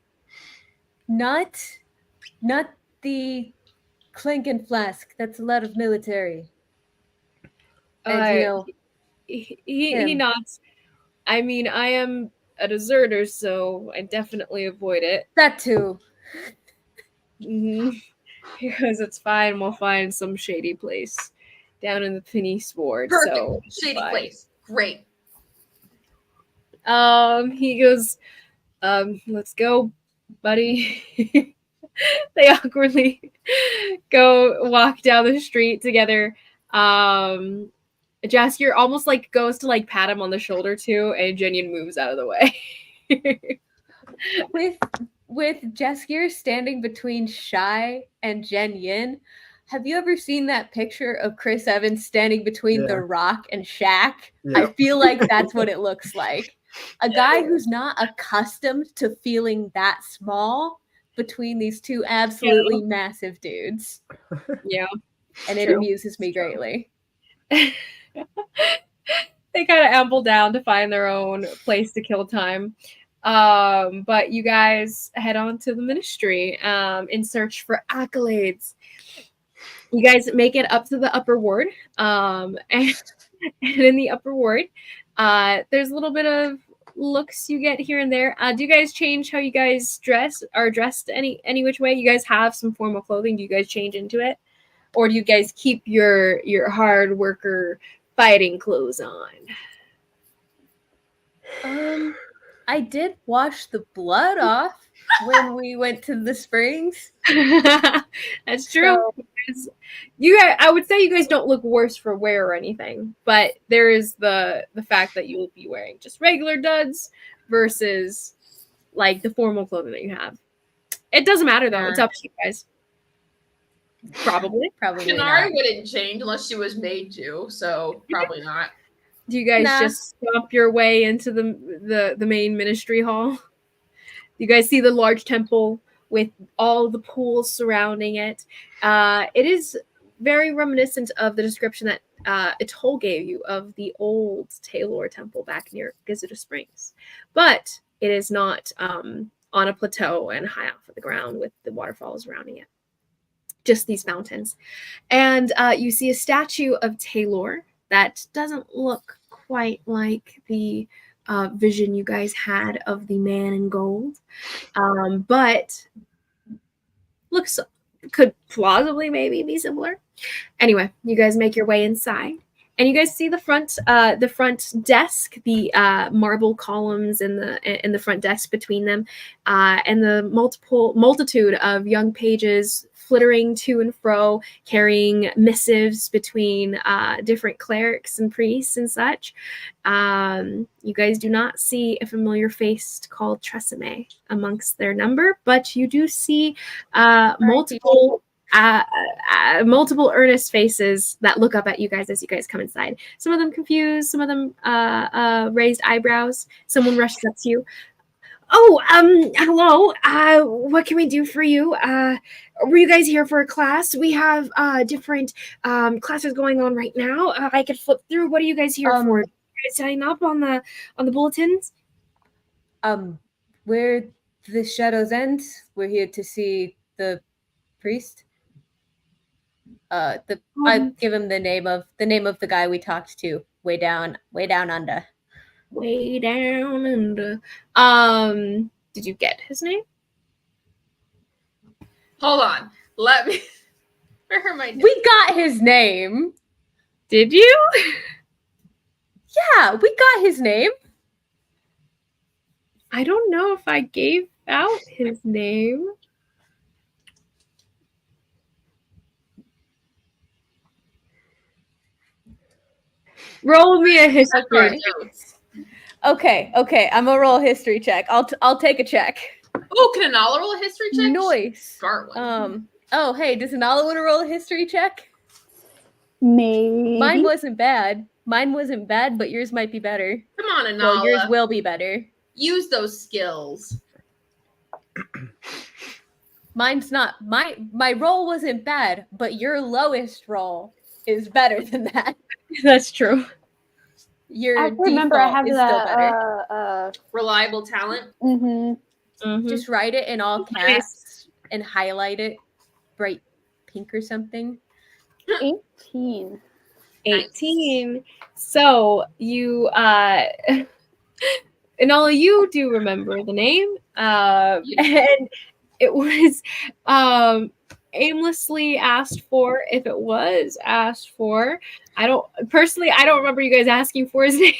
Not the clink and flask. That's a lot of military. And you know, He him. nods. I mean, I am a deserter, so I definitely avoid it. That too. Mhm. Because it's fine. We'll find some shady place down in the Penise ward. Perfect. So it's Shady fine. place. Great. He goes, let's go, buddy. They awkwardly walk down the street together. Jaskier almost like goes to like pat him on the shoulder too, and Jenyon moves out of the way. With Jaskier standing between Shy and Jen Yin, have you ever seen that picture of Chris Evans standing between The Rock and Shaq? Yeah. I feel like that's what it looks like. A guy who's not accustomed to feeling that small between these two absolutely massive dudes. Yeah. And it True. amuses me greatly. They kind of amble down to find their own place to kill time. But you guys head on to the ministry in search for accolades. You guys make it up to the upper ward. And in the upper ward, there's a little bit of looks you get here and there. Do you guys change how you guys are dressed any which way? You guys have some formal clothing. Do you guys change into it? Or do you guys keep your hard worker fighting clothes on? I did wash the blood off when we went to the springs. That's true. So, I would say you guys don't look worse for wear or anything, but there is the fact that you will be wearing just regular duds versus like the formal clothing that you have. It doesn't matter though. It's up to you guys. Probably Kanari not. wouldn't change unless she was made to, so probably not. Do you guys just stomp your way into the main ministry hall? You guys see the large temple with all the pools surrounding it. It is very reminiscent of the description that Atoll gave you of the old Taylor temple back near Gizzard Springs. But it is not on a plateau and high off of the ground with the waterfalls surrounding it. Just these fountains. And you see a statue of Taylor that doesn't look quite like the vision you guys had of the man in gold, but could plausibly maybe be similar. Anyway, you guys make your way inside, and you guys see the front desk, the marble columns in the front desk between them, and the multitude of young pages flittering to and fro, carrying missives between different clerics and priests and such. You guys do not see a familiar face called Tresemme amongst their number, but you do see multiple earnest faces that look up at you guys as you guys come inside. Some of them confused, some of them raised eyebrows. Someone rushes up to you. Oh, hello. What can we do for you? Were you guys here for a class? We have different classes going on right now. I could flip through. What are you guys here for? You guys signing up on the bulletins? We're the Shadows End. We're here to see the priest. I give him the name of the guy we talked to way down under. Way down under. Did you get his name? Hold on. Let me. Where am I? We got his name. Did you? Yeah, we got his name. I don't know if I gave out his name. Roll me a history. Okay. I'm gonna roll a history check. I'll take a check. Oh, can Anala roll a history check? Nice. Start one. Oh, hey, does Anala want to roll a history check? Maybe. Mine wasn't bad, but yours might be better. Come on, Anala. Well, yours will be better. Use those skills. Mine's not my roll wasn't bad, but your lowest roll is better than that. That's true. Your I have to remember I default have is still better. that. Reliable talent. Mhm. Just write it in all Nice. caps and highlight it bright pink or something. 18. 18. So you and all of you do remember the name. And it was aimlessly asked for. If it was asked for, I don't remember you guys asking for his name.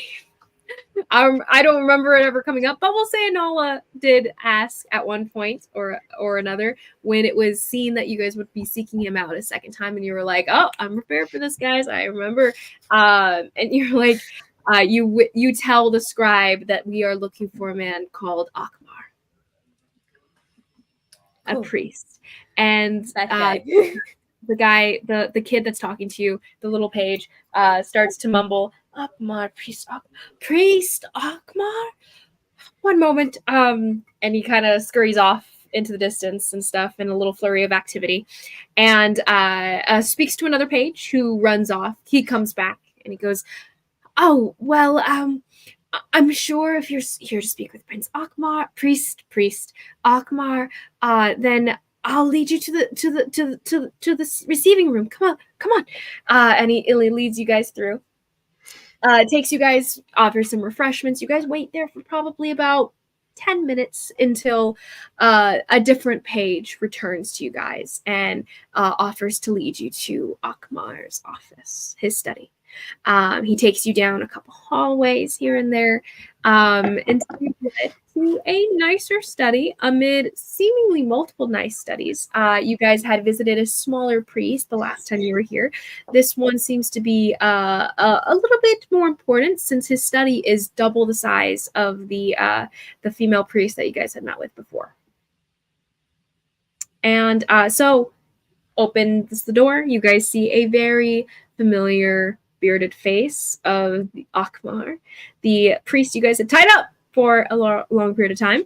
I don't remember it ever coming up, but we'll say Nala did ask at one point or another when it was seen that you guys would be seeking him out a second time, and you were like, "Oh, I'm prepared for this, guys. I remember." And you're like, you tell the scribe that we are looking for a man called Akmar, a Cool. priest, and That guy. the guy, the kid that's talking to you, the little page, starts to mumble, Akmar, priest Akmar. One moment. And he kind of scurries off into the distance and stuff in a little flurry of activity, and speaks to another page who runs off. He comes back and he goes, "Oh, well, I'm sure if you're here to speak with Prince Akmar, priest Akmar, then I'll lead you to the receiving room. Come on." And he leads you guys through. Takes you guys, offers some refreshments. You guys wait there for probably about 10 minutes until a different page returns to you guys and offers to lead you to Akmar's office, his study. He takes you down a couple hallways here and there until you get to a nicer study amid seemingly multiple nice studies. You guys had visited a smaller priest the last time you were here. This one seems to be a little bit more important since his study is double the size of the female priest that you guys had met with before. And so opens the door. You guys see a very familiar bearded face of Akmar, the priest you guys had tied up for a long period of time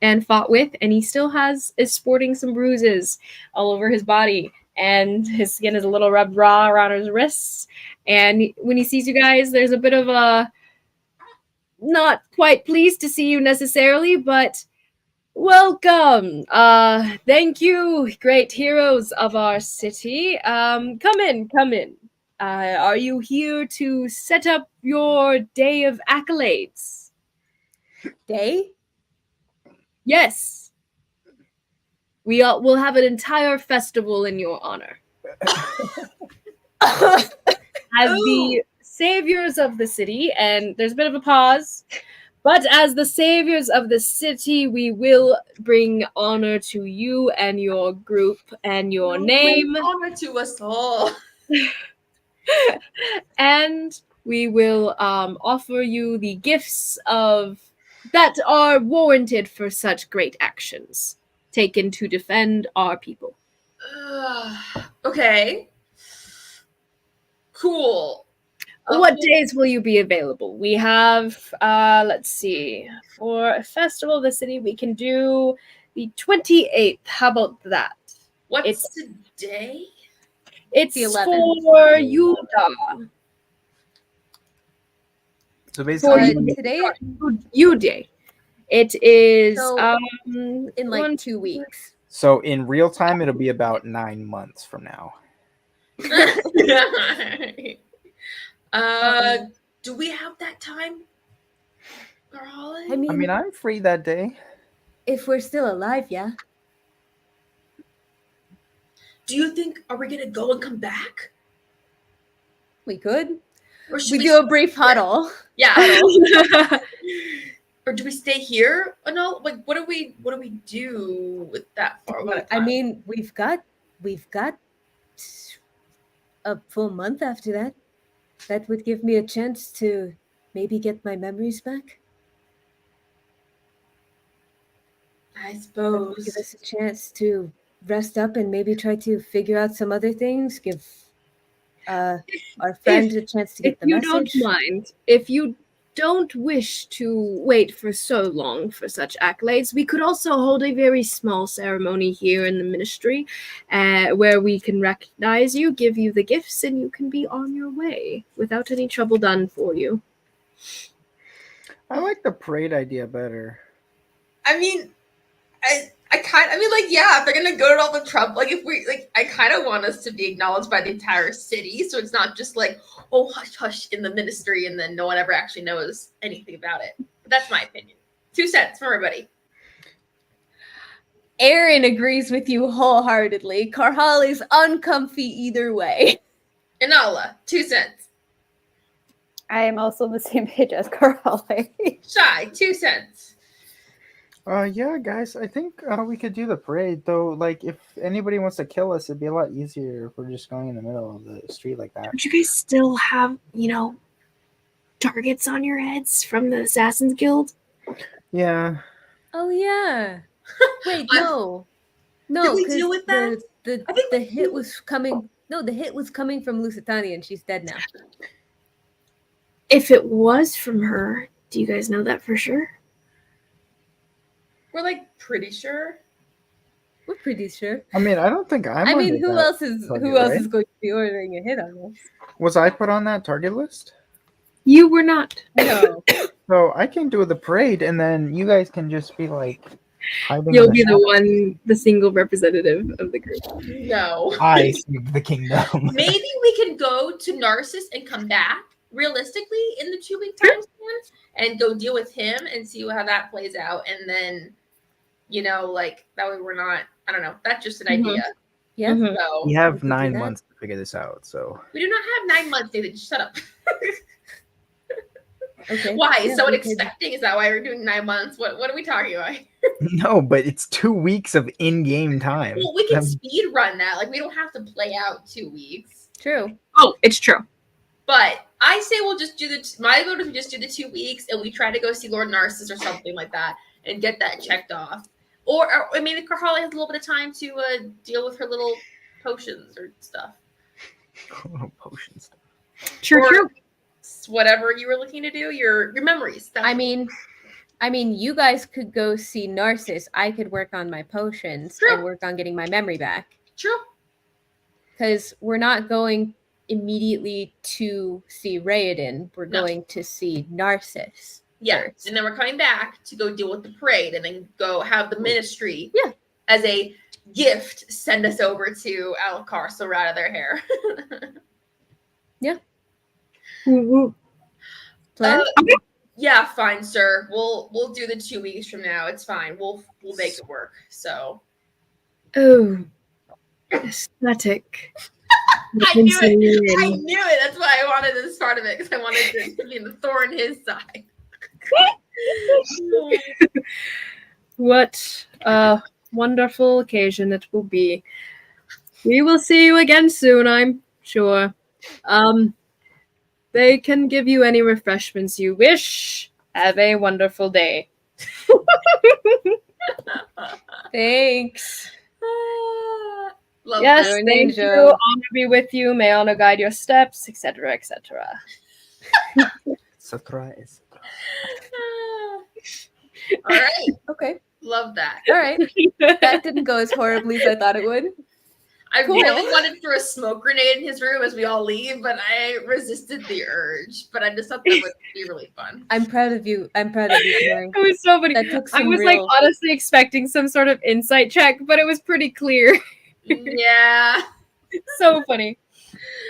and fought with, and he still is sporting some bruises all over his body, and his skin is a little rubbed raw around his wrists. And when he sees you guys, there's a bit of a not quite pleased to see you necessarily, but welcome. Thank you, great heroes of our city. Come in. Are you here to set up your day of accolades? Day? Yes. We'll have an entire festival in your honor. As the saviors of the city, and there's a bit of a pause, but as the saviors of the city, we will bring honor to you and your group and your name. Honor to us all. And we will offer you the gifts that are warranted for such great actions taken to defend our people. Okay. Cool. What days will you be available? We have, let's see, for a festival of the city, we can do the 28th. How about that? What's today? It's The 11th. for Yuda. So basically, Today Yude. It is So, in like 2 weeks. so in real time, it'll be about 9 months from now. Do we have that time? I mean, I'm free that day. if we're still alive, yeah. Do you think, are we gonna go and come back? We could. Or should We do a brief huddle. Yeah, huddle. Or do we stay here? Oh no, like what do we do with that far? I mean, we've got a full month after that. That would give me a chance to maybe get my memories back. I That would suppose. give us a chance to rest up and maybe try to figure out some other things. Give our friend a chance to If get the you message. don't mind, if you don't wish to wait for so long for such accolades, we could also hold a very small ceremony here in the ministry where we can recognize you, give you the gifts, and you can be on your way without any trouble done for you. I like the parade idea better. I mean, yeah, if they're gonna go to all the trouble, like if we like, I kind of want us to be acknowledged by the entire city, so it's not just like, oh, hush, hush in the ministry, and then no one ever actually knows anything about it. But that's my opinion. 2 cents from everybody. Aaron agrees with you wholeheartedly. Karhal is uncomfy either way. Inala, 2 cents. I am also on the same page as Carl. Shy, 2 cents. Yeah, guys, I think we could do the parade, though. Like, if anybody wants to kill us, it'd be a lot easier if we're just going in the middle of the street like that. Don't you guys still have, targets on your heads from the Assassin's Guild? Yeah. Oh yeah. Wait, I'm- no. Did No, we 'cause deal with that? I think the we hit did. was coming. No, the hit was coming from Lusitania, and she's dead now. If it was from her, do you guys know that for sure? We're like pretty sure. We're pretty sure. I mean, I don't think I'm. I mean, under who that else is target, right? going to be ordering a hit on us? Was I put on that target list? You were not. No. So I can do the parade, and then you guys can just be like hiding. You'll in be the shadows. one, the single representative of the group. No. I saved the kingdom. Maybe we can go to Narcissus and come back realistically in the 2-week time span and go deal with him and see how that plays out. And then, like that way we're not, I don't know. That's just an idea. Yeah. Mhm. So We have We could do 9 that. months to figure this out, so. we do not have 9 months, David. Shut up. Okay. Why? Yeah, Is someone we could- expecting? Is that why we're doing 9 months? What are we talking about? No, but it's 2 weeks of in-game time. Well, we can That- speed run that. Like we don't have to play out 2 weeks. True. Oh, it's true. But I say we'll just do my vote is we just do the 2 weeks and we try to go see Lord Narcissus or something like that and get that checked off. Or I mean, Carly has a little bit of time to deal with her little potions or stuff. Potion stuff. True, Or true. whatever you were looking to do, your memories. I mean, you guys could go see Narcissus. I could work on my potions True. and work on getting my memory back. True. Because we're not going immediately to see Raoden. We're No. going to see Narcissus. Yeah. First. And then we're coming back to go deal with the parade and then go have the ministry Yeah. as a gift send us over to Alcar so we're out of their hair. Plan? Yeah, fine, sir. We'll do the 2 weeks from now. It's fine. We'll make it work. So Oh, aesthetic. I knew it. I knew it. That's why I wanted this part of it because I wanted to be the thorn in his side. What a wonderful occasion it will be. We will see you again soon, I'm sure. They can give you any refreshments you wish. Have a wonderful day. Thanks. Love Yes, You're an thank you. angel. Honor be with you. May honor guide your steps, etc., etc. Etc. All right. Okay. Love that. All right. That didn't go as horribly as I thought it would. I Cool. really wanted to throw a smoke grenade in his room as we all leave, but I resisted the urge. But I just thought that would be really fun. I'm proud of you. Tori. It was so funny. That took I some was real... honestly expecting some sort of insight check, but it was pretty clear. Yeah. So funny.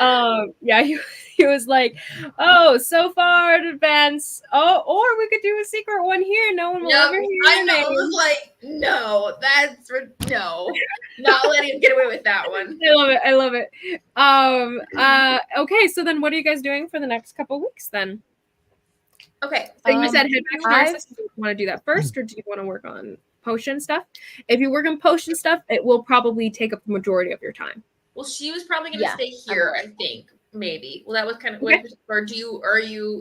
Yeah, he was like, oh, so far in advance. Oh, or we could do a secret one here. No one will No, ever hear I your know. name. I was like, no, no, not letting him get away with that one. I love it. Okay, so then what are you guys doing for the next couple weeks then? Okay. So you said head back to I've- Narcissus. Do you want to do that first, or do you want to work on potion stuff? If you work on potion stuff, it will probably take up the majority of your time. Well, she was probably going to Yeah, stay here, I think. Maybe. Well, that was kind of. Okay. Or is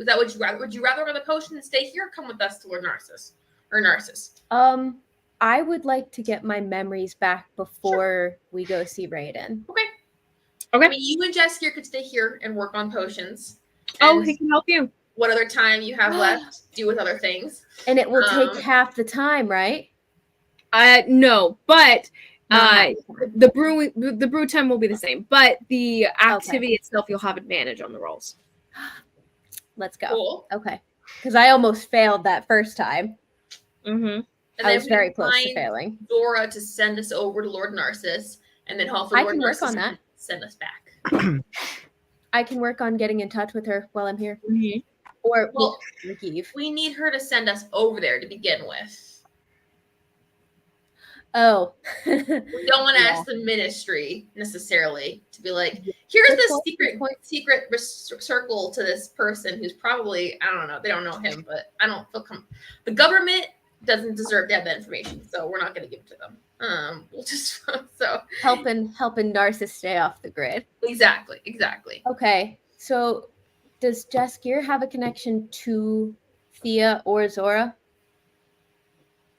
that what you rather? Would you rather go on the potion and stay here, or come with us to Lord Narcissus or Narcissus? I would like to get my memories back before we go see Raoden. Okay. Okay. I mean, you and Jess here could stay here and work on potions. Oh, And he can help you. what other time you have left, do with other things. And it will take Um, half the time, right? No, but Not half the time. the brew time will be the same, but the activity itself, you'll have advantage on the rolls. Let's go. cool. Okay. Because I almost failed that first time. Mm-hmm. And I then was we very close to find failing. Dora to send us over to Lord Narcissus, and then hopefully I Lord can work Narcissus on that. can send us back. I can work on getting in touch with her while I'm here. Mm-hmm. Or Well, leave. we need her to send us over there to begin with. Oh. We don't want to Yeah. ask the ministry necessarily to be like, here's Good this point, good point. secret circle to this person who's probably, I don't know, they don't know him, but I don't feel the government doesn't deserve to have that information, so we're not going to give it to them. We'll just so helping Narcissus stay off the grid. exactly. Okay. So does Jaskier have a connection to Thea or Zora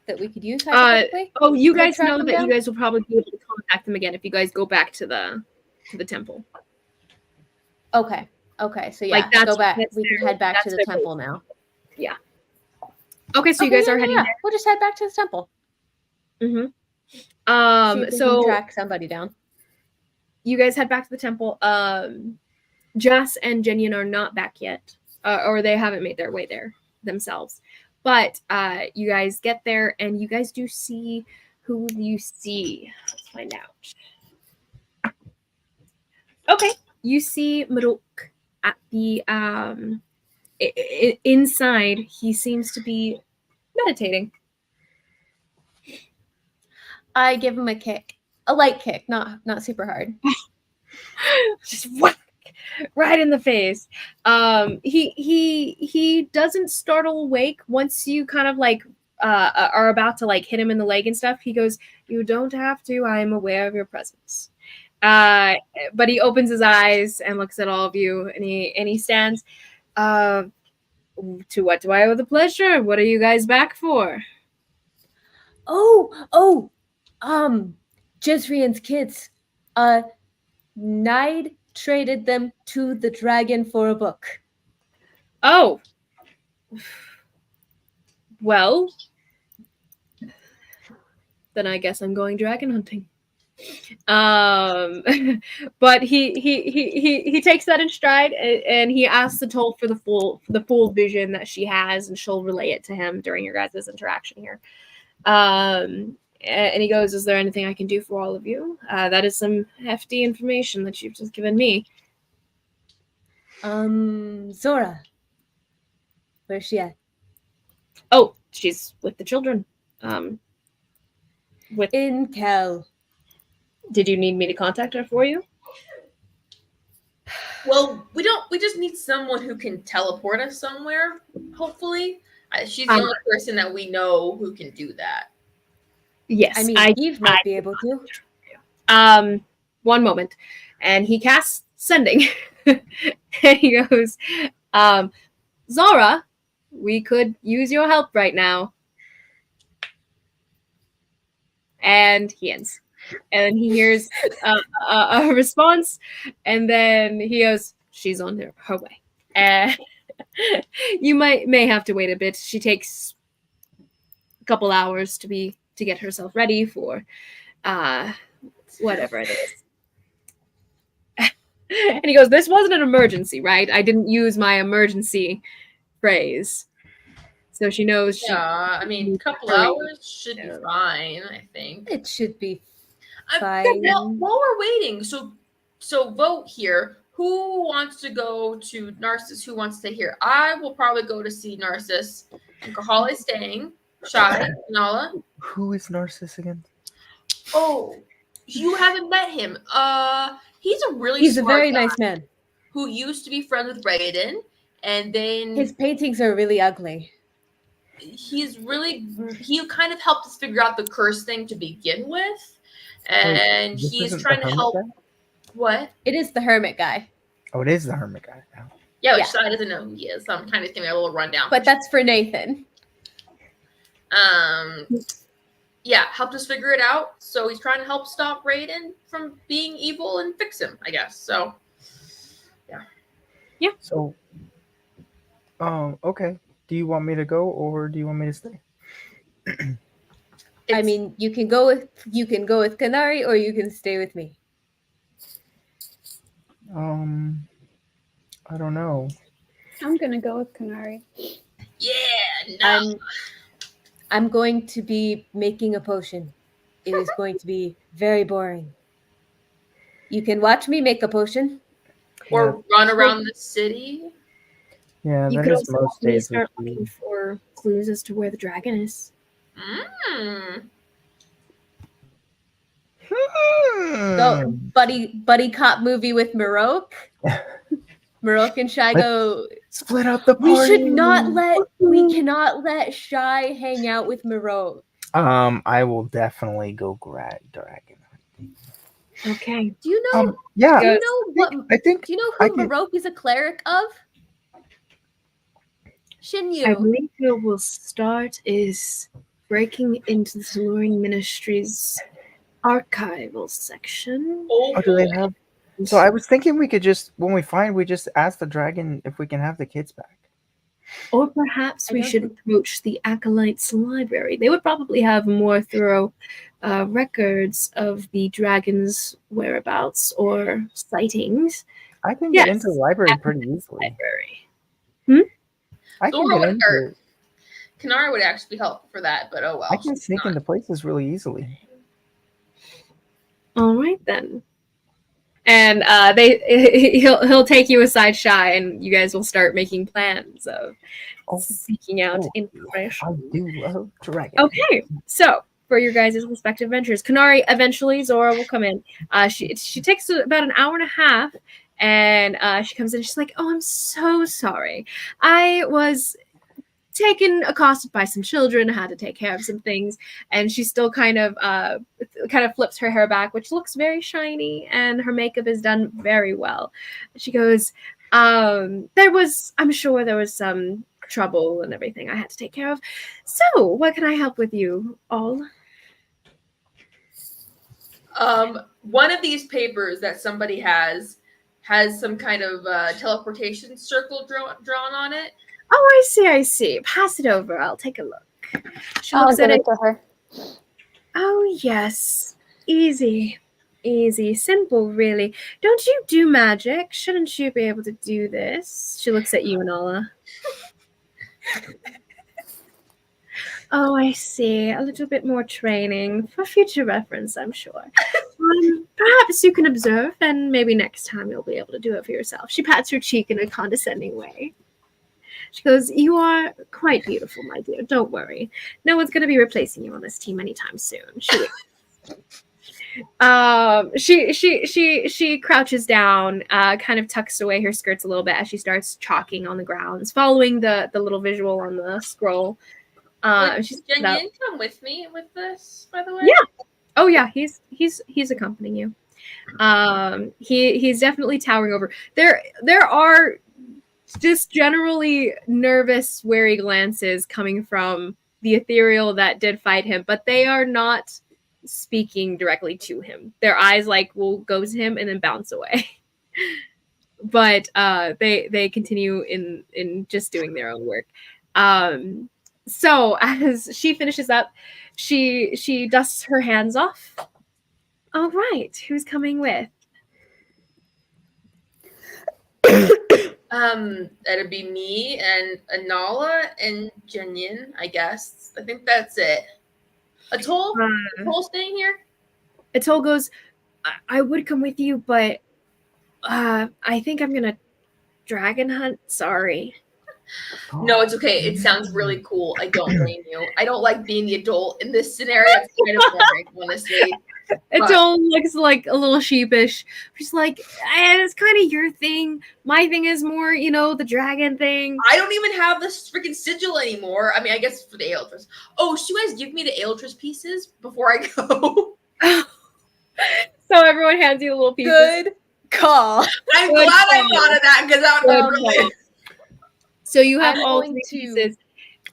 that we could use hypothetically? Oh, you Could I guys track know them that down? you guys will probably be able to contact them again if you guys go back to the temple. Okay. So yeah, Like, that's- go back. that's We can their- head back to that's the their temple now. Yeah. Okay, so you Okay, guys yeah, are heading yeah. We'll just head back to the temple. there. See Mm-hmm. if we So can track somebody down. you guys head back to the temple. Jess and Jinian are not back yet, or they haven't made their way there themselves. But you guys get there, and you guys do see who you see. Let's find out. Okay, you see Maruk at the inside. He seems to be meditating. I give him a kick. A light kick, not super hard. Just whack right in the face. He doesn't startle awake once you kind of like are about to like hit him in the leg and stuff. He goes, "You don't have to. I am aware of your presence." But he opens his eyes and looks at all of you, and he stands. To what do I owe the pleasure? What are you guys back for? Jezrian's kids. Nide traded them to the dragon for a book. Oh. Well, then I guess I'm going dragon hunting. But he takes that in stride, and he asks the toll for the full vision that she has, and she'll relay it to him during your guys' interaction here. And he goes, "Is there anything I can do for all of you? That is some hefty information that you've just given me." Zora. Where's she at? Oh, she's with the children. In Kel. Did you need me to contact her for you? Well, we just need someone who can teleport us somewhere, hopefully. She's the only person that we know who can do that. Yes. I mean, Eve might be able to. One moment. And he casts sending. And he goes, Zara, we could use your help right now. And he ends. And he hears a response, and then he goes, "She's on her way." And you may have to wait a bit. She takes a couple hours to get herself ready for whatever it is. And he goes, "This wasn't an emergency, right? I didn't use my emergency phrase." So she knows. Yeah, I mean, a couple hours should be fine, I think. It should be fine. While we're waiting, so vote here. Who wants to go to Narcissus? Who wants to stay here? I will probably go to see Narcissus. And Kahal is staying. Shai, Nala. Who is Narcissus again? Oh, you haven't met him. He's a really He's a smart very guy nice man. who used to be friends with Raiden, and then his paintings are really ugly. He kind of helped us figure out the curse thing to begin with, and he's trying to help. Guy? What? It is the hermit guy. Oh, it is the hermit guy now. Yeah, which Shai doesn't know who he is, so I'm kind of giving a little rundown. But that's for Nathan. Yeah, helped us figure it out. So he's trying to help stop Raiden from being evil and fix him, I guess. So, yeah. Yeah. So, Okay. Do you want me to go or do you want me to stay? I It's- mean, you can go with Kanari or you can stay with me. I don't know. I'm gonna go with Kanari. yeah, no. I'm going to be making a potion. It is going to be very boring. You can watch me make a potion. Or run around the city. Yeah, You that could is also most help me days. start with looking you. for clues as to where the dragon is. Mm. Go Hmm. buddy cop movie with Marok. Marok and Shy go. Split up the We party. should not let. We cannot let Shy hang out with Marok. I will definitely go grab dragon. Okay. Do you know? Yeah. Do you know what? I think Do you know I who can. Marok is a cleric of? I Shinyu. believe where we'll start is breaking into the Tellurian Ministry's archival section. Oh, Oh, do they boy. have? So I was thinking we could just, when we find, we just ask the dragon if we can have the kids back. Or perhaps I we don't should think- approach the Acolytes Library. They would probably have more thorough records of the dragon's whereabouts or sightings. I can Yes, get into the library at the pretty easily. Library. I can Or get would into. hurt. Kanara would actually be helpful for that, but oh well. I can she's sneak not. into places really easily. All right then. And he'll take you aside, Shy, and you guys will start making plans of Oh, seeking out I information. do love dragon. Okay, so for your guys' respective ventures, Kanari, eventually Zora will come in. She takes about an hour and a half, and she comes in. She's like, "Oh, I'm so sorry. I was accosted by some children, had to take care of some things," and she still kind of flips her hair back, which looks very shiny, and her makeup is done very well. She goes, I'm sure there was some trouble and everything I had to take care of. So, what can I help with you all? One of these papers that somebody has some kind of teleportation circle drawn on it. Oh, I see. Pass it over. I'll take a look. She I'll looks give at it it. to her. Oh, yes. Easy. Simple, really. Don't you do magic? Shouldn't you be able to do this? She looks at you, Nala. Oh, I see. A little bit more training for future reference, I'm sure. Perhaps you can observe, and maybe next time you'll be able to do it for yourself. She pats her cheek in a condescending way. She goes, "You are quite beautiful, my dear. Don't worry. No one's going to be replacing you on this team anytime soon." She crouches down, kind of tucks away her skirts a little bit as she starts chalking on the grounds, following the little visual on the scroll. Would She's Jenyin come with me with this, by the way? Yeah. Oh yeah, he's accompanying you. He's definitely towering over. There are just generally nervous, wary glances coming from the ethereal that did fight him, but they are not speaking directly to him. Their eyes will go to him and then bounce away. But they continue in just doing their own work. So as she finishes up, she dusts her hands off. All right, who's coming with? That'd be me and Anala and Jenyin, I guess. I think that's it. Atoll staying here? Atoll goes, I would come with you, but I think I'm gonna dragon hunt. Sorry. No, it's okay. It sounds really cool. I don't blame you. I don't like being the adult in this scenario. It's kind of boring, honestly. Atoll looks like a little sheepish. She's like, it's kind of your thing. My thing is more, the dragon thing. I don't even have this freaking sigil anymore. I mean, I guess for the Aeltris. Oh, should you guys give me the Aeltris pieces before I go? So everyone hands you a little piece. Good call. I'm Good glad I call. thought of that because that would Good be really. So you have I'm all going three to- pieces.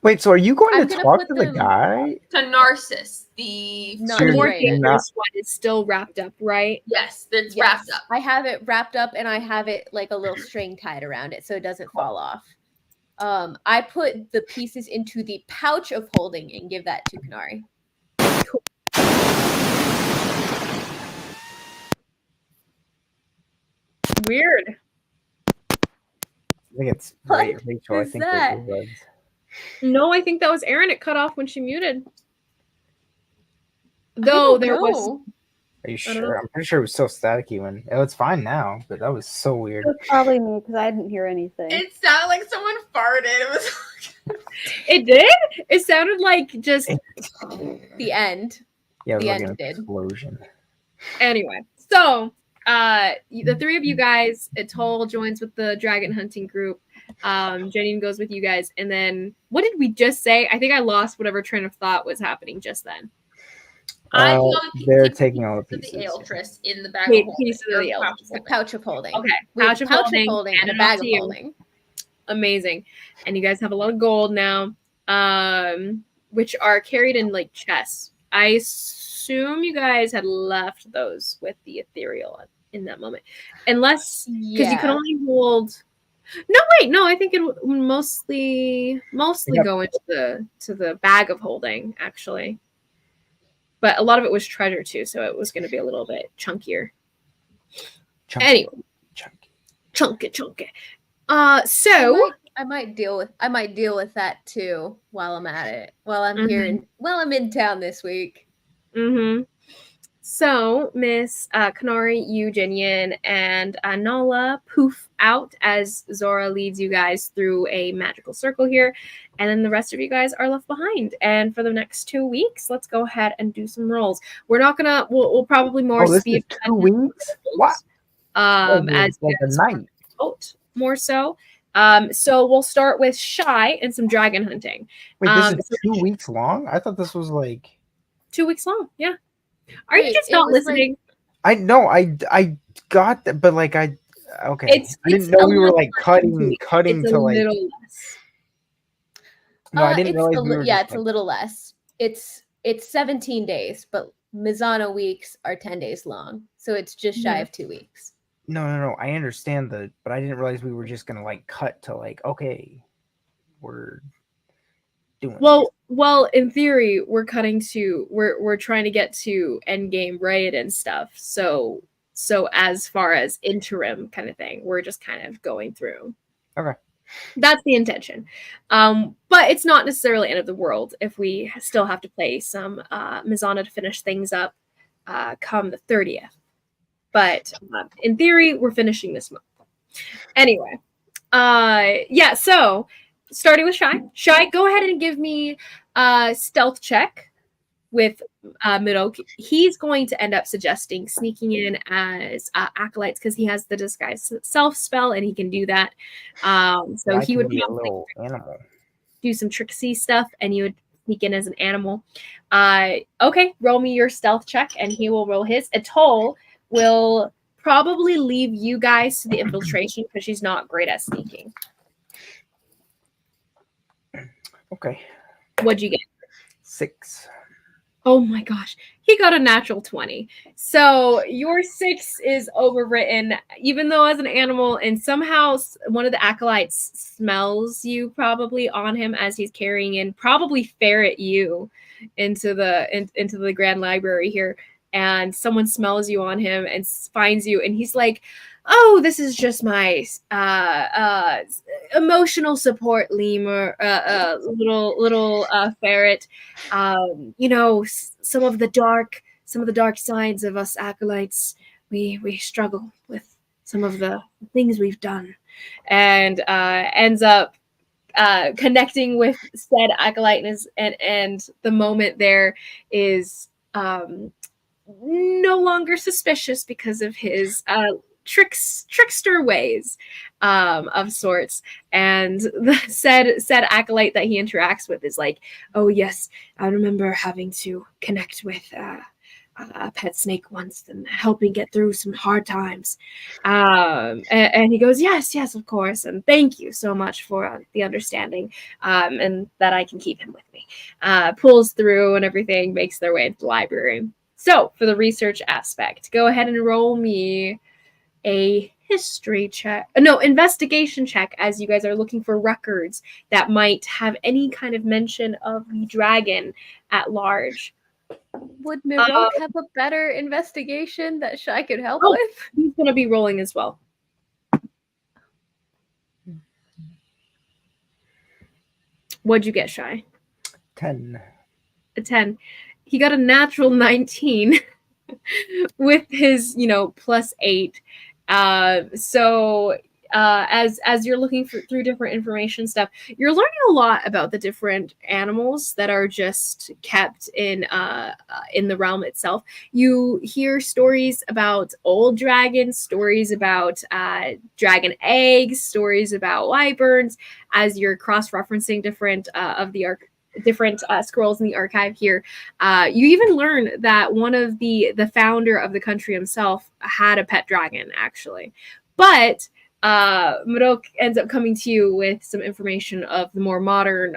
Wait, so are you going I'm to gonna talk put to the them- guy? To Narcissus, the No, The You're more right. dangerous one is still wrapped up, right? yes, it's Yes. wrapped up. I have it wrapped up and I have it like a little string tied around it so it doesn't fall off. I put the pieces into the pouch of holding and give that to Kanari. Weird. I think it's What Rachel. I is think that? it was. No, I think that was Erin. It cut off when she muted. I Though don't there was know. Are you I don't sure? know. I'm pretty sure it was still staticky when. Oh, it's fine now, but that was so weird. It was probably me because I didn't hear anything. It sounded like someone farted. It was It did? It sounded like just The end. Yeah, it was The like end an did. explosion. anyway. So the three of you guys, Atoll joins with the dragon hunting group. Janine goes with you guys, and then what did we just say? I think I lost whatever train of thought was happening just then. I They're taking all the pieces pieces. of the Aeltress in the bag Wait, of holding. piece of the or pouch Aeltress. of The holding. pouch of holding. Okay, We have pouch of pouch holding, of holding and a it bag off of to you. holding. Amazing. And you guys have a lot of gold now, which are carried in like chests. I assume you guys had left those with the ethereal in that moment, unless because you can Yeah. only hold. No, wait, no. I think it would mostly Yep. go into the bag of holding actually, but a lot of it was treasure too, so it was going to be a little bit chunkier. Chunky, Anyway, chunky. chunky. So I might deal with that too while I'm at it. While I'm here while I'm in town this week. Mm-hmm. So, Miss Kanari, you, Jinyin, and Nala poof out as Zora leads you guys through a magical circle here, and then the rest of you guys are left behind. And for the next 2 weeks, let's go ahead and do some rolls. We're not gonna. We'll probably more This speed. is 2 weeks. What? As like a night. More so. So we'll start with Shy and some dragon hunting. Wait, this is 2 weeks long? I thought this was like 2 weeks long. Yeah. Are you just not listening? I know I got that, but like I It's I didn't know a we were little like less than 2 weeks. cutting It's to a like. little less. No, I didn't realize we were. It's a little less. It's 17 days, but Mesona weeks are 10 days long, so it's just shy of 2 weeks. No. I understand but I didn't realize we were just gonna like cut to like okay, we're doing. Well, in theory, we're cutting to we're trying to get to end game raid and stuff. So as far as interim kind of thing, we're just kind of going through. Okay. That's the intention. But it's not necessarily end of the world if we still have to play some Mesona to finish things up come the 30th. But in theory, we're finishing this month. Anyway, so starting with Shy. Shy, go ahead and give me a stealth check with Midok. He's going to end up suggesting sneaking in as acolytes because he has the disguise self spell and he can do that. So he would be a little animal. Do some tricksy stuff, and you would sneak in as an animal. Okay, roll me your stealth check, and he will roll his. Atoll will probably leave you guys to the infiltration because she's not great at sneaking. Okay. What'd you get? 6. Oh my gosh, he got a natural 20. So your 6 is overwritten, even though as an animal, and somehow one of the acolytes smells you probably on him as he's carrying in, probably ferret you into the Grand Library here, and someone smells you on him and finds you, and he's like, oh, this is just my emotional support lemur, little ferret. Some of the dark sides of us acolytes. We struggle with some of the things we've done, and ends up connecting with said acolyte, and the moment there is no longer suspicious because of his trickster ways of sorts, and the said acolyte that he interacts with is like, oh yes, I remember having to connect with a pet snake once and help me get through some hard times, and he goes, yes, of course, and thank you so much for the understanding, and that I can keep him with me. Pulls through and everything, makes their way into the library. So for the research aspect, go ahead and roll me a history check. No, investigation check, as you guys are looking for records that might have any kind of mention of the dragon at large. Would Mirok have a better investigation that Shai could help Oh. with? He's going to be rolling as well. What'd you get, Shai? 10. A 10. He got a natural 19 with his, +8. So as you're looking through different information stuff, you're learning a lot about the different animals that are just kept in the realm itself. You hear stories about old dragons, stories about dragon eggs, stories about wyverns, as you're cross-referencing different of the different scrolls in the archive here. You even learn that one of the founder of the country himself had a pet dragon, actually. But Marok ends up coming to you with some information of the more modern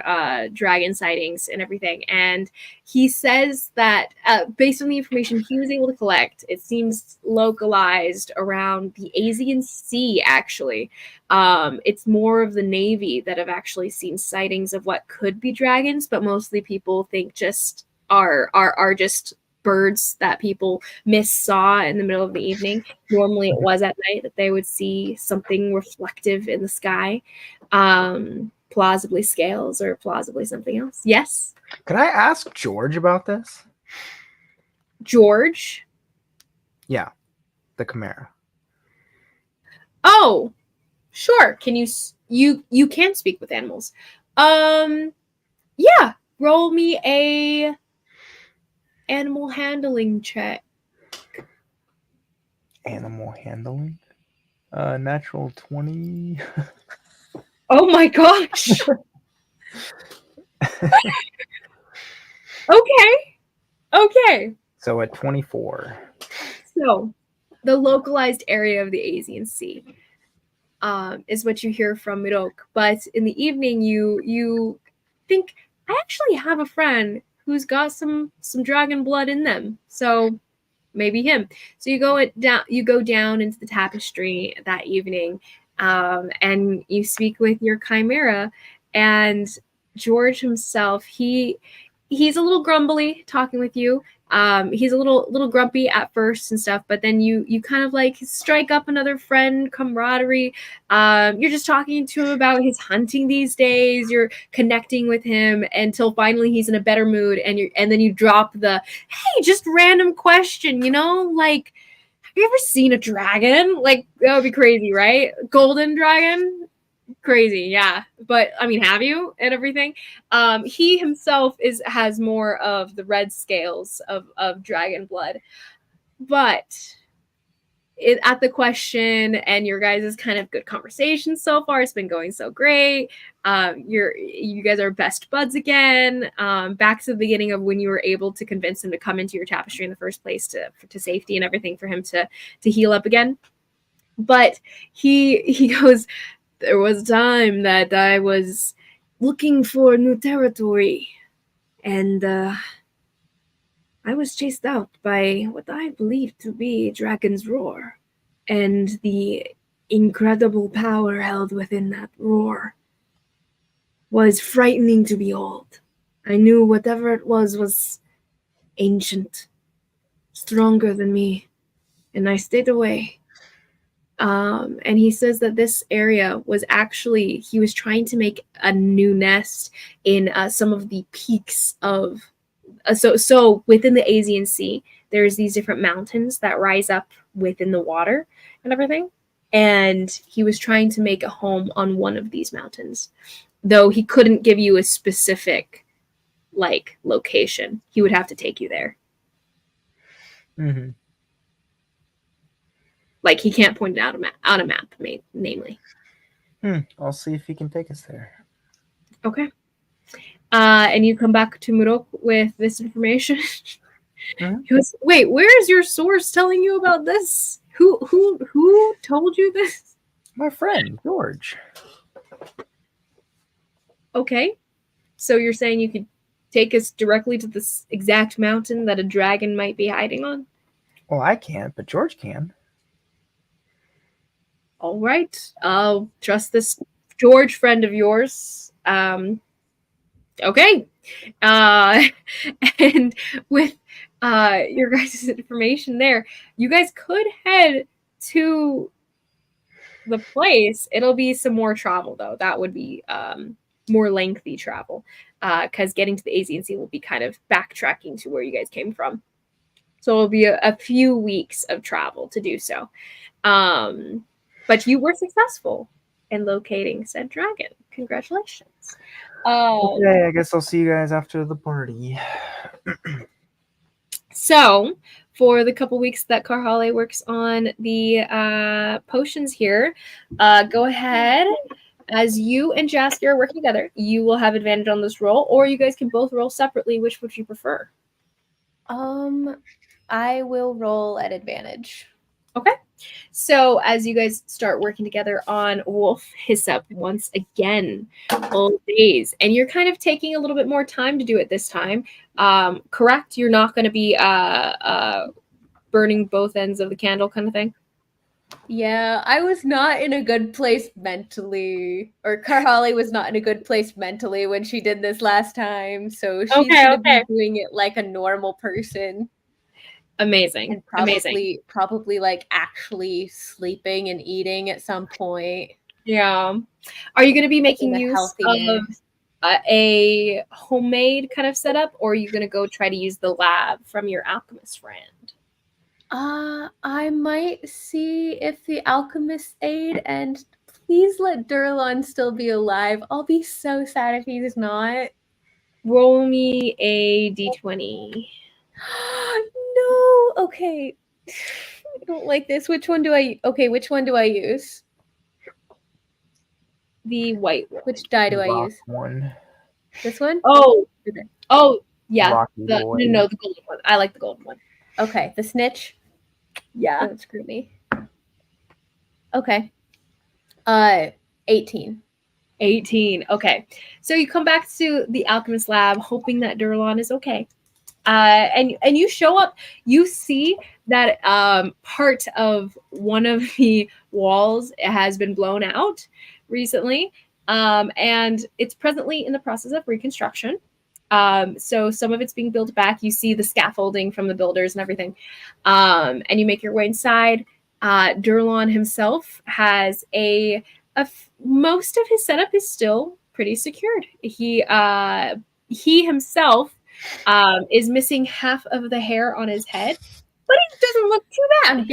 dragon sightings and everything. And he says that based on the information he was able to collect, it seems localized around the Asian Sea, actually. It's more of the Navy that have actually seen sightings of what could be dragons, but mostly people think just are just birds that people saw in the middle of the evening. Normally it was at night that they would see something reflective in the sky, plausibly scales or plausibly something else. Yes? Could I ask George about this? George? Yeah, the Chimera. Oh, sure. Can you can speak with animals. Yeah, roll me a animal handling check. Animal handling? Natural 20. Oh my gosh. Okay. So at 24. So, the localized area of the Asian Sea is what you hear from Mirok. But in the evening, you think, I actually have a friend who's got some dragon blood in them. So maybe him. So you go down into the tapestry that evening, and you speak with your chimera. And George himself, he's a little grumbly talking with you. He's a little grumpy at first and stuff, but then you kind of like strike up another friend camaraderie. You're just talking to him about his hunting these days. You're connecting with him until finally he's in a better mood, and then you drop the, hey, just random question, like, have you ever seen a dragon? Like, that would be crazy, right? Golden dragon? Crazy, yeah. But I mean, have you and everything? He himself has more of the red scales of dragon blood. But at the question and your guys' kind of good conversation so far, it's been going so great. You guys are best buds again. Back to the beginning of when you were able to convince him to come into your tapestry in the first place to safety and everything for him to heal up again. But he goes, there was a time that I was looking for new territory, and I was chased out by what I believed to be Dragon's Roar, and the incredible power held within that roar was frightening to behold. I knew whatever it was ancient, stronger than me, and I stayed away. And he says that this area was actually, he was trying to make a new nest in some of the peaks of, so within the Asian Sea, there's these different mountains that rise up within the water and everything. And he was trying to make a home on one of these mountains, though he couldn't give you a specific location. He would have to take you there. Mm-hmm. Like, he can't point it out a map, namely. I'll see if he can take us there. Okay. And you come back to Murok with this information. Mm-hmm. He goes, wait, where is your source telling you about this? Who told you this? My friend, George. Okay. So you're saying you could take us directly to this exact mountain that a dragon might be hiding on? Well, I can't, but George can. all right, I'll trust this George friend of yours. Okay. Uh, and with your guys' information there, you guys could head to the place. It'll be some more travel, though. That would be more lengthy travel, because getting to the AZNC will be kind of backtracking to where you guys came from. So it'll be a few weeks of travel to do so. But you were successful in locating said dragon. Congratulations. Okay, I guess I'll see you guys after the party. So, for the couple weeks that Carhale works on the potions here, go ahead. As you and Jaskier are working together, you will have advantage on this roll, or you guys can both roll separately. Which would you prefer? I will roll at advantage. Okay. So as you guys start working together on Wolf Hyssop once again, old days, and you're kind of taking a little bit more time to do it this time. Correct? You're not going to be burning both ends of the candle kind of thing? Yeah, I was not in a good place mentally, or Carhale was not in a good place mentally when she did this last time, so she's gonna be doing it like a normal person. Amazing. And probably Amazing. probably like actually sleeping and eating at some point. Yeah. Are you going to be making In a use healthy of manner. a homemade kind of setup, or are you going to go try to use the lab from your alchemist friend? I might see if the alchemist aid, and please let Durlon still be alive. I'll be so sad if he's not. Roll me a d20. No. Okay. I don't like this. Which one do I use? The white one. Which die do I Rock use? one. This one? Oh. Okay. Oh, yeah. Rocky No, boy. the golden one. I like the golden one. Okay, the snitch. Yeah. Don't screw me. Okay. 18. 18. Okay. So you come back to the alchemist lab hoping that Durlon is okay. And you show up, you see that part of one of the walls has been blown out recently, and it's presently in the process of reconstruction. So some of it's being built back. You see the scaffolding from the builders and everything, and you make your way inside. Durlon himself has most of his setup is still pretty secured. He himself is missing half of the hair on his head, but it doesn't look too bad. I'm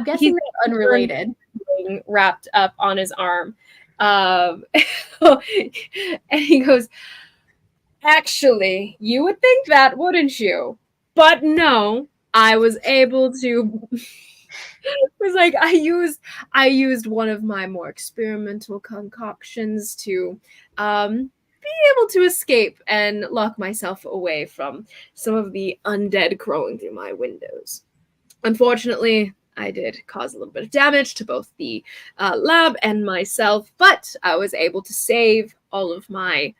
guessing it's unrelated. Wrapped up on his arm, and he goes, "Actually, you would think that, wouldn't you? But no, I was able to." It was like I used one of my more experimental concoctions to be able to escape and lock myself away from some of the undead crawling through my windows. Unfortunately, I did cause a little bit of damage to both the lab and myself, but I was able to save all of my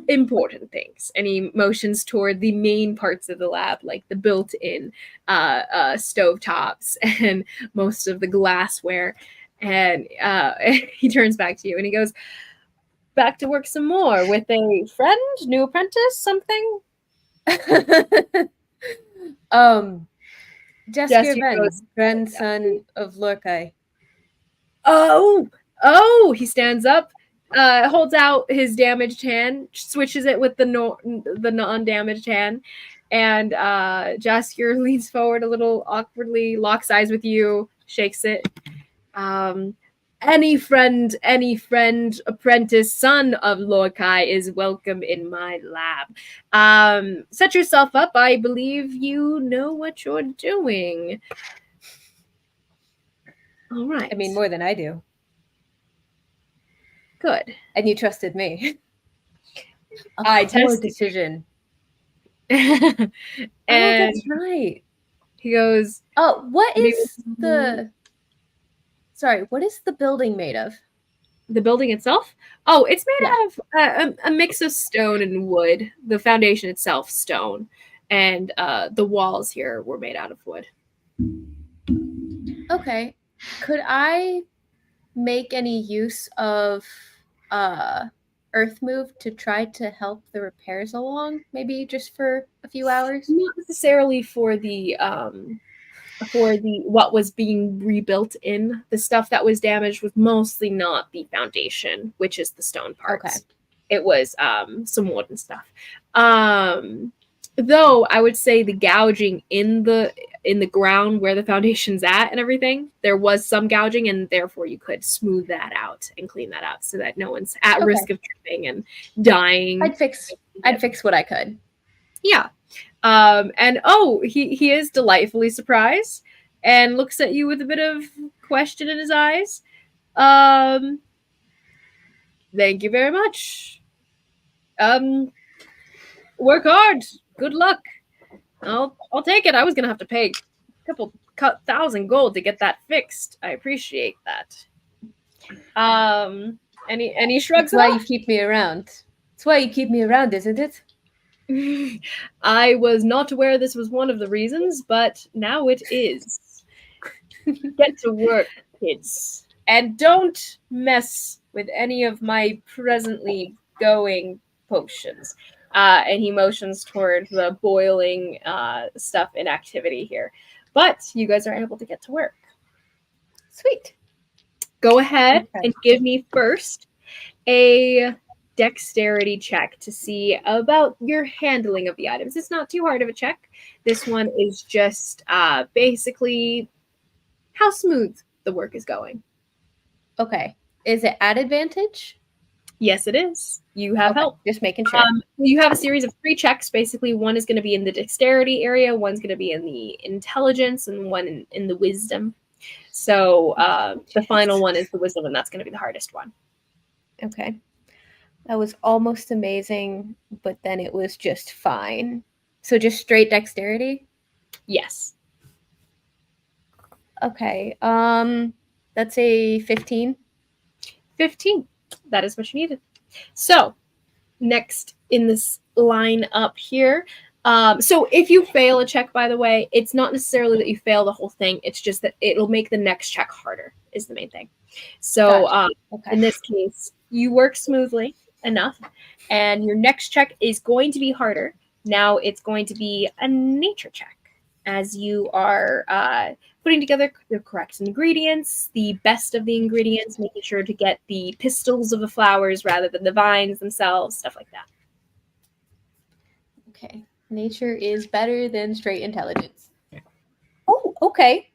important things. And he motions toward the main parts of the lab, like the built-in stovetops and most of the glassware. And he turns back to you and he goes, "Back to work some more with a friend, new apprentice, something?" Jaskier Ben, grandson of Lorkai. Oh, he stands up, holds out his damaged hand, switches it with the non-damaged hand, and Jaskier leans forward a little awkwardly, locks eyes with you, shakes it. Any friend, apprentice, son of Lorkai is welcome in my lab. Set yourself up. I believe you know what you're doing. All right. I mean, more than I do. Good. And you trusted me. I tested decision. And that's right. He goes, "Oh, what is the building made of?" The building itself? Oh, it's made out of a mix of stone and wood. The foundation itself, stone, and the walls here were made out of wood. Okay. Could I make any use of Earth Move to try to help the repairs along? Maybe just for a few hours? Not necessarily for the what was being rebuilt in. The stuff that was damaged was mostly not the foundation, which is the stone parts. Okay. It was some wood and stuff. Though I would say the gouging in the ground where the foundation's at and everything, there was some gouging, and therefore you could smooth that out and clean that out so that no one's at Okay. risk of tripping and dying. I'd fix what I could. Yeah. And he is delightfully surprised and looks at you with a bit of question in his eyes. Thank you very much. Work hard. Good luck. I'll take it. I was gonna have to pay a couple thousand gold to get that fixed. I appreciate that. And he shrugs. That's why you keep me around. That's why you keep me around, isn't it? I was not aware this was one of the reasons, but now it is. Get to work, kids. And don't mess with any of my presently going potions. And he motions toward the boiling stuff in activity here. But you guys are able to get to work. Sweet. Go ahead Okay. and give me first a dexterity check to see about your handling of the items. It's not too hard of a check. This one is just basically how smooth the work is going. Okay. Is it at advantage? Yes, it is. You have Okay, help. just making sure. You have a series of 3 checks. Basically, one is going to be in the dexterity area, one's going to be in the intelligence, and one in the wisdom. So the final one is the wisdom, and that's going to be the hardest one. Okay. That was almost amazing, but then it was just fine. So just straight dexterity? Yes. Okay. That's a 15. 15. That is what you needed. So next in this line up here. So if you fail a check, by the way, it's not necessarily that you fail the whole thing. It's just that it'll make the next check harder is the main thing. So Gotcha. Okay. in this case, you work smoothly enough, and your next check is going to be harder. Now it's going to be a nature check as you are putting together the correct ingredients, the best of the ingredients, making sure to get the pistils of the flowers rather than the vines themselves, stuff like that. Okay. Nature is better than straight intelligence. Oh, okay.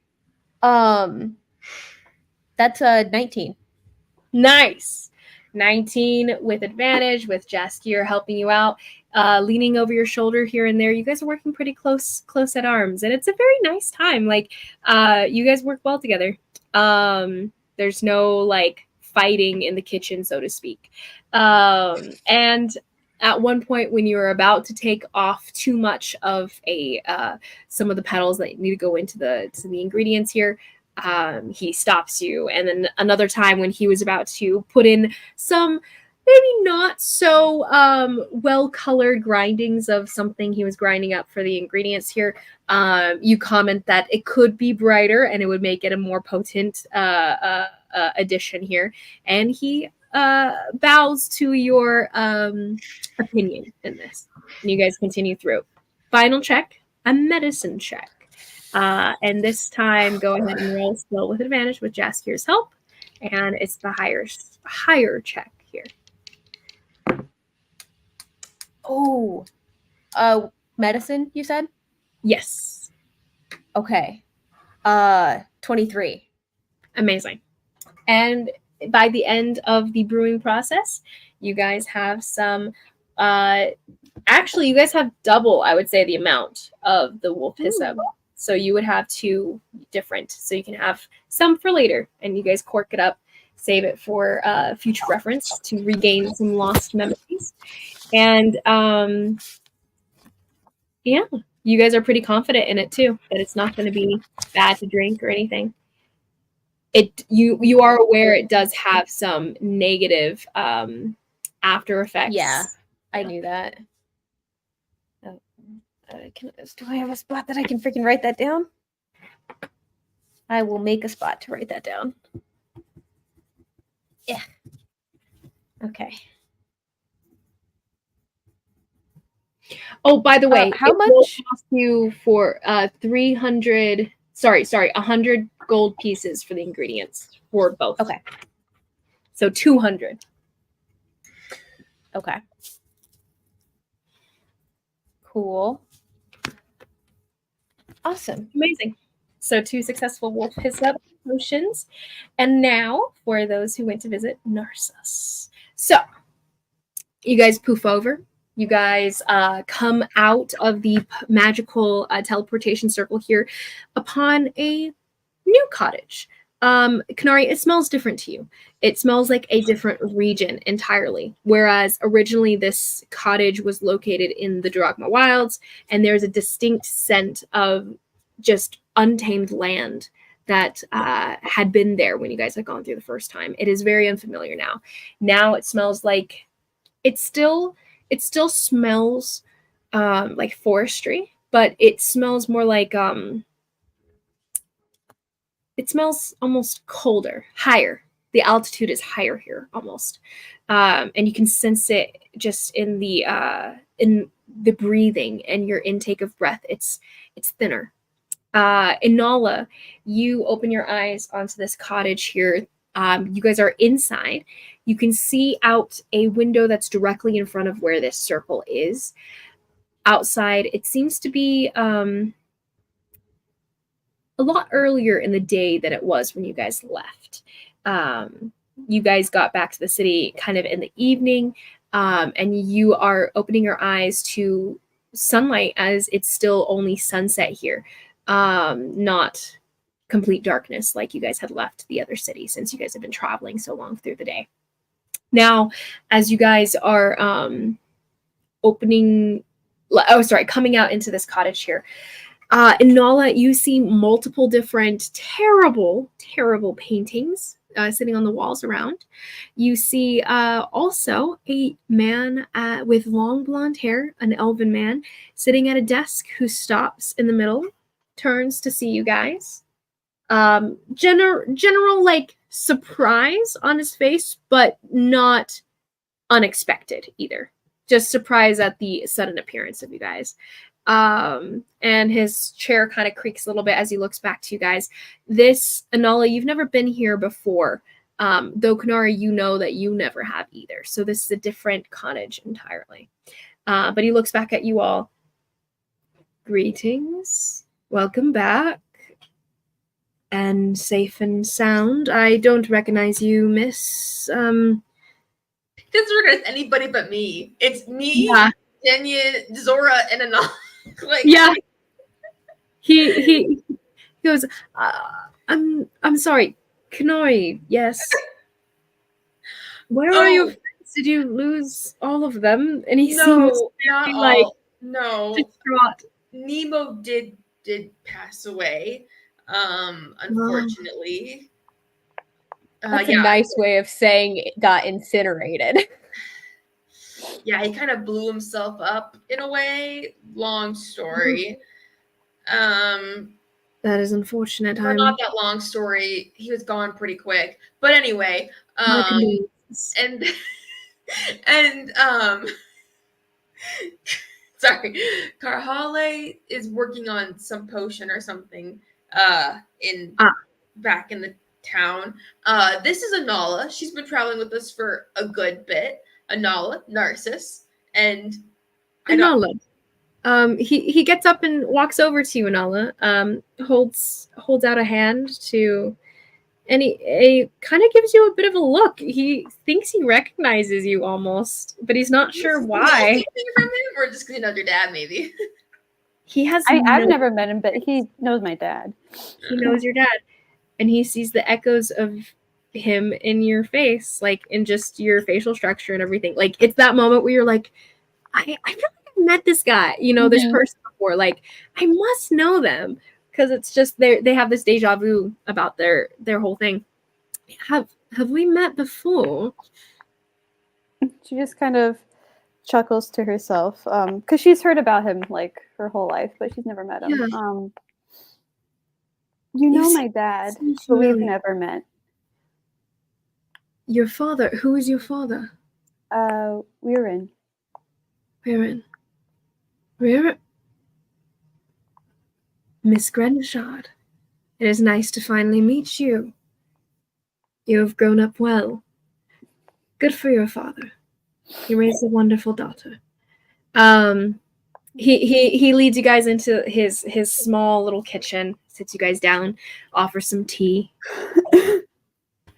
That's a 19. Nice. 19 with advantage, with Jaskier helping you out, leaning over your shoulder here and there. You guys are working pretty close at arms, and it's a very nice time. Like, you guys work well together. There's no like fighting in the kitchen, so to speak. And at one point, when you're about to take off too much of some of the petals that need to go into the ingredients here, he stops you. And then another time when he was about to put in some maybe not so well-colored grindings of something he was grinding up for the ingredients here, you comment that it could be brighter and it would make it a more potent addition here. And he bows to your opinion in this. And you guys continue through. Final check, a medicine check. And this time, go ahead and roll still with advantage with Jaskier's help. And it's the higher check here. Oh. Medicine, you said? Yes. Okay. 23. Amazing. And by the end of the brewing process, you guys have some actually you guys have double, I would say, the amount of the wolf hyssop. So you would have 2 different. So you can have some for later, and you guys cork it up, save it for future reference to regain some lost memories. And yeah, you guys are pretty confident in it too, that it's not going to be bad to drink or anything. You are aware it does have some negative after effects. Yeah, I knew that. Do I have a spot that I can freaking write that down? I will make a spot to write that down. Yeah. Okay. Oh, by the way, how it will much? cost you for 300, sorry, 100 gold pieces for the ingredients for both. Okay. So 200. Okay. Cool. Awesome. Amazing. So 2 successful wolf hyssop potions. And now for those who went to visit Narcissus. So you guys poof over. You guys come out of the magical teleportation circle here upon a new cottage. Kanari, it smells different to you. It smells like a different region entirely. Whereas originally this cottage was located in the Drachma Wilds, and there's a distinct scent of just untamed land that had been there when you guys had gone through the first time. It is very unfamiliar now. Now it smells like it still smells like forestry, but it smells more like it smells almost colder, higher. The altitude is higher here almost, and you can sense it just in the breathing and your intake of breath. It's thinner. Inala, you open your eyes onto this cottage here. You guys are inside. You can see out a window that's directly in front of where this circle is. Outside, it seems to be a lot earlier in the day than it was when you guys left. You guys got back to the city kind of in the evening, and you are opening your eyes to sunlight as it's still only sunset here, not complete darkness like you guys had left the other city since you guys have been traveling so long through the day. Now, as you guys are coming out into this cottage here, in Nala, you see multiple different terrible paintings sitting on the walls around. You see also a man with long blonde hair, an elven man, sitting at a desk who stops in the middle, turns to see you guys. General like surprise on his face, but not unexpected either. Just surprise at the sudden appearance of you guys. And his chair kind of creaks a little bit as he looks back to you guys. This, Anala, you've never been here before. Though Kanara, you know that you never have either. So this is a different cottage entirely. But he looks back at you all. Greetings. Welcome back. And safe and sound. I don't recognize you, miss. Doesn't recognize anybody but me. It's me, Yeah. Denya, Zora, and Anal. Like, Yeah. He goes, I'm sorry, Kanori, yes. Where are your friends? Did you lose all of them? And he seems no, not very, all. like, No, distraught. Nemo did pass away. Unfortunately. That's a nice way of saying it got incinerated. Yeah, he kind of blew himself up in a way. Long story. That is unfortunate. Well, not that long story. He was gone pretty quick. But anyway, and sorry, Karhale is working on some potion or something back in the town. This is Anala. She's been traveling with us for a good bit. Anala, Narcissus, and Anala. He gets up and walks over to you, Anala. Holds out a hand to, and he kind of gives you a bit of a look. He thinks he recognizes you almost, but he's not sure why. From him, or just because he knows your dad, maybe. He has. I've never met him, but he knows my dad. He knows your dad, and he sees the echoes of him in your face, like in just your facial structure and everything. Like it's that moment where you're like, I feel like I've met this guy, this person before. Like I must know them because it's just they have this deja vu about their whole thing. Have we met before? She just kind of chuckles to herself because she's heard about him like her whole life, but she's never met him. Yeah. You know You my dad, seem but we've familiar. never met. Your father. Who is your father? We're in. Wherein? Where? Miss Grenshard. It is nice to finally meet you. You have grown up well. Good for your father. He raised a wonderful daughter. He leads you guys into his small little kitchen, sits you guys down, offers some tea.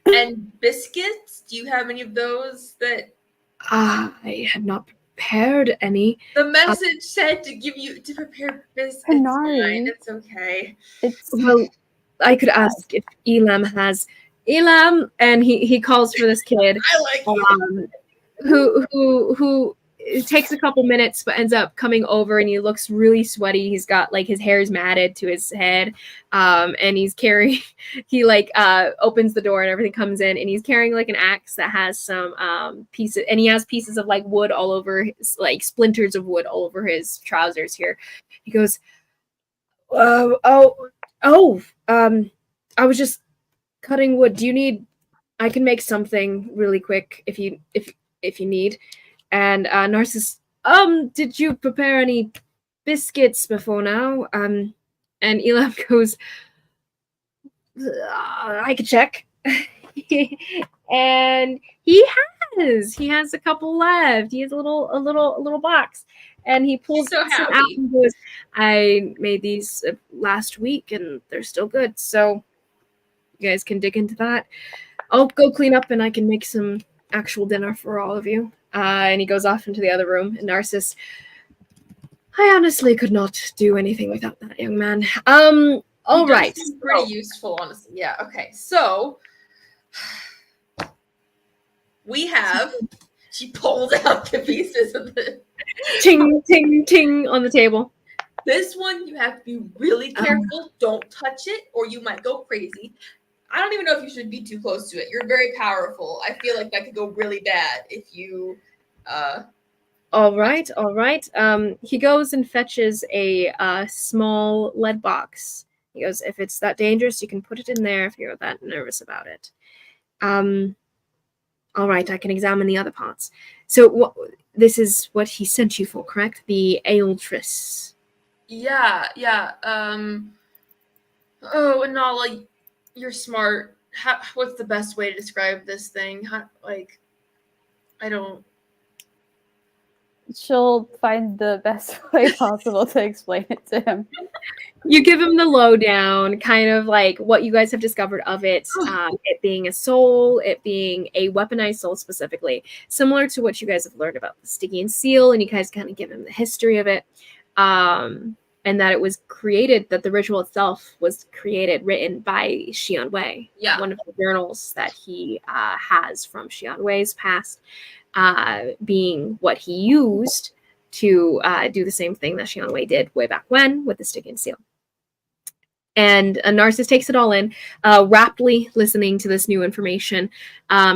And biscuits? Do you have any of those that I had not prepared any. the message said to prepare biscuits? Hanari. It's okay. It's Well, I could ask if Elam has Elam, and he calls for this kid. I like you. Who it takes a couple minutes but ends up coming over, and he looks really sweaty. He's got like his hair is matted to his head, and he's carrying he like opens the door and everything comes in, and he's carrying like an axe that has some pieces, and he has pieces of like wood all over his, like splinters of wood all over his trousers here. He goes, I was just cutting wood. Do you need, I can make something really quick if you need. And Narcissus, did you prepare any biscuits before now? And Elam goes, I could check. And he has a couple left. He has a little box, and he pulls He's so some out happy. and goes, I made these last week and they're still good, so you guys can dig into that. I'll go clean up and I can make some actual dinner for all of you. And he goes off into the other room. And Narcissus, I honestly could not do anything without that young man. All He does right. seem pretty useful, honestly. Yeah. Okay. So we have. She pulls out the pieces of the. Ting, ting, ting on the table. This one you have to be really careful. Don't touch it, or you might go crazy. I don't even know if you should be too close to it. You're very powerful. I feel like that could go really bad if you. All right. He goes and fetches a small lead box. He goes, if it's that dangerous, you can put it in there if you're that nervous about it. All right, I can examine the other parts. So this is what he sent you for, correct? The Aeoltris. Yeah. Oh, Anala, you're smart. What's the best way to describe this thing? I don't. she'll find the best way possible to explain it to him. You give him the lowdown, kind of like what you guys have discovered of it, it being a soul, it being a weaponized soul specifically, similar to what you guys have learned about the Stygian seal, and you guys kind of give him the history of it, and that it was created, that the ritual itself was created, written by Xian Wei, one of the journals that he has from Xian Wei's past, being what he used to do the same thing that Xian Wei did way back when with the Stygian seal. And Narcissus takes it all in, raptly listening to this new information.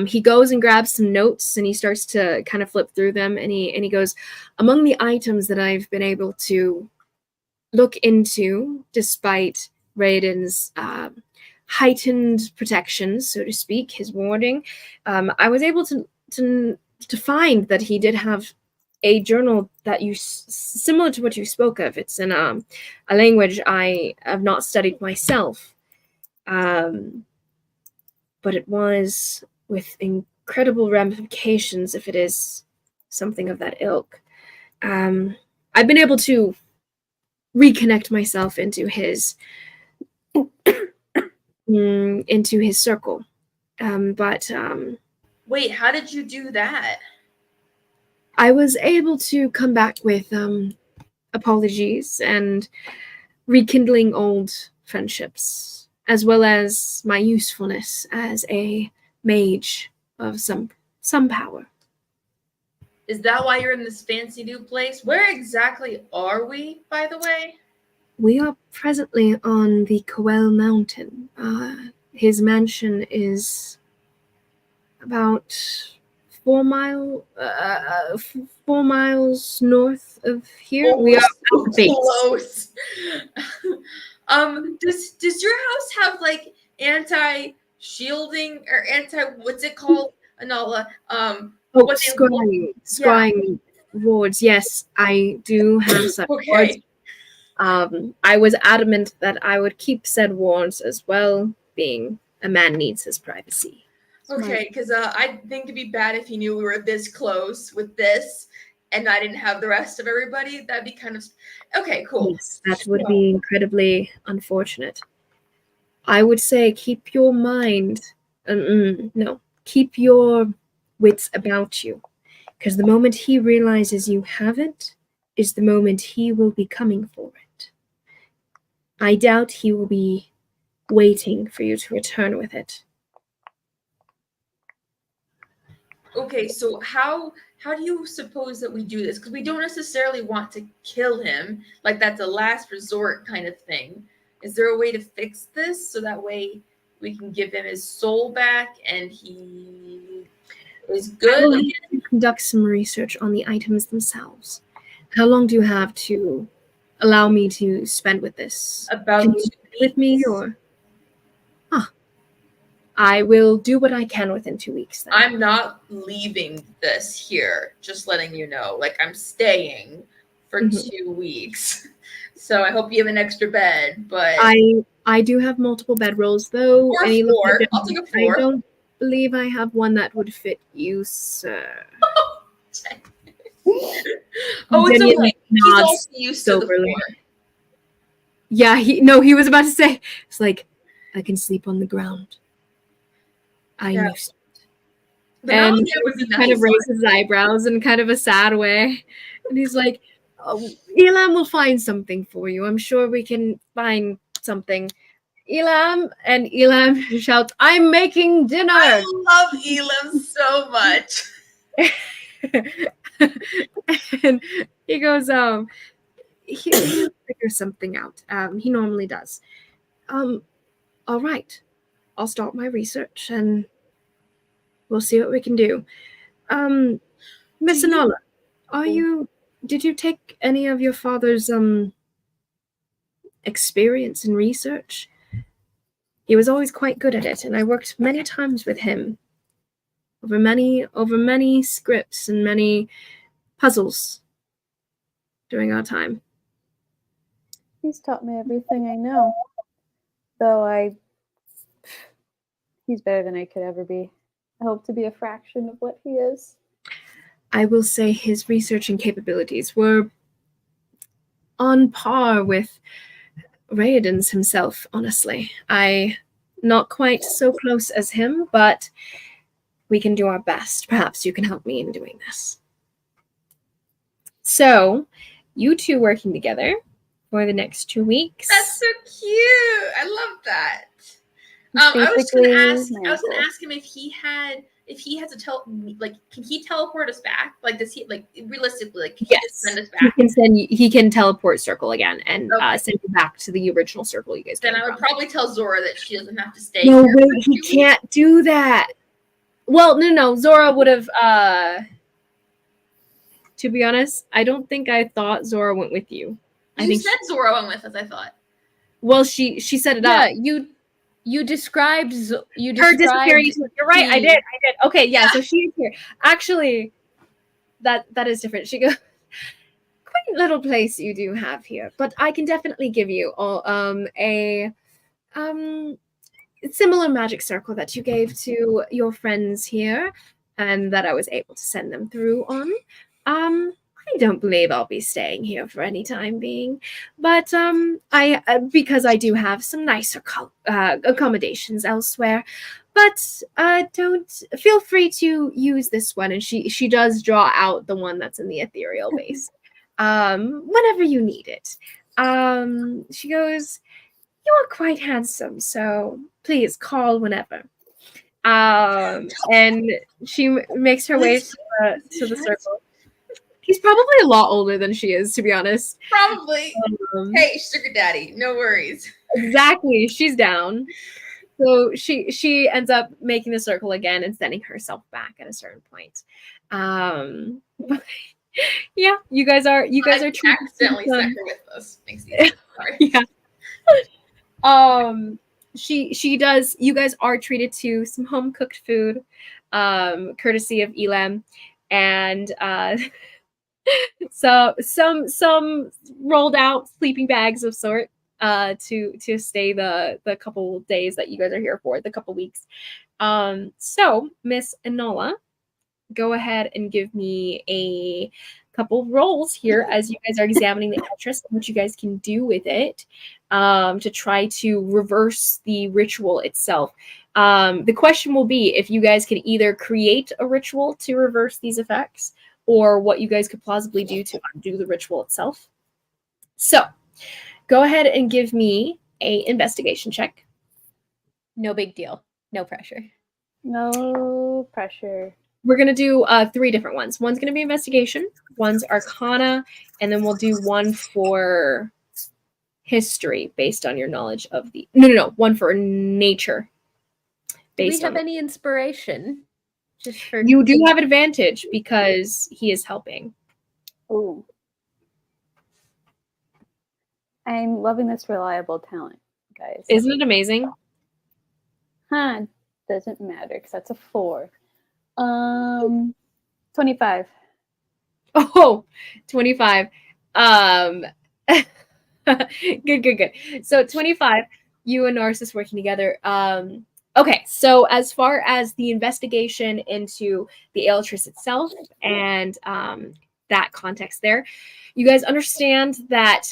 He goes and grabs some notes, and he starts to kind of flip through them. And he goes, among the items that I've been able to look into, despite Raiden's heightened protections, so to speak, his warding, I was able to find that he did have a journal that similar to what you spoke of. It's in a language I have not studied myself, but it was with incredible ramifications if it is something of that ilk. I've been able to reconnect myself into his circle, but Wait, how did you do that? I was able to come back with apologies and rekindling old friendships, as well as my usefulness as a mage of some power. Is that why you're in this fancy new place? Where exactly are we, by the way? We are presently on the Coel Mountain. His mansion is about 4 miles north of here. We are close. Does your house have like anti-shielding or what's it called? Anola. Oh, What they- scrying wards. Yes, I do have such wards. Okay. I was adamant that I would keep said wards as well, being a man needs his privacy. Okay, because I think it'd be bad if he knew we were this close with this, and I didn't have the rest of everybody. That'd be kind of okay. Cool. Yes, that would be incredibly unfortunate. I would say keep your mind, keep your wits about you, because the moment he realizes you have it is the moment he will be coming for it. I doubt he will be waiting for you to return with it. Okay, so how do you suppose that we do this? Because we don't necessarily want to kill him, like that's a last resort kind of thing. Is there a way to fix this so that way we can give him his soul back and he is I good? will need to conduct some research on the items themselves. How long do you have to allow me to spend with this? About Can 2 you stay with me weeks. or? I will do what I can within 2 weeks. Then. I'm not leaving this here, just letting you know. Like I'm staying for Mhm. 2 weeks. So I hope you have an extra bed, but I do have multiple bedrolls though. Or and you look four. at them, I'll take a I 4. don't believe I have one that would fit you, sir. Oh, it's Genuinely okay. He's nods also used to the soberly. floor. Yeah, he was about to say, it's like, I can sleep on the ground. I'm Yeah. used to it. The And mountain air would be he kind of nice. raises his eyebrows in kind of a sad way. And he's like, Elam will find something for you. I'm sure we can find something. Elam, and Elam shouts, I'm making dinner. I love Elam so much. And he goes, he'll figure something out. He normally does. All right. I'll start my research and we'll see what we can do. Miss Anola, did you take any of your father's experience in research? He was always quite good at it, and I worked many times with him over many scripts and many puzzles during our time. He's taught me everything I know. Though he's better than I could ever be. I hope to be a fraction of what he is. I will say his researching capabilities were on par with Raoden's himself, honestly. Not quite so close as him, but we can do our best. Perhaps you can help me in doing this. So, you two working together for the next 2 weeks. That's so cute. I love that. I was gonna ask him if he has a can he teleport us back? Like, does he realistically can he just send us back? He can teleport circle again and Okay. send you back to the original circle you guys. Then came I would from. probably tell Zora that she doesn't have to stay. No, here wait, for he 2 can't do that. Well, no. Zora would have. To be honest, I don't think I thought Zora went with you. Weeks. You said Zora went with us. I thought. Well, she set it Yeah, up. you described Her disappearing. You're right. I did. Okay, yeah. So she's here. Actually, that is different. She goes. Quite little place you do have here, but I can definitely give you a similar magic circle that you gave to your friends here, and that I was able to send them through on. I don't believe I'll be staying here for any time being, but because I do have some nicer accommodations elsewhere. But don't feel free to use this one, and she does draw out the one that's in the ethereal base, whenever you need it. She goes, "You are quite handsome, so please call whenever." And she makes her way to the circle. He's probably a lot older than she is, to be honest. Probably. Hey, sugar daddy, no worries. Exactly. She's down. So she ends up making the circle again and sending herself back at a certain point. Yeah, you guys are accidentally sent her with us. Makes me sorry. Yeah. She does. You guys are treated to some home cooked food, courtesy of Elam, and so some rolled out sleeping bags of sort to stay the couple days that you guys are here for, the couple weeks. So Miss Enola, go ahead and give me a couple rolls here as you guys are examining the actress and what you guys can do with it to try to reverse the ritual itself. The question will be if you guys can either create a ritual to reverse these effects or what you guys could plausibly do to undo the ritual itself. So go ahead and give me a investigation check. No big deal. No pressure. No pressure. We're going to do 3 different ones. One's going to be investigation, one's arcana, and then we'll do one for history based on your knowledge of the... No. One for nature. Do we Based have on any inspiration? Just for You do have advantage because he is helping. Ooh. I'm loving this reliable talent, guys. Isn't it amazing? Huh. Doesn't matter because that's a 4. 25. Oh, 25. Good. So 25, you and Narcissus working together. Okay, so as far as the investigation into the Aeltress itself and that context there, you guys understand that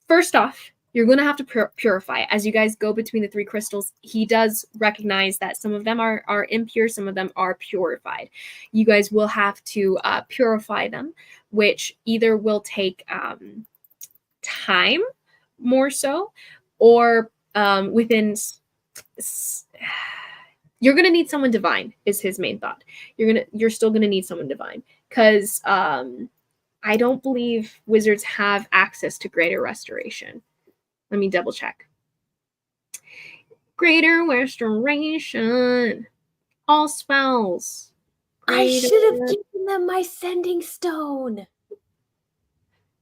first off, you're going to have to purify. As you guys go between the 3 crystals, he does recognize that some of them are impure, some of them are purified. You guys will have to purify them, which either will take time more so, or within... You're going to need someone divine is his main thought. You're still going to need someone divine because I don't believe wizards have access to greater restoration. Let me double check. Greater restoration. All spells. I should have Greater- given them my sending stone.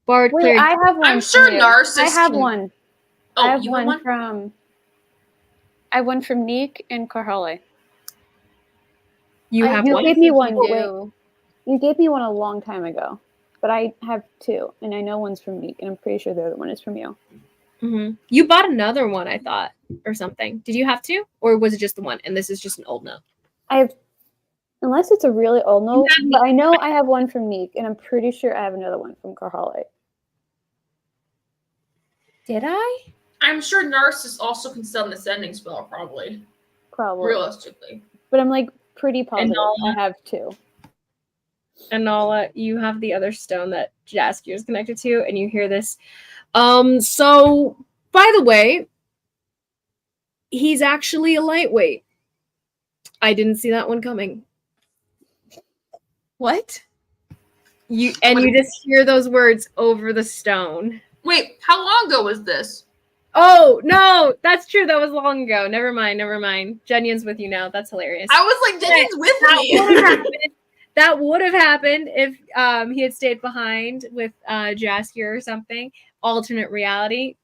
Bard Wait, cleric. I have one. I'm sure from you. Narcissus I have can- one. Oh, I have you have one one? from. I have one from Neek and Carhale. You have you one. gave me You one. Wait, do. you gave me one a long time ago, but I have 2, and I know one's from Neek, and I'm pretty sure the other one is from you. Mm-hmm. You bought another one, I thought, or something. Did you have 2, or was it just the one? And this is just an old note. I have, unless it's a really old note, have but I know I have one from Neek, and I'm pretty sure I have another one from Carhale. Did I? I'm sure Narcissus also can send the sending spell, probably. Probably. Realistically. But I'm like pretty positive Nala. I have 2. And Nala, you have the other stone that Jaskier is connected to, and you hear this. So, by the way, he's actually a lightweight. I didn't see that one coming. What? You just hear those words over the stone. Wait, how long ago was this? Oh, no, that's true. That was long ago. Never mind. Jenyen's with you now. That's hilarious. I was like, Jenny's with That would have happened if he had stayed behind with Jaskier or something. Alternate reality.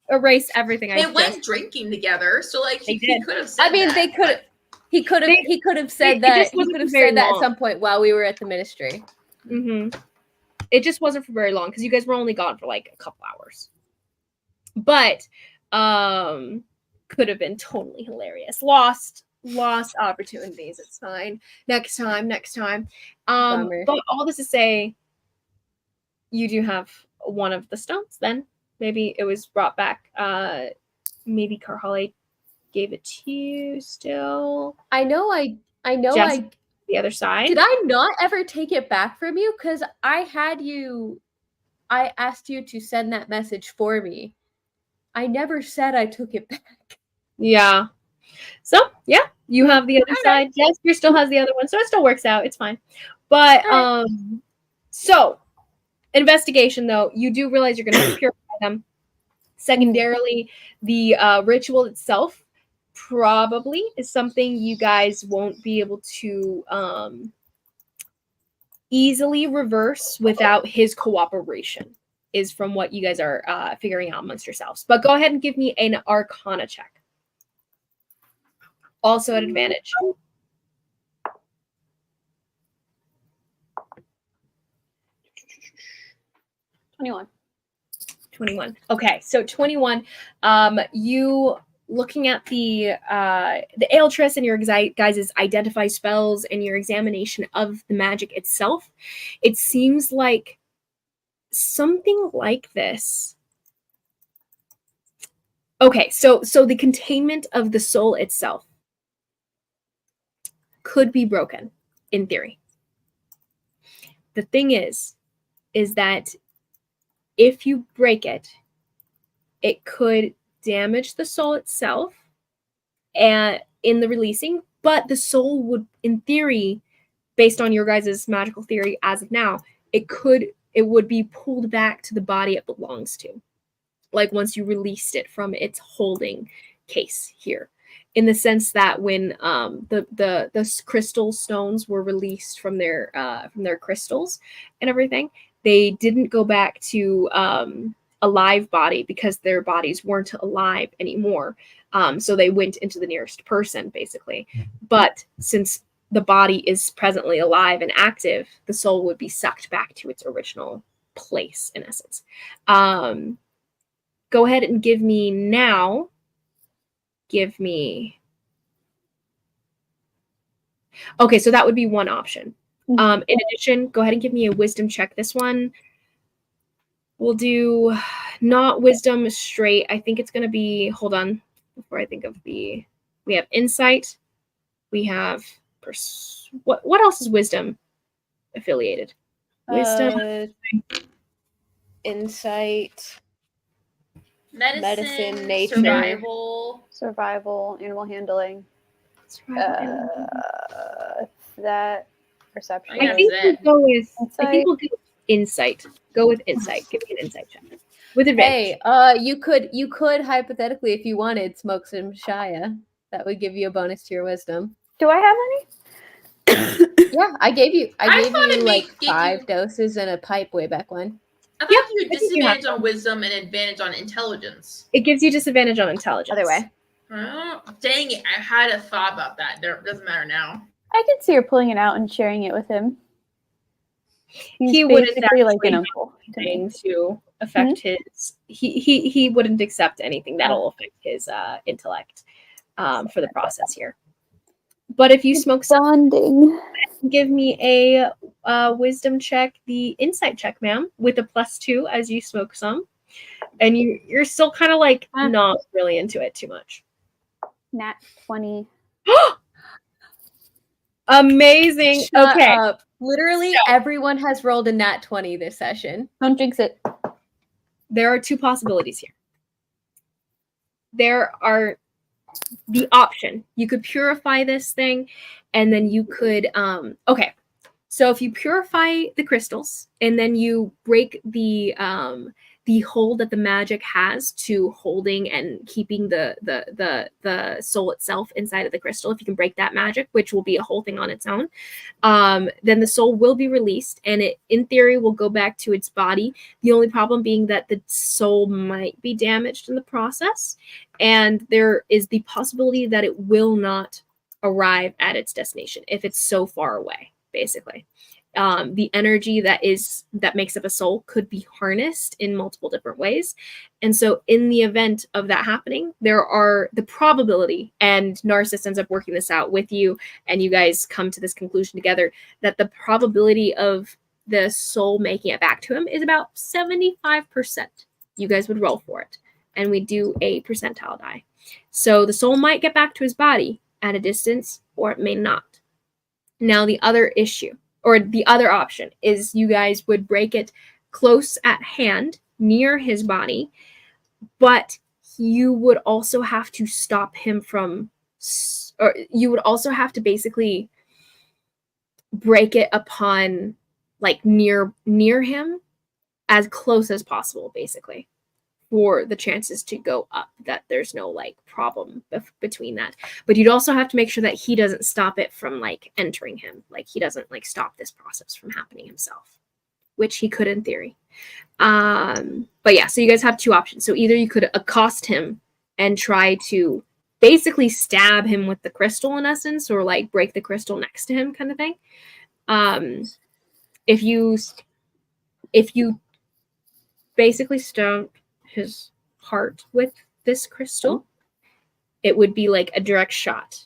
Erase everything They went drinking together, so like he could have said I mean, that, they could. He could have. He could have said it that. just He wasn't could have very said that at long. some point while we were at the ministry. Mm-hmm. It just wasn't for very long because you guys were only gone for like a couple hours. But could have been totally hilarious. Lost opportunities. It's fine. Next time. Bummer. But all this to say, you do have one of the stones then. Maybe it was brought back. Maybe Carhale gave it to you still. I know. Jess, the other side. Did I not ever take it back from you? Because I asked you to send that message for me. I never said I took it back. Yeah. So, yeah, you have the other side. Jaskier still has the other one, so it still works out. It's fine. But, so, investigation, though, you do realize you're going to have to purify them. Secondarily, the ritual itself probably is something you guys won't be able to easily reverse without his cooperation. is from what you guys are figuring out amongst yourselves. But go ahead and give me an Arcana check. Also at advantage. 21. Okay, so 21. You looking at the Aeltress and your guys' identify spells and your examination of the magic itself, it seems like something like this. Okay, so the containment of the soul itself could be broken in theory. The thing is that if you break it, it could damage the soul itself and in the releasing, but the soul would, in theory, based on your guys' magical theory as of now, it would be pulled back to the body it belongs to. Like once you released it from its holding case here. In the sense that when the crystal stones were released from their crystals and everything, they didn't go back to a live body because their bodies weren't alive anymore. So they went into the nearest person, basically. But since the body is presently alive and active, the soul would be sucked back to its original place, in essence. Go ahead and give me now. Give me. Okay, so that would be one option. In addition, go ahead and give me a wisdom check. This one, we'll do not wisdom straight. I think it's going to be, hold on, before I think of we have insight. We have, what else is wisdom affiliated? Wisdom. Insight. Medicine, nature. Survival, animal handling. That perception. Yeah. I think that. we'll go with. Insight. I think we'll go with insight. Go with insight. Give me an insight check with advantage. Hey, you could hypothetically, if you wanted, smoke some Shia. That would give you a bonus to your wisdom. Do I have any? Yeah, I gave you thought it like gave 5 you- doses and a pipe way back when. I thought Yeah, you had I think you have disadvantage on wisdom and advantage on intelligence. It gives you disadvantage on intelligence. Other way. Oh, dang it! I had a thought about that. It doesn't matter now. I could see her pulling it out and sharing it with him. He's He wouldn't basically like an actually uncle to me. Anything to affect his. He wouldn't accept anything that'll affect his intellect for the process here. But if you smoke some, Bonding. give me a wisdom check, the insight check, ma'am, with a +2 as you smoke some, and you're still kind of like not really into it too much. Nat 20. Amazing. Shut Okay. up. Literally everyone has rolled a nat 20 this session. Don't jinx it. There are 2 possibilities here. There are the option. You could purify this thing, and then you could okay. So if you purify the crystals and then you break the hold that the magic has to holding and keeping the soul itself inside of the crystal, if you can break that magic, which will be a whole thing on its own, then the soul will be released and it in theory will go back to its body. The only problem being that the soul might be damaged in the process, and there is the possibility that it will not arrive at its destination if it's so far away, basically. The energy that makes up a soul could be harnessed in multiple different ways. And so in the event of that happening, there are the probability, and Narcissus ends up working this out with you, and you guys come to this conclusion together, that the probability of the soul making it back to him is about 75%. You guys would roll for it, and we do a percentile die. So the soul might get back to his body at a distance, or it may not. Now the other issue, or the other option, is you guys would break it close at hand near his body, but you would also have to stop him from, or you would also have to basically break it upon, like near him, as close as possible, basically, for the chances to go up, that there's no like problem between that. But you'd also have to make sure that he doesn't stop it from like entering him, like he doesn't like stop this process from happening himself, which he could in theory. But yeah, so you guys have two options. So either you could accost him and try to basically stab him with the crystal in essence, or like break the crystal next to him kind of thing. If you basically stone his heart with this crystal, it would be like a direct shot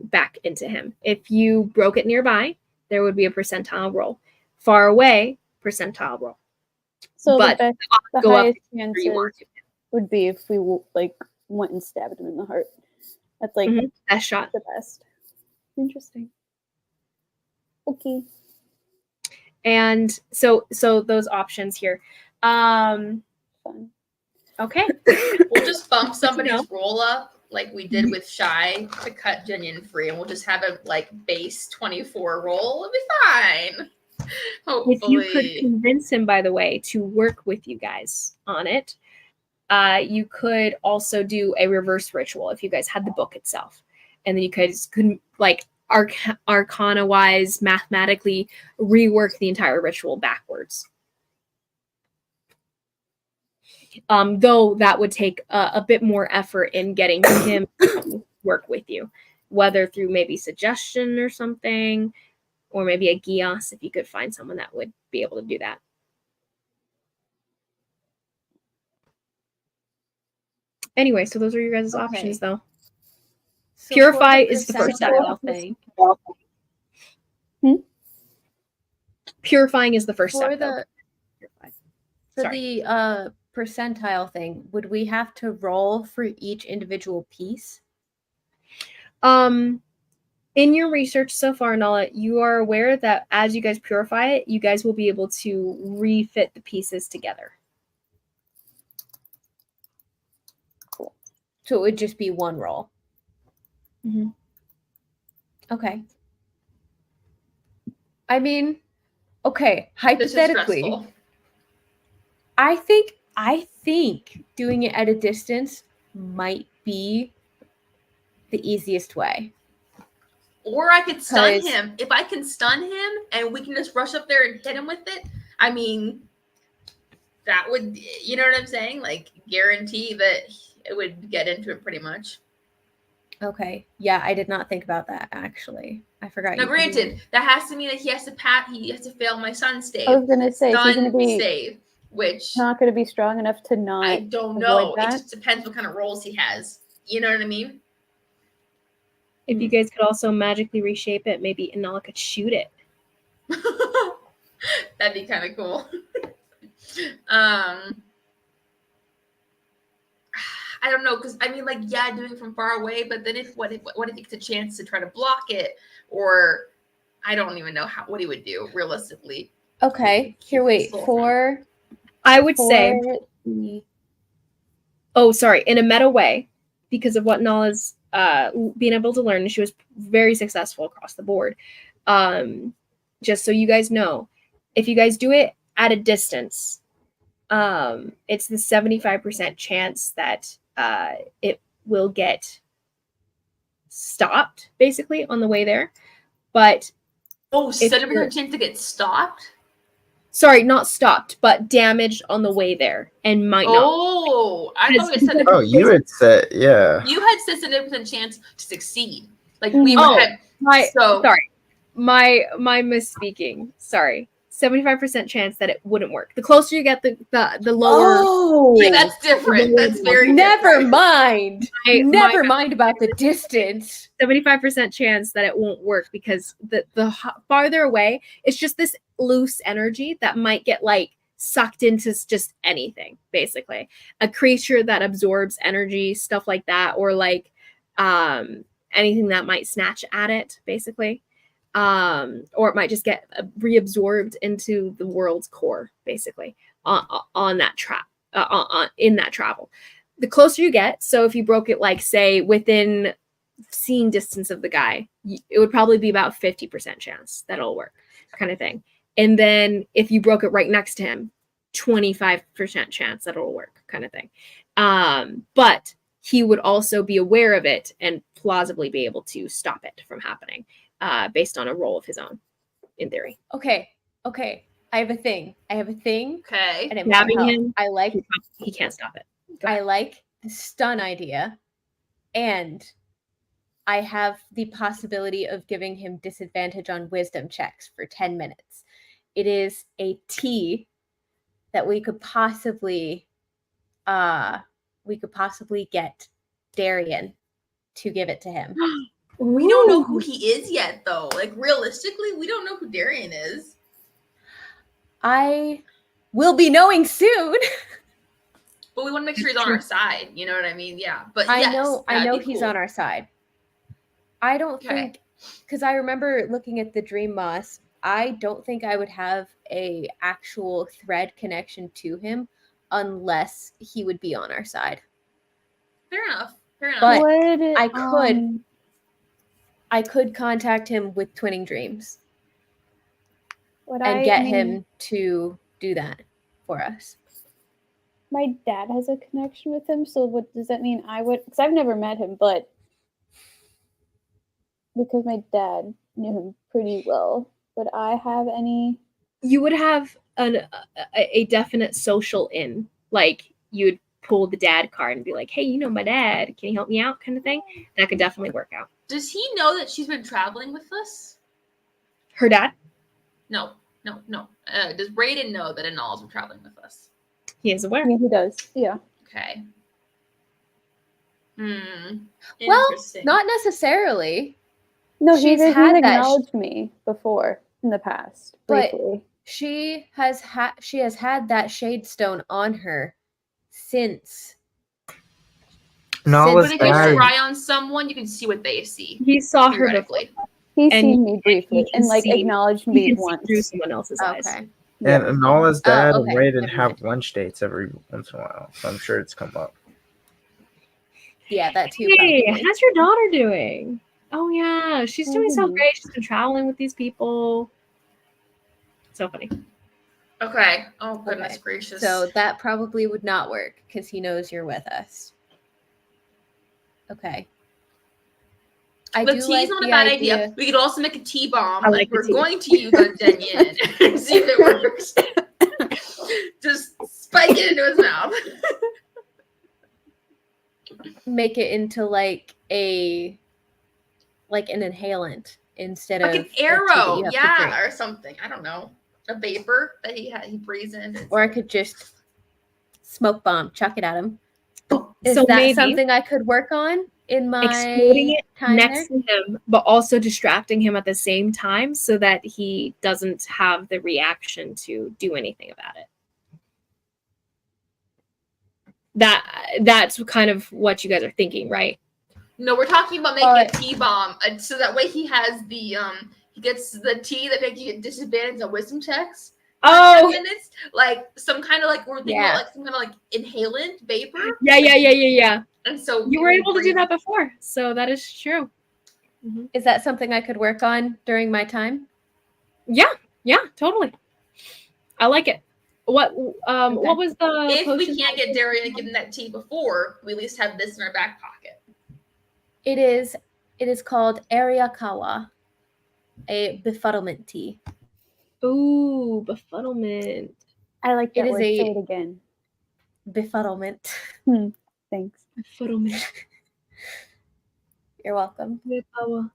back into him. If you broke it nearby, there would be a percentile roll. Far away, percentile roll. So But the go up highest where you want chances would be if we like went and stabbed him in the heart. That's like best shot. the best. Interesting. Okay. And so those options here. Fun. Okay. We'll just bump know. somebody's roll up like we did with Shy to cut Jinian free, and we'll just have a like base 24 roll. It'll be fine. Hopefully. If you could convince him, by the way, to work with you guys on it, you could also do a reverse ritual if you guys had the book itself. And then you guys could like arcana wise, mathematically rework the entire ritual backwards. Though that would take a bit more effort in getting him to work with you, whether through maybe suggestion or something, or maybe a Gios if you could find someone that would be able to do that. Anyway, so those are your guys' options, though. So Purify for the is the first percentile step. thing. Purifying is the first For step, though. For Sorry. the percentile thing, would we have to roll for each individual piece? In your research so far, Nala, you are aware that as you guys purify it, you guys will be able to refit the pieces together. Cool. So it would just be one roll. Mm-hmm. Okay. I mean, okay, This is hypothetically, stressful. I think doing it at a distance might be the easiest way. Or I could stun 'Cause- him. If I can stun him and we can just rush up there and hit him with it, I mean, that would, you know what I'm saying? Like, guarantee that it would get into it pretty much. Okay. Yeah, I did not think about that actually. I forgot. Now, you could do granted, that has to mean that he has to fail my sun save. I was gonna say, is he Stun gonna be save, which not gonna be strong enough to not I don't avoid know. It that? just depends what kind of rolls he has. You know what I mean? If you guys could also magically reshape it, maybe Inala could shoot it. That'd be kind of cool. I don't know, because I mean, like, yeah, doing it from far away, but then what if he gets a chance to try to block it, or I don't even know what he would do realistically. Okay. Here, wait. For I would say, the oh, sorry, in a meta way, because of what Nala's being able to learn, she was very successful across the board. Just so you guys know, if you guys do it at a distance, it's the 75% chance that it will get stopped, basically, on the way there. But Oh, if 70% chance to get stopped? sorry, not stopped, but damaged on the way there, and might not. Oh, I thought Because- you said Oh, you had said, yeah. you had 70% chance to succeed. Like we would Oh, have. Sorry, my misspeaking. Sorry, 75% chance that it wouldn't work. The closer you get, the lower. Oh, Yeah, that's different. That's very never different. mind. Never mind about the distance. 75% chance that it won't work because the farther away, it's just this loose energy that might get like sucked into just anything, basically. A creature that absorbs energy, stuff like that, or like anything that might snatch at it, basically. Or it might just get reabsorbed into the world's core, basically, on that in that travel. The closer you get, so if you broke it, like say within seeing distance of the guy, it would probably be about 50% chance that it'll work, kind of thing. And then if you broke it right next to him, 25% chance that it'll work, kind of thing. But he would also be aware of it and plausibly be able to stop it from happening, based on a roll of his own, in theory. Okay. I have a thing. Okay. And it might Stabbing help. him? I like He can't stop it. I like the stun idea, and I have the possibility of giving him disadvantage on wisdom checks for 10 minutes. It is a tea that we could possibly get Darian to give it to him. We don't know who he is yet, though. Like, realistically, we don't know who Darian is. I will be knowing soon. But we want to make sure he's on our side. You know what I mean? Yeah. But I yes, know that'd be he's cool. on our side. I don't Okay. think, because I remember looking at the Dream Moss, I don't think I would have a actual thread connection to him unless he would be on our side. Fair enough. But Would I could contact him with Twinning Dreams would and I get mean, him to do that for us. my dad has a connection with him, so what does that mean? I would, because I've never met him, but because my dad knew him pretty well, would I have any? You would have a definite social in. Like, you'd pull the dad card and be like, hey, you know my dad. Can you help me out? Kind of thing. That could definitely work out. Does he know that she's been traveling with us? Her dad? No. Does Brayden know that Anul's been traveling with us? He is aware. Yeah, he does. Yeah. Okay. Well, Interesting. not necessarily. No, She's he's had that acknowledged me before in the past, But- briefly. She has had that shade stone on her since. Nala's But if you dad. try on someone, you can see what they see. He saw her before. Theoretically. He's and seen me briefly can and like see- acknowledged You me can see once. through someone else's eyes. Okay. And Yeah. Nala's dad okay. and Raiden Never have mind. lunch dates every once in a while, so I'm sure it's come up. Yeah, that too. Hey, Probably. how's your daughter doing? Oh yeah, she's doing so Mhm. great. She's been traveling with these people. So funny. Okay. Oh goodness Okay. gracious. So that probably would not work because he knows you're with us. Okay. I but do tea's like not the a bad idea. We could also make a tea bomb. I Like, like the we're tea. going to use on Denyen and see if it works. Just spike it into his mouth. Make it into like an inhalant instead Like of an a tea that arrow, you have to yeah, drink. or something. I don't know. A vapor that he breathes in. It's Or I like- could just smoke bomb, chuck it at him. So Is that maybe something I could work on in my exploding it time next there? to him, but also distracting him at the same time so that he doesn't have the reaction to do anything about it. That's kind of what you guys are thinking, right? No, we're talking about making a tea bomb, so that way he has the he gets the tea that makes you get disadvantage on wisdom checks. for 10 Oh, minutes, like some kind of like we're thinking Yeah. about like some kind of like inhalant vapor. yeah. And so You were able to do breathe- that before, so that is true. Is that something I could work on during my time? Yeah, totally. I like it. What what was the If we potion? can't get Darian to give him that tea before, we at least have this in our back pocket. It is called Ariakawa, a befuddlement tea. Ooh, befuddlement. I like that It is word. a- Say it again. Befuddlement. Thanks. Befuddlement. You're welcome. Befuddle.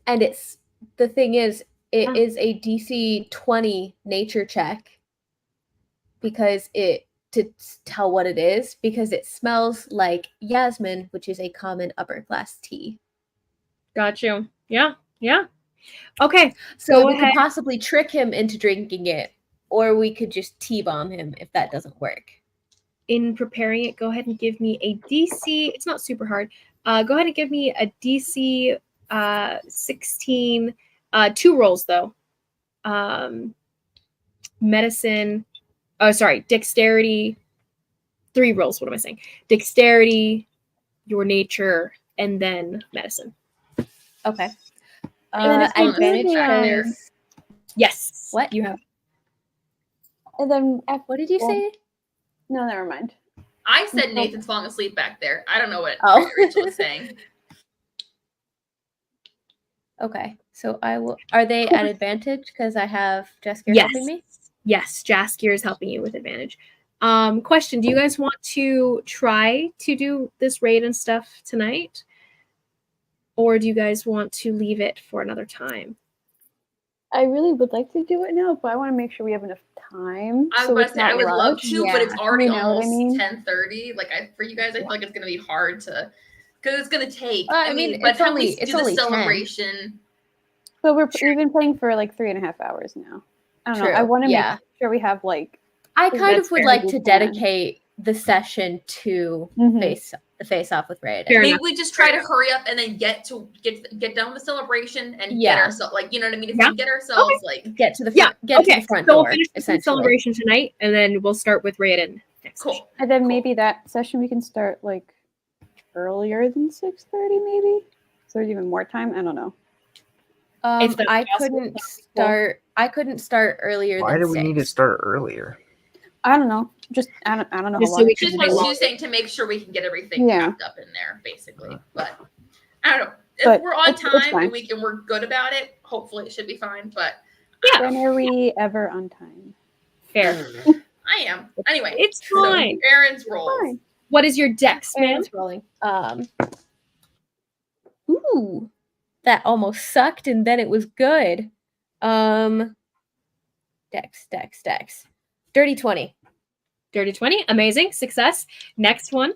And it's the thing is, it Huh. is a DC 20 nature check because to tell what it is, because it smells like Yasmin, which is a common upper class tea. Got you. Yeah. Okay. So Go we could ahead. possibly trick him into drinking it, or we could just T-bomb him if that doesn't work. In preparing it, go ahead and give me a DC. It's not super hard. Go ahead and give me a DC 16. 2 rolls though. Medicine. Oh, sorry. Dexterity. 3 rolls. What am I saying? Dexterity, your nature, and then medicine. Okay. then if we Advantage do the, because Yes. What? You have. And then what did you Well, say? no, never mind. I said Nathan's falling asleep back there. I don't know what Oh. Rachel was saying. Okay. So I will. Are they at advantage because I have Jaskier Yes. helping me? Yes, Jaskier is helping you with advantage. Question: do you guys want to try to do this raid and stuff tonight, or do you guys want to leave it for another time? I really would like to do it now, but I want to make sure we have enough time. I was so about it's to say I not would love rushed. to, but it's Yeah. already You know what I almost mean? 10:30. Like for you guys, I feel like it's gonna be hard to, because it's gonna take. I mean, by it's the time only- we it's do the only 10. celebration. But we've been playing for like 3.5 hours now. I don't know. I True, want to yeah. make sure we have like. I Well, kind that's of would fair. like We to can. dedicate the session to Mhm. face off with Raiden. Fair Maybe enough. we just try to hurry up and then get done with the celebration and get Yeah. ourselves, like, you know what I mean? If Yeah. we can get ourselves like Get to the Yeah. get to Okay. the front So we'll door. finish with the Essentially, celebration tonight, and then we'll start with Raiden next session. cool. And then Cool. maybe that session we can start like earlier than 6:30, maybe. So there's even more time. I don't know. If that's I possible, couldn't that's start. I couldn't start earlier Why than do we need to 6. start earlier? I don't know. Just I don't know. Just how so long we it She can should just wants take. she was saying to make sure we can get everything Yeah. wrapped up in there, basically. But I don't know. If But we're on it's time fine. and we're good about it, hopefully it should be fine. But When are we ever on time? fair. I am. Anyway, It's so fine. Aaron's rolls. Fine. What is your dex, man? Aaron's rolling. Ooh, that almost sucked, and then it was good. Dex. Dirty 20. Dirty 20. Amazing. Success. Next one.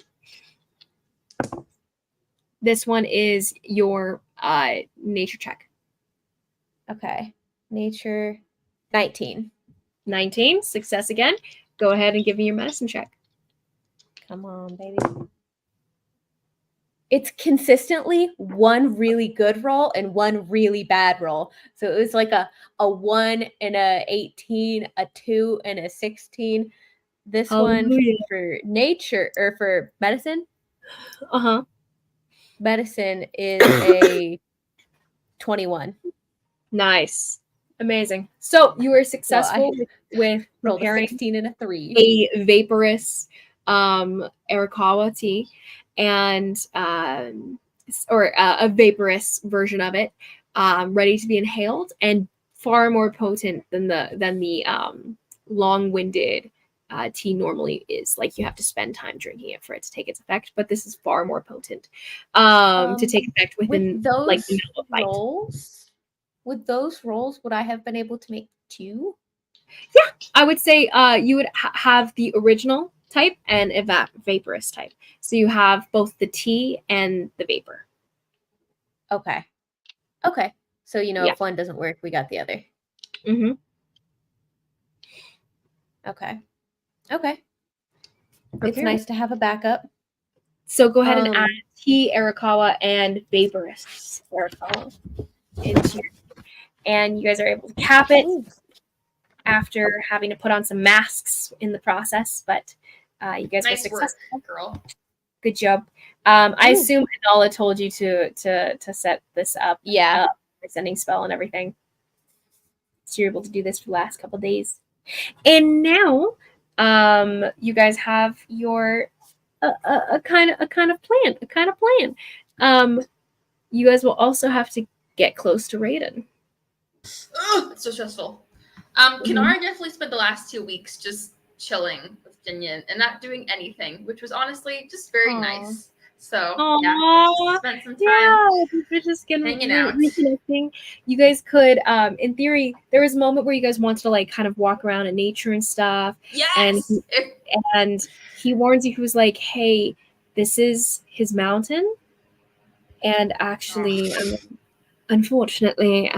This one is your nature check. Okay. Nature 19. 19. Success again. Go ahead and give me your medicine check. Come on, baby. It's consistently one really good roll and one really bad roll. So it was like a 1 and a 18, a 2 and a 16. This one Hallelujah. for nature or for medicine. Uh-huh. Medicine is a 21. Nice. Amazing. So you were successful with Rolled a preparing 16 and a 3. a vaporous Arakawa tea and a vaporous version of it, ready to be inhaled and far more potent than the long-winded tea normally is. Like you have to spend time drinking it for it to take its effect, but this is far more potent to take effect within With those like the middle of night. with those rolls, would I have been able to make 2? I would say you would have the original type and a vaporous type. So you have both the tea and the vapor. Okay. So Yeah. if one doesn't work, we got the other. Mm-hmm. Okay. It's nice to have a backup. So go ahead and add Um, tea Arakawa and vaporous Arakawa into your, and you guys are able to cap it after having to put on some masks in the process, but you guys were Nice work, successful. girl. Good job. I assume Anala told you to set this up. Yeah. Sending spell and everything. So you're able to do this for the last couple days. And now you guys have your a kind of plan. You guys will also have to get close to Raiden. Ugh, it's so stressful. Kinara definitely spent the last 2 weeks just chilling with Jinyan and not doing anything, which was honestly just very Aw. nice. So Aww. just spent some time. Yeah, we're just gonna hanging out. reconnecting. You guys could, in theory, there was a moment where you guys wanted to like kind of walk around in nature and stuff. Yes. And he warns you. He was like, "Hey, this is his mountain, and actually, unfortunately,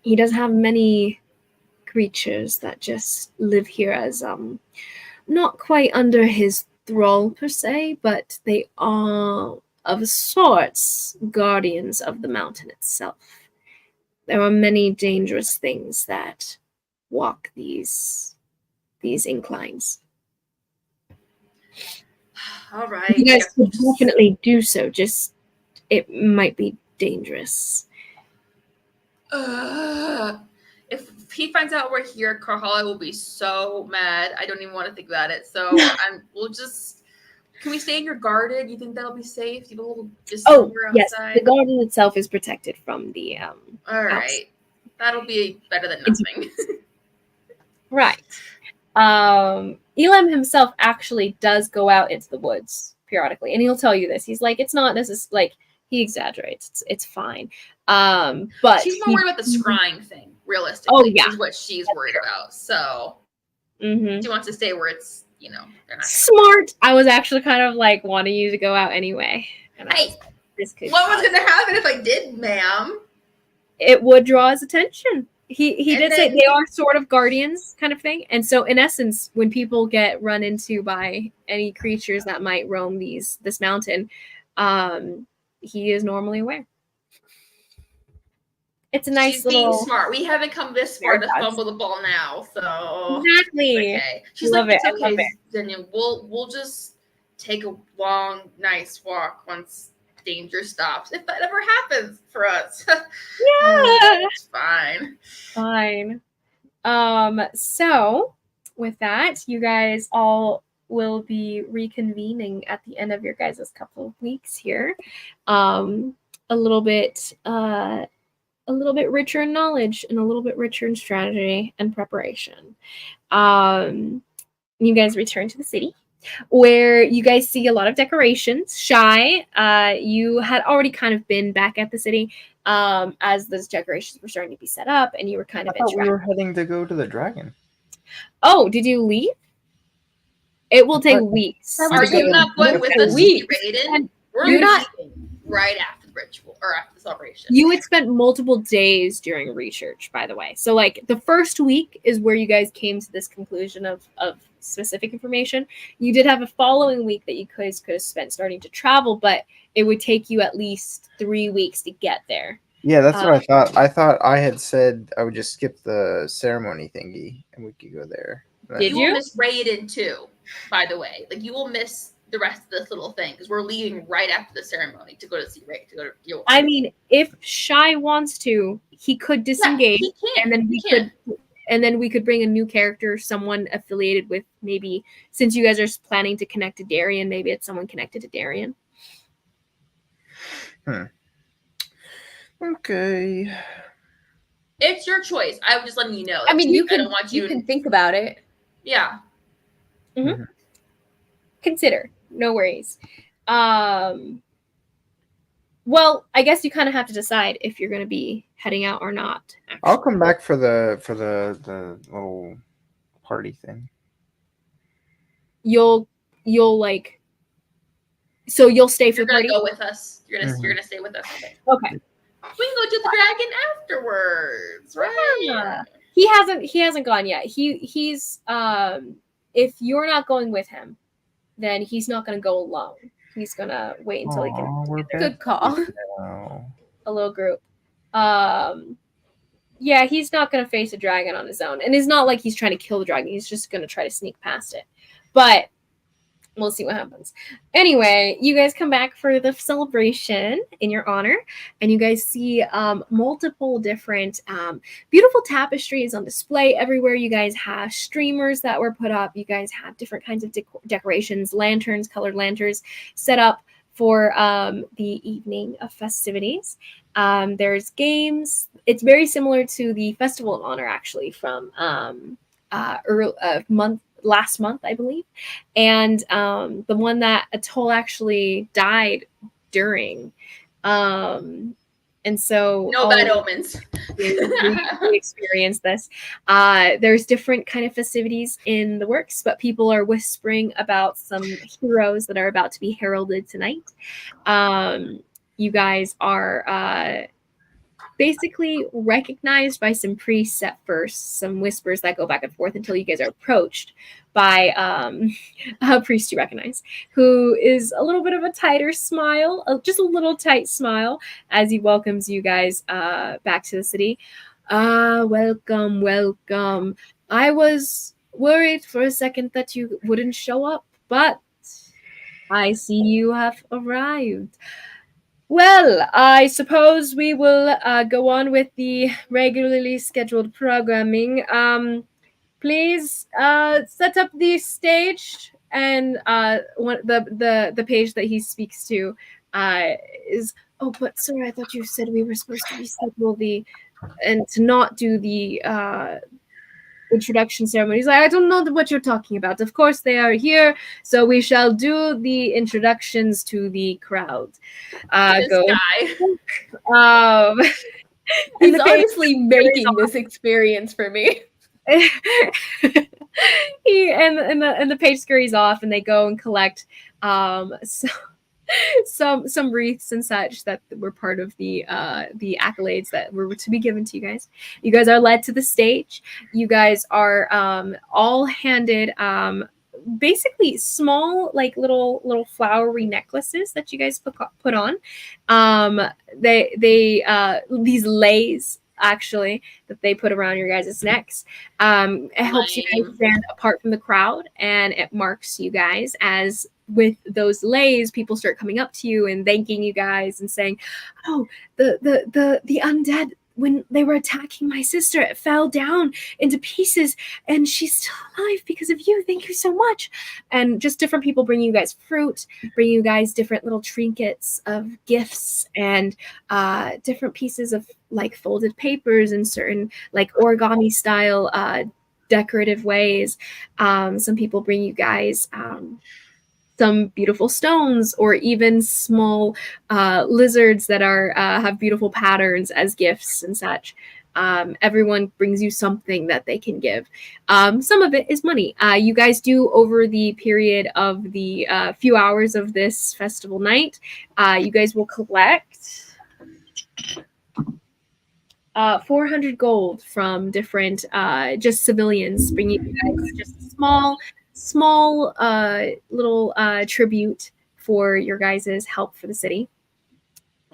he doesn't have many creatures that just live here as not quite under his thrall per se, but they are of sorts guardians of the mountain itself. There are many dangerous things that walk these inclines. All right. You guys could definitely do so, just it might be dangerous. If he finds out we're here, Karhala will be so mad. I don't even want to think about it. So we'll just Can we stay in your garden? You think that'll be safe? Do you have a little just Oh, somewhere yes. outside? The garden itself is protected from the All right. That'll be better than It's- nothing. right. Elam himself actually does go out into the woods periodically, and he'll tell you this. He's like, it's not necessarily like he exaggerates. It's fine. But She's more worried about the scrying thing, realistically. Oh, yeah. Is what she's worried about. So Mhm. she wants to stay where it's, they're not. Smart. I was actually kind of like wanting you to go out anyway. And I Hey, was like, this could what was cause- going to happen if I did, ma'am? It would draw his attention. He And did say then- they are sort of guardians kind of thing. And so in essence, when people get run into by any creatures that might roam this mountain, he is normally aware. It's a nice She's little being smart. We haven't come this far to Very fumble the ball now, so exactly. okay. She's Love like, it. it's I love okay, Zenyan. We'll just take a long, nice walk once danger stops. If that ever happens for us. Yeah. It's fine. Fine. So with that, you guys all will be reconvening at the end of your guys' couple of weeks here. A little bit richer in knowledge and a little bit richer in strategy and preparation. You guys return to the city where you guys see a lot of decorations. Shy, you had already kind of been back at the city as those decorations were starting to be set up, and you were kind I of thought we interacting. were heading to go to the dragon. Oh, did you leave? It will take What? weeks. That Are was you good. not going with us, Weeks. Raiden? And We're you're not- leaving right after the ritual or after the celebration. You had spent multiple days during research, by the way. So, like, the first week is where you guys came to this conclusion of specific information. You did have a following week that you guys could have spent starting to travel, but it would take you at least 3 weeks to get there. Yeah, that's what I thought. I thought I had said I would just skip the ceremony thingy and we could go there. Did you you? will miss Raiden too, by the way. Like, you will miss the rest of this little thing because we're leaving right after the ceremony to go to see Ray. To go to York. I mean, if Shy wants to, he could disengage, he can. and then He can. we could bring a new character, someone affiliated with maybe, since you guys are planning to connect to Darien, maybe it's someone connected to Darien. Okay. It's your choice. I was just letting you know. I mean, you I can don't want you. you can think about it. Yeah. Consider, no worries. Well, I guess you kind of have to decide if you're going to be heading out or not. I'll come back for the little party thing. You'll like, so you'll stay for You're the gonna party. go with us. You're gonna stay with us. Okay. Okay. We can go to the dragon afterwards, right? Yeah. He hasn't gone yet. He's if you're not going with him, then he's not going to go alone. He's going to wait until he can Aw, we're Good call. now. a little group. Yeah, he's not going to face a dragon on his own. And it's not like he's trying to kill the dragon. He's just going to try to sneak past it. But we'll see what happens. Anyway, you guys come back for the celebration in your honor, and you guys see multiple different beautiful tapestries on display everywhere. You guys have streamers that were put up. You guys have different kinds of decorations, lanterns, colored lanterns set up for the evening of festivities. There's games. It's very similar to the Festival of Honor, actually, from last month, I believe, and the one that Atoll actually died during. And so No bad omens. we experienced this. There's different kind of festivities in the works, but people are whispering about some heroes that are about to be heralded tonight. You guys are basically recognized by some priests at first, some whispers that go back and forth until you guys are approached by a priest you recognize, who is a little bit of a tighter smile, just a little tight smile, as he welcomes you guys back to the city. Welcome, welcome. I was worried for a second that you wouldn't show up, but I see you have arrived. Well, I suppose we will go on with the regularly scheduled programming. Please set up the stage And the page that he speaks to is, oh, but sir, I thought you said we were supposed to reschedule and to not do the introduction ceremony. He's like, I don't know what you're talking about. Of course they are here, so we shall do the introductions to the crowd. This Go. guy. He's the page honestly making this experience for me. the page scurries off, and they go and collect some wreaths and such that were part of the accolades that were to be given to you guys. You guys are led to the stage. You guys are all handed basically small, like little flowery necklaces that you guys put on. They these leis actually that they put around your guys' necks. It helps you guys stand apart from the crowd, and it marks you guys as, with those leis, people start coming up to you and thanking you guys and saying, oh, the undead, when they were attacking my sister, it fell down into pieces and she's still alive because of you. Thank you so much. And just different people bring you guys fruit, bring you guys different little trinkets of gifts, and different pieces of like folded papers and certain like origami style decorative ways. Some people bring you guys some beautiful stones, or even small lizards that are have beautiful patterns as gifts and such. Everyone brings you something that they can give. Some of it is money. You guys do, over the period of the few hours of this festival night, you guys will collect 400 gold from different just civilians, bringing you guys just a small little tribute for your guys' help for the city.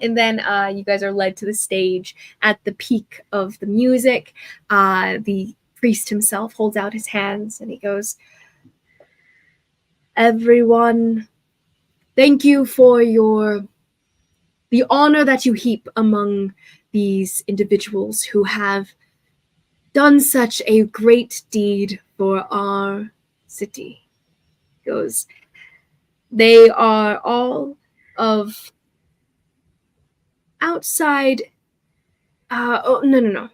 And then you guys are led to the stage at the peak of the music. The priest himself holds out his hands and he goes, everyone, thank you for the honor that you heap among these individuals who have done such a great deed for our city. He goes, they are all of outside. Oh, no.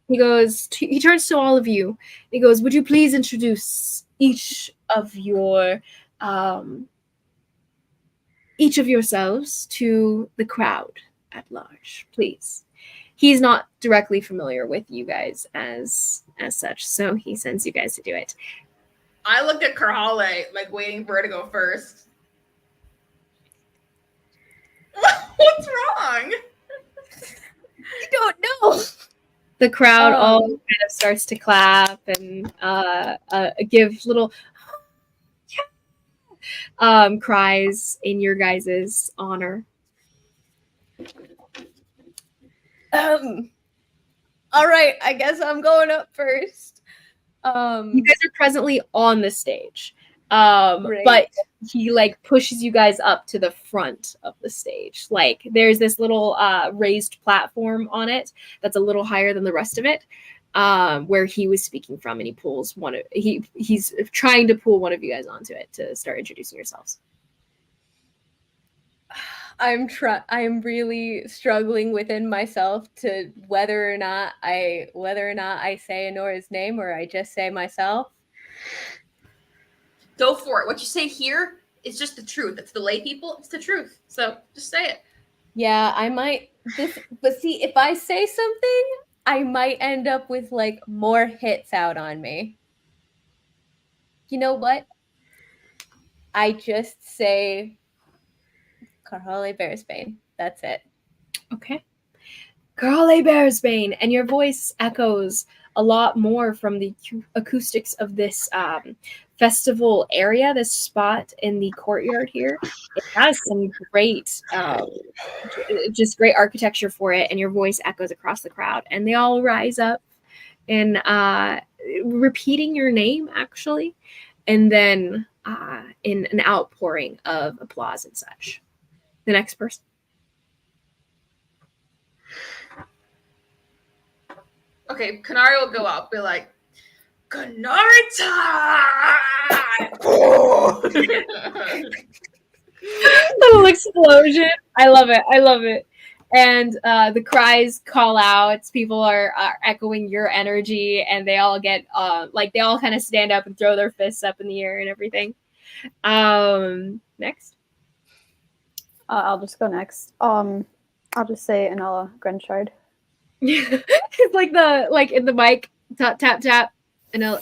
He goes, he turns to all of you. He goes, would you please introduce each of yourselves to the crowd at large, please. He's not directly familiar with you guys as such, so he sends you guys to do it. I looked at Karhale, like waiting for her to go first. What's wrong? I don't know. The crowd all kind of starts to clap and give little cries in your guys' honor. All right, I guess I'm going up first. You guys are presently on the stage. But he like pushes you guys up to the front of the stage. Like there's this little raised platform on it that's a little higher than the rest of it, where he was speaking from, and he pulls he's trying to pull one of you guys onto it to start introducing yourselves. I'm really struggling within myself to whether or not I say Honora's name or I just say myself. Go for it. What you say here is just the truth. It's the lay people. It's the truth. So just say it. Yeah, I might but see, if I say something, I might end up with like more hits out on me. You know what? I just say Karhale Bearsbane. That's it. Okay. Karhale Bearsbane, and your voice echoes a lot more from the acoustics of this festival area, this spot in the courtyard here. It has some great, just great architecture for it, and your voice echoes across the crowd, and they all rise up and repeating your name, actually, and then in an outpouring of applause and such. The next person. Okay, Kanari will go up, be like, Little explosion. I love it. I love it. And the cries call out. People are echoing your energy, and they all get they all kind of stand up and throw their fists up in the air and everything. Next. I'll just go next. I'll just say Anala Grenshard. It's like in the mic, tap tap tap, and a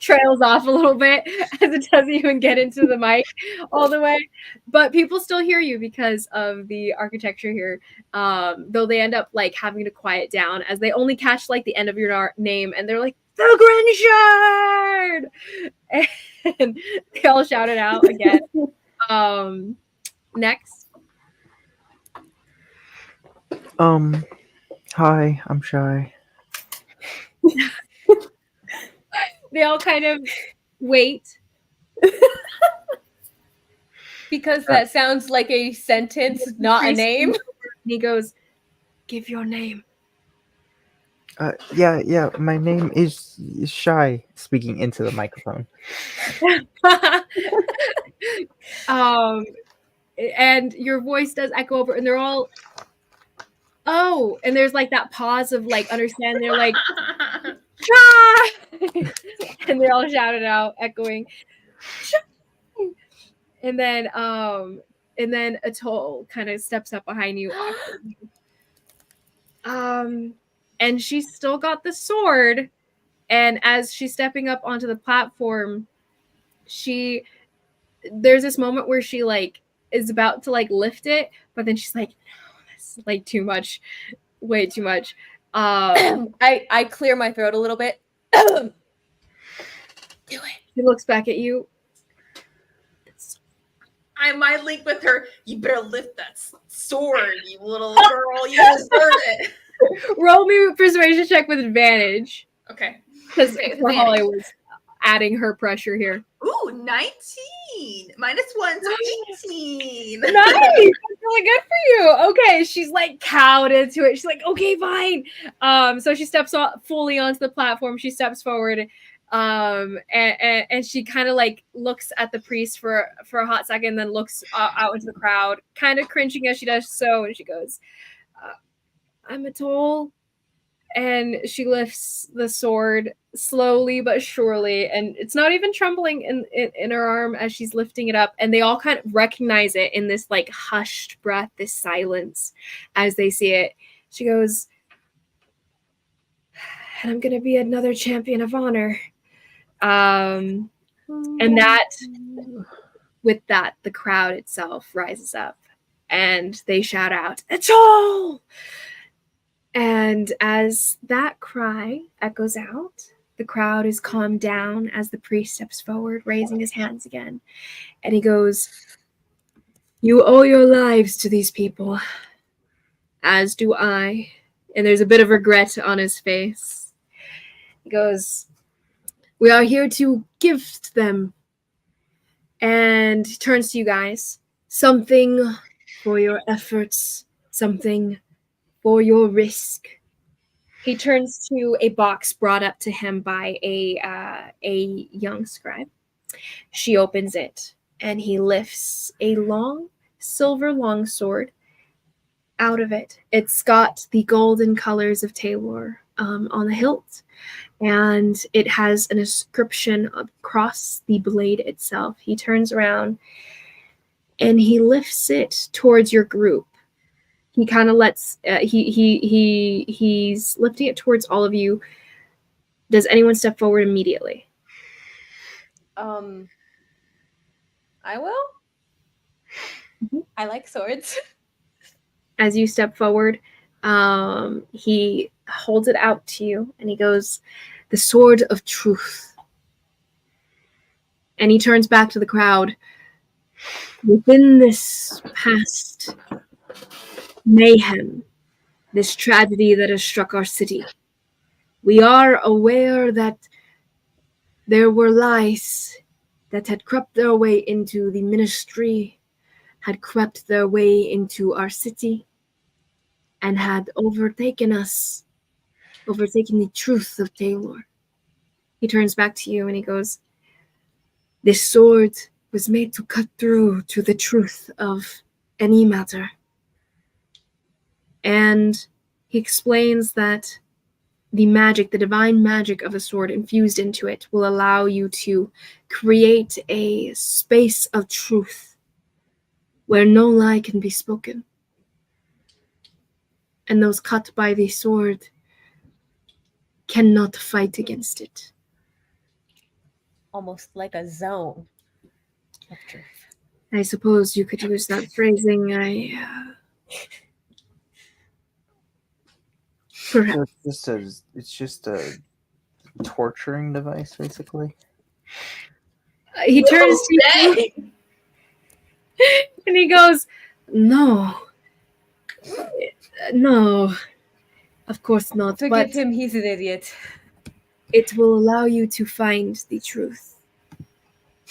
trails off a little bit as it doesn't even get into the mic all the way. But people still hear you because of the architecture here. Though they end up having to quiet down as they only catch the end of your name, and they're like, the Grinchard! And they all shout it out again. Next. Hi, I'm shy. They all kind of wait. Because that sounds like a sentence, not a name. And he goes, give your name. Yeah, my name is Shy, speaking into the microphone. And your voice does echo over, and they're all, oh, and there's that pause of understand. They're like, Shy! And they all shout it out, echoing, Shy! And then Atoll kind of steps up behind you. And she's still got the sword, and as she's stepping up onto the platform, there's this moment where she is about to lift it, but then she's like, no, that's too much, way too much. I clear my throat a little bit. Do it. She looks back at you. I might link with her. You better lift that sword, you little girl. You deserve it. Roll me a persuasion check with advantage. Okay. Because Holly was adding her pressure here. Ooh, 19. -1's 18. Nice. That's really good for you. Okay, she's cowed into it. She's like, okay, fine. So she steps fully onto the platform. She steps forward. And she kind of looks at the priest for a hot second, then looks out into the crowd, kind of cringing as she does so, and she goes, I'm Atoll. And she lifts the sword slowly but surely, and it's not even trembling in her arm as she's lifting it up, and they all kind of recognize it in this hushed breath, this silence as they see it. She goes, and I'm gonna be another champion of honor. And with that, the crowd itself rises up and they shout out, Atoll! And as that cry echoes out, the crowd is calmed down as the priest steps forward, raising his hands again. And he goes, you owe your lives to these people, as do I. And there's a bit of regret on his face. He goes, we are here to gift them. And he turns to you guys. Something for your efforts, something for your risk. He turns to a box brought up to him by a young scribe. She opens it, and he lifts a long silver longsword out of it. It's got the golden colors of Taylor on the hilt, and it has an inscription across the blade itself. He turns around, and he lifts it towards your group. He kind of lets he's lifting it towards all of you. Does anyone step forward immediately? I will. Mm-hmm. I like swords. As you step forward, he holds it out to you, and he goes, the sword of truth. And he turns back to the crowd. Within this past mayhem, this tragedy that has struck our city, we are aware that there were lies that had crept their way into the ministry, had crept their way into our city, and had overtaken us. overtaking the truth of Taylor. He turns back to you and he goes, this sword was made to cut through to the truth of any matter. And he explains that the magic, the divine magic of the sword infused into it will allow you to create a space of truth where no lie can be spoken. And those cut by the sword cannot fight against it. Almost like a zone of truth. I suppose you could use that phrasing. Perhaps. So it's just a torturing device, basically. He turns to you Dang. and he goes, no, of course not. Forgive But him, he's an idiot. it will allow you to find the truth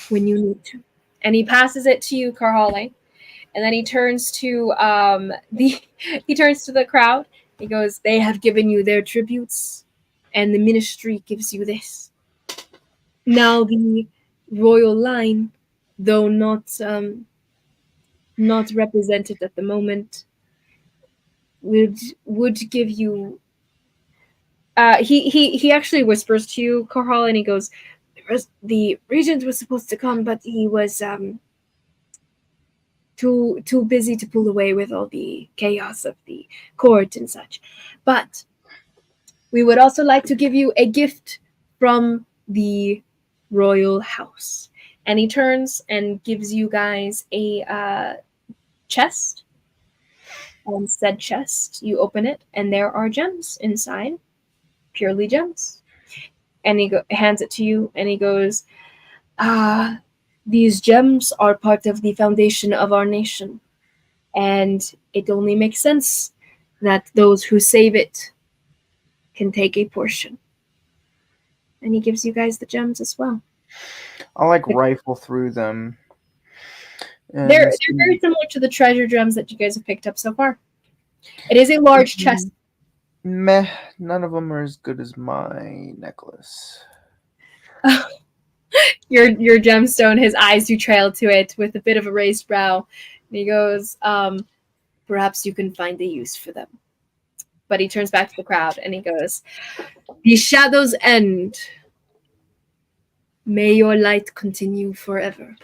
when you need to. And he passes it to you, Karhale. And then he turns to the crowd. He goes, they have given you their tributes, and the ministry gives you this. Now the royal line, though not represented at the moment, would give you. He actually whispers to you, Karhal, and he goes, the regent was supposed to come, but he was too busy to pull away with all the chaos of the court and such. But we would also like to give you a gift from the royal house. And he turns and gives you guys a chest. And said chest, you open it, and there are gems inside, purely gems. And he hands it to you, and he goes, these gems are part of the foundation of our nation, and it only makes sense that those who save it can take a portion. And he gives you guys the gems as well. I'll rifle through them. And They're very similar to the treasure gems that you guys have picked up so far. It is a large chest. Meh, none of them are as good as my necklace. Your gemstone, his eyes do trail to it with a bit of a raised brow. And he goes, perhaps you can find a use for them. But he turns back to the crowd and he goes, the shadows end. May your light continue forever.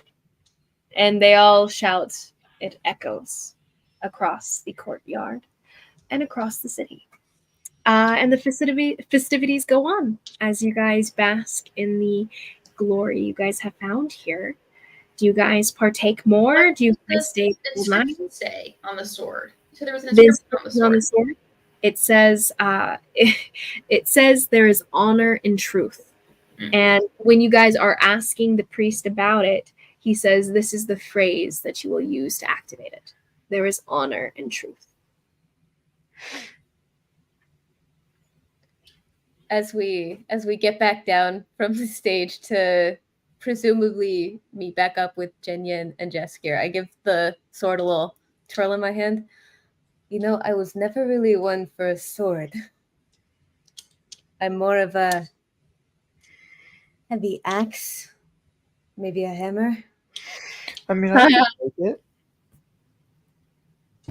And they all shout. It echoes across the courtyard and across the city. And the festivities go on as you guys bask in the glory you guys have found here. Do you guys partake more? Do you guys stay all night? Say on the sword. So there was an inscription on the sword. It says it says there is honor in truth. Mm-hmm. And when you guys are asking the priest about it, he says this is the phrase that you will use to activate it. There is honor in truth. As we get back down from the stage to presumably meet back up with Jenya and Jaskier, I give the sword a little twirl in my hand. You know, I was never really one for a sword. I'm more of a heavy axe, maybe a hammer. I mean, I can take it.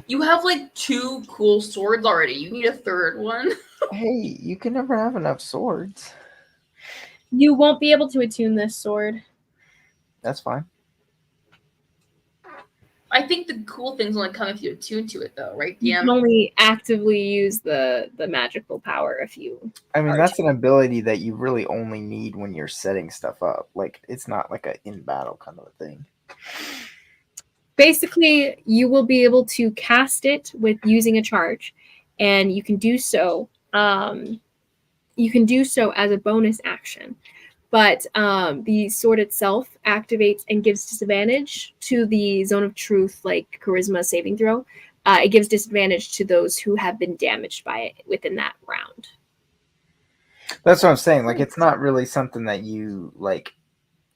You have 2 cool swords already. You need a third one. Hey, you can never have enough swords. You won't be able to attune this sword. That's fine. I think the cool things only come if you attune to it, though, right? You can only actively use the magical power if you. I mean, that's an ability that you really only need when you're setting stuff up. It's not like a in battle kind of a thing. Basically, you will be able to cast it with using a charge, and you can do so. You can do so as a bonus action, but the sword itself activates and gives disadvantage to the zone of truth, like charisma saving throw. It gives disadvantage to those who have been damaged by it within that round. That's what I'm saying. It's not really something that you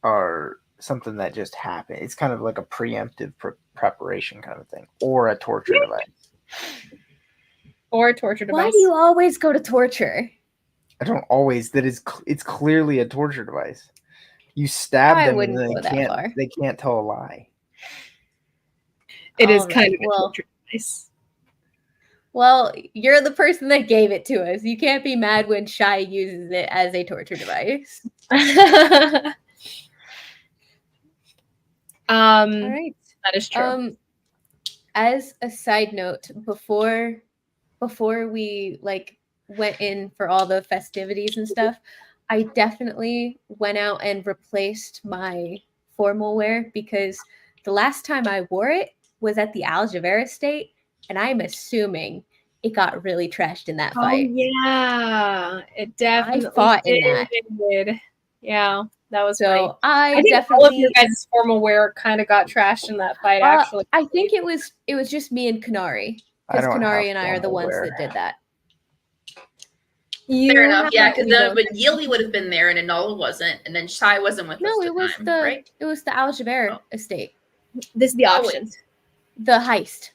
are something that just happened. It's kind of like a preemptive preparation kind of thing, or a torture device. Or a torture device. Why do you always go to torture? I don't always. It's clearly a torture device. You stab I them and wouldn't then go that far. they can't tell a lie. It is All kind right, of a well- torture device. Well, you're the person that gave it to us. You can't be mad when Shy uses it as a torture device. All right. That is true. As a side note, before we like went in for all the festivities and stuff, I definitely went out and replaced my formal wear because the last time I wore it was at the Aljaver estate, and I'm assuming it got really trashed in that Oh fight. yeah, it definitely fought in that. did. Yeah, that was right. So I I think all of definitely your guys' formal wear kind of got trashed in that fight. Actually, I think it was just me and Kanari. I Because don't have Kanari and I are the formal ones wear. that did that. you Fair enough. Yeah, because we then both- when Yili would have been there and Enola wasn't, and then Shai wasn't with us No, at it was time, the right? it was the Aljaber Oh. estate. This is the Oh, option. The heist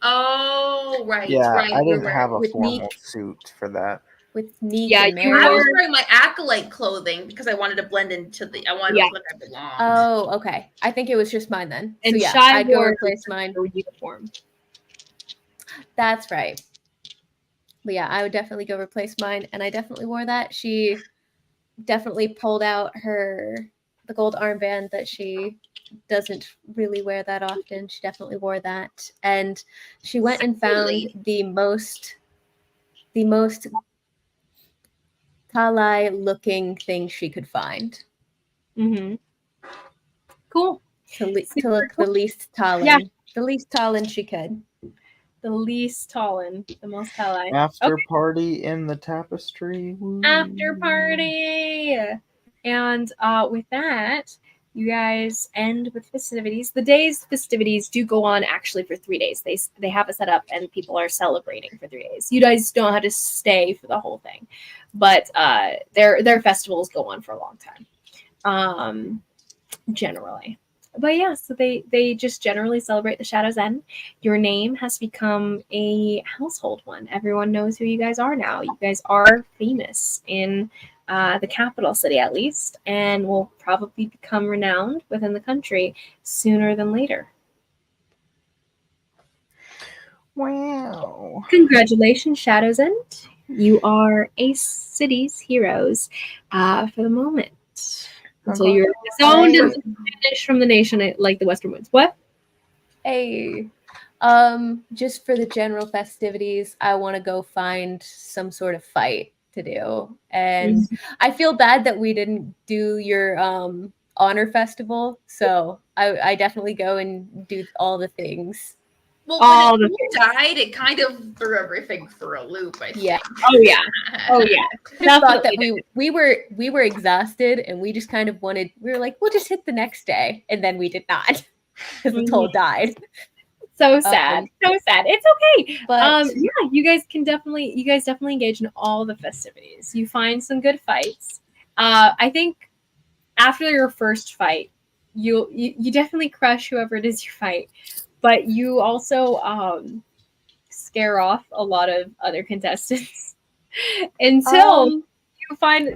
Oh, right, Yeah, right. I didn't right. have a With formal Neek. suit for that. with Neek Yeah, and you Mary. I were- was wearing my acolyte clothing because I wanted to blend into the. I wanted to look like I belonged. Oh, okay. I think it was just mine then. And so yeah, Shy I'd go wore replace mine. her uniform. That's right. But yeah, I would definitely go replace mine, and I definitely wore that. She definitely pulled out the gold armband that she doesn't really wear that often. She definitely wore that, and she went and found Really? the most Kalai looking thing she could find Mm-hmm. Cool. to look the least Talon. Yeah. The least Talon she could. The least Talon, the most Pele. After party in the tapestry. Woo. After party. And with that, you guys end with festivities. The day's festivities do go on actually for 3 days. They have it set up and people are celebrating for 3 days. You guys don't have to stay for the whole thing, but their festivals go on for a long time, generally. But yeah, so they just generally celebrate the Shadow's End. Your name has become a household one. Everyone knows who you guys are now. You guys are famous in the capital city, at least, and will probably become renowned within the country sooner than later. Wow. Congratulations, Shadow's End. You are a city's heroes for the moment. Until you're disowned and banished from the nation like the Western Winds. What? Hey, just for the general festivities, I want to go find some sort of fight to do. And I feel bad that we didn't do your honor festival. So I definitely go and do all the things. Well, All when the it died, it kind of threw everything for a loop. I think. Yeah. Oh yeah. Oh yeah. I just thought that Definitely. we were exhausted and we just kind of we were like, we'll just hit the next day. And then we did not. Because the toll died. So sad. So sad. It's okay. But yeah, you guys definitely engage in all the festivities. You find some good fights. I think after your first fight, you definitely crush whoever it is you fight, but you also scare off a lot of other contestants until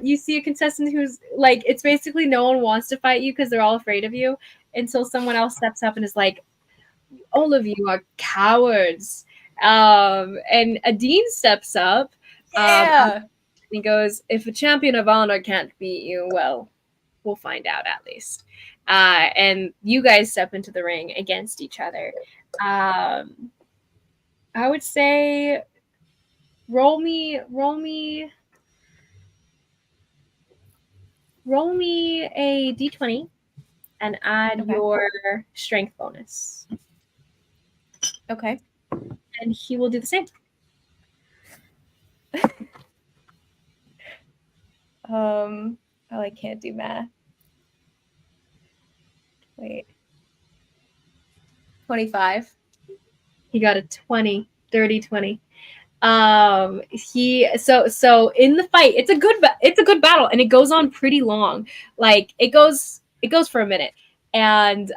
you see a contestant who's like, it's basically no one wants to fight you because they're all afraid of you, until someone else steps up and is like, all of you are cowards. And Adine steps up. And he goes, if a champion of honor can't beat you, well, we'll find out at least. And you guys step into the ring against each other. I would say roll me a d20 and add your strength bonus. okay. And he will do the same. Oh, I can't do math. Wait. 25. He got a 20, dirty 20. He so in the fight, it's a good battle, and it goes on pretty long. Like it goes for a minute. And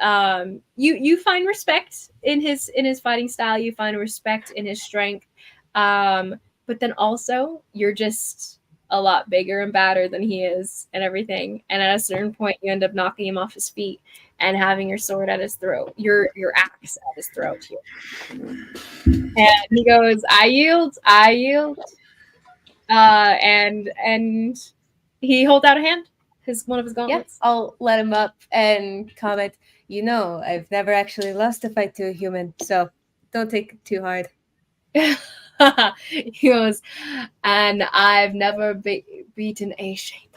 you find respect in his fighting style, you find respect in his strength. But then also you're just a lot bigger and badder than he is and everything. And at a certain point, you end up knocking him off his feet and having your sword at his throat, your axe at his throat here. And he goes, I yield, I yield. And he holds out a hand, one of his Yeah, gauntlets. I'll let him up and comment. You know, I've never actually lost a fight to a human, so don't take it too hard. He goes, and I've never beaten a shape.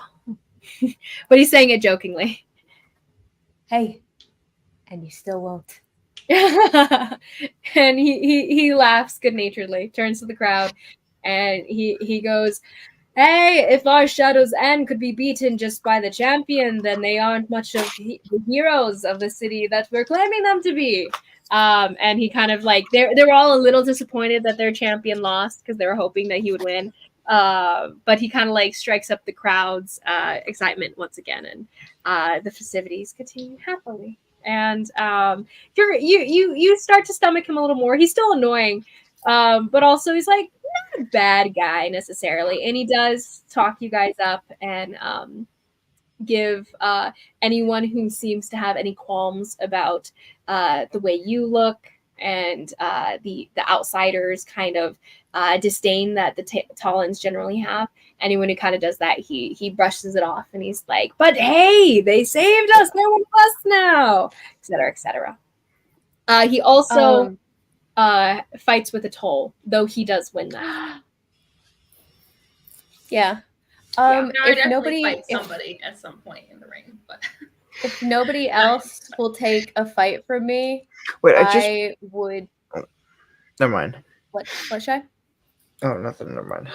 But he's saying it jokingly. Hey, and you still won't. And he laughs good-naturedly, turns to the crowd, and he goes, hey, if our Shadow's End could be beaten just by the champion, then they aren't much of the heroes of the city that we're claiming them to be. And he kind of like, they were all a little disappointed that their champion lost because they were hoping that he would win. But he kind of like strikes up the crowd's excitement once again, and the festivities continue happily. And you start to stomach him a little more. He's still annoying, but also he's like not a bad guy necessarily, and he does talk you guys up and give anyone who seems to have any qualms about the way you look and the outsiders kind of disdain that the Talons generally have. Anyone who kind of does that, he brushes it off, and he's like, but hey, they saved us, they're with us now, etc., etc. He also fights with a toll, though he does win that. Yeah. I If definitely nobody, fight somebody at some point in the ring, but if nobody else will take a fight from me, Wait, I would. Never mind. What, Shy? Oh, nothing. Never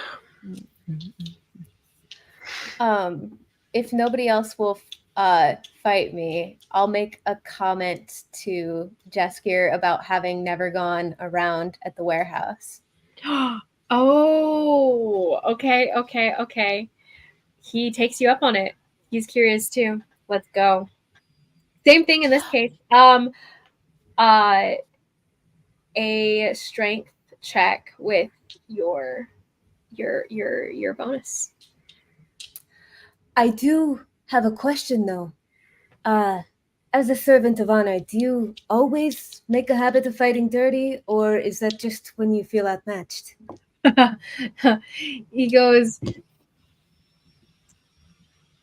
mind. If nobody else will fight me, I'll make a comment to Jaskier about having never gone around at the warehouse. Oh, okay. He takes you up on it. He's curious too. Let's go. Same thing in this case. A strength check with your bonus. I do have a question though. As a servant of honor, do you always make a habit of fighting dirty, or is that just when you feel outmatched? He goes,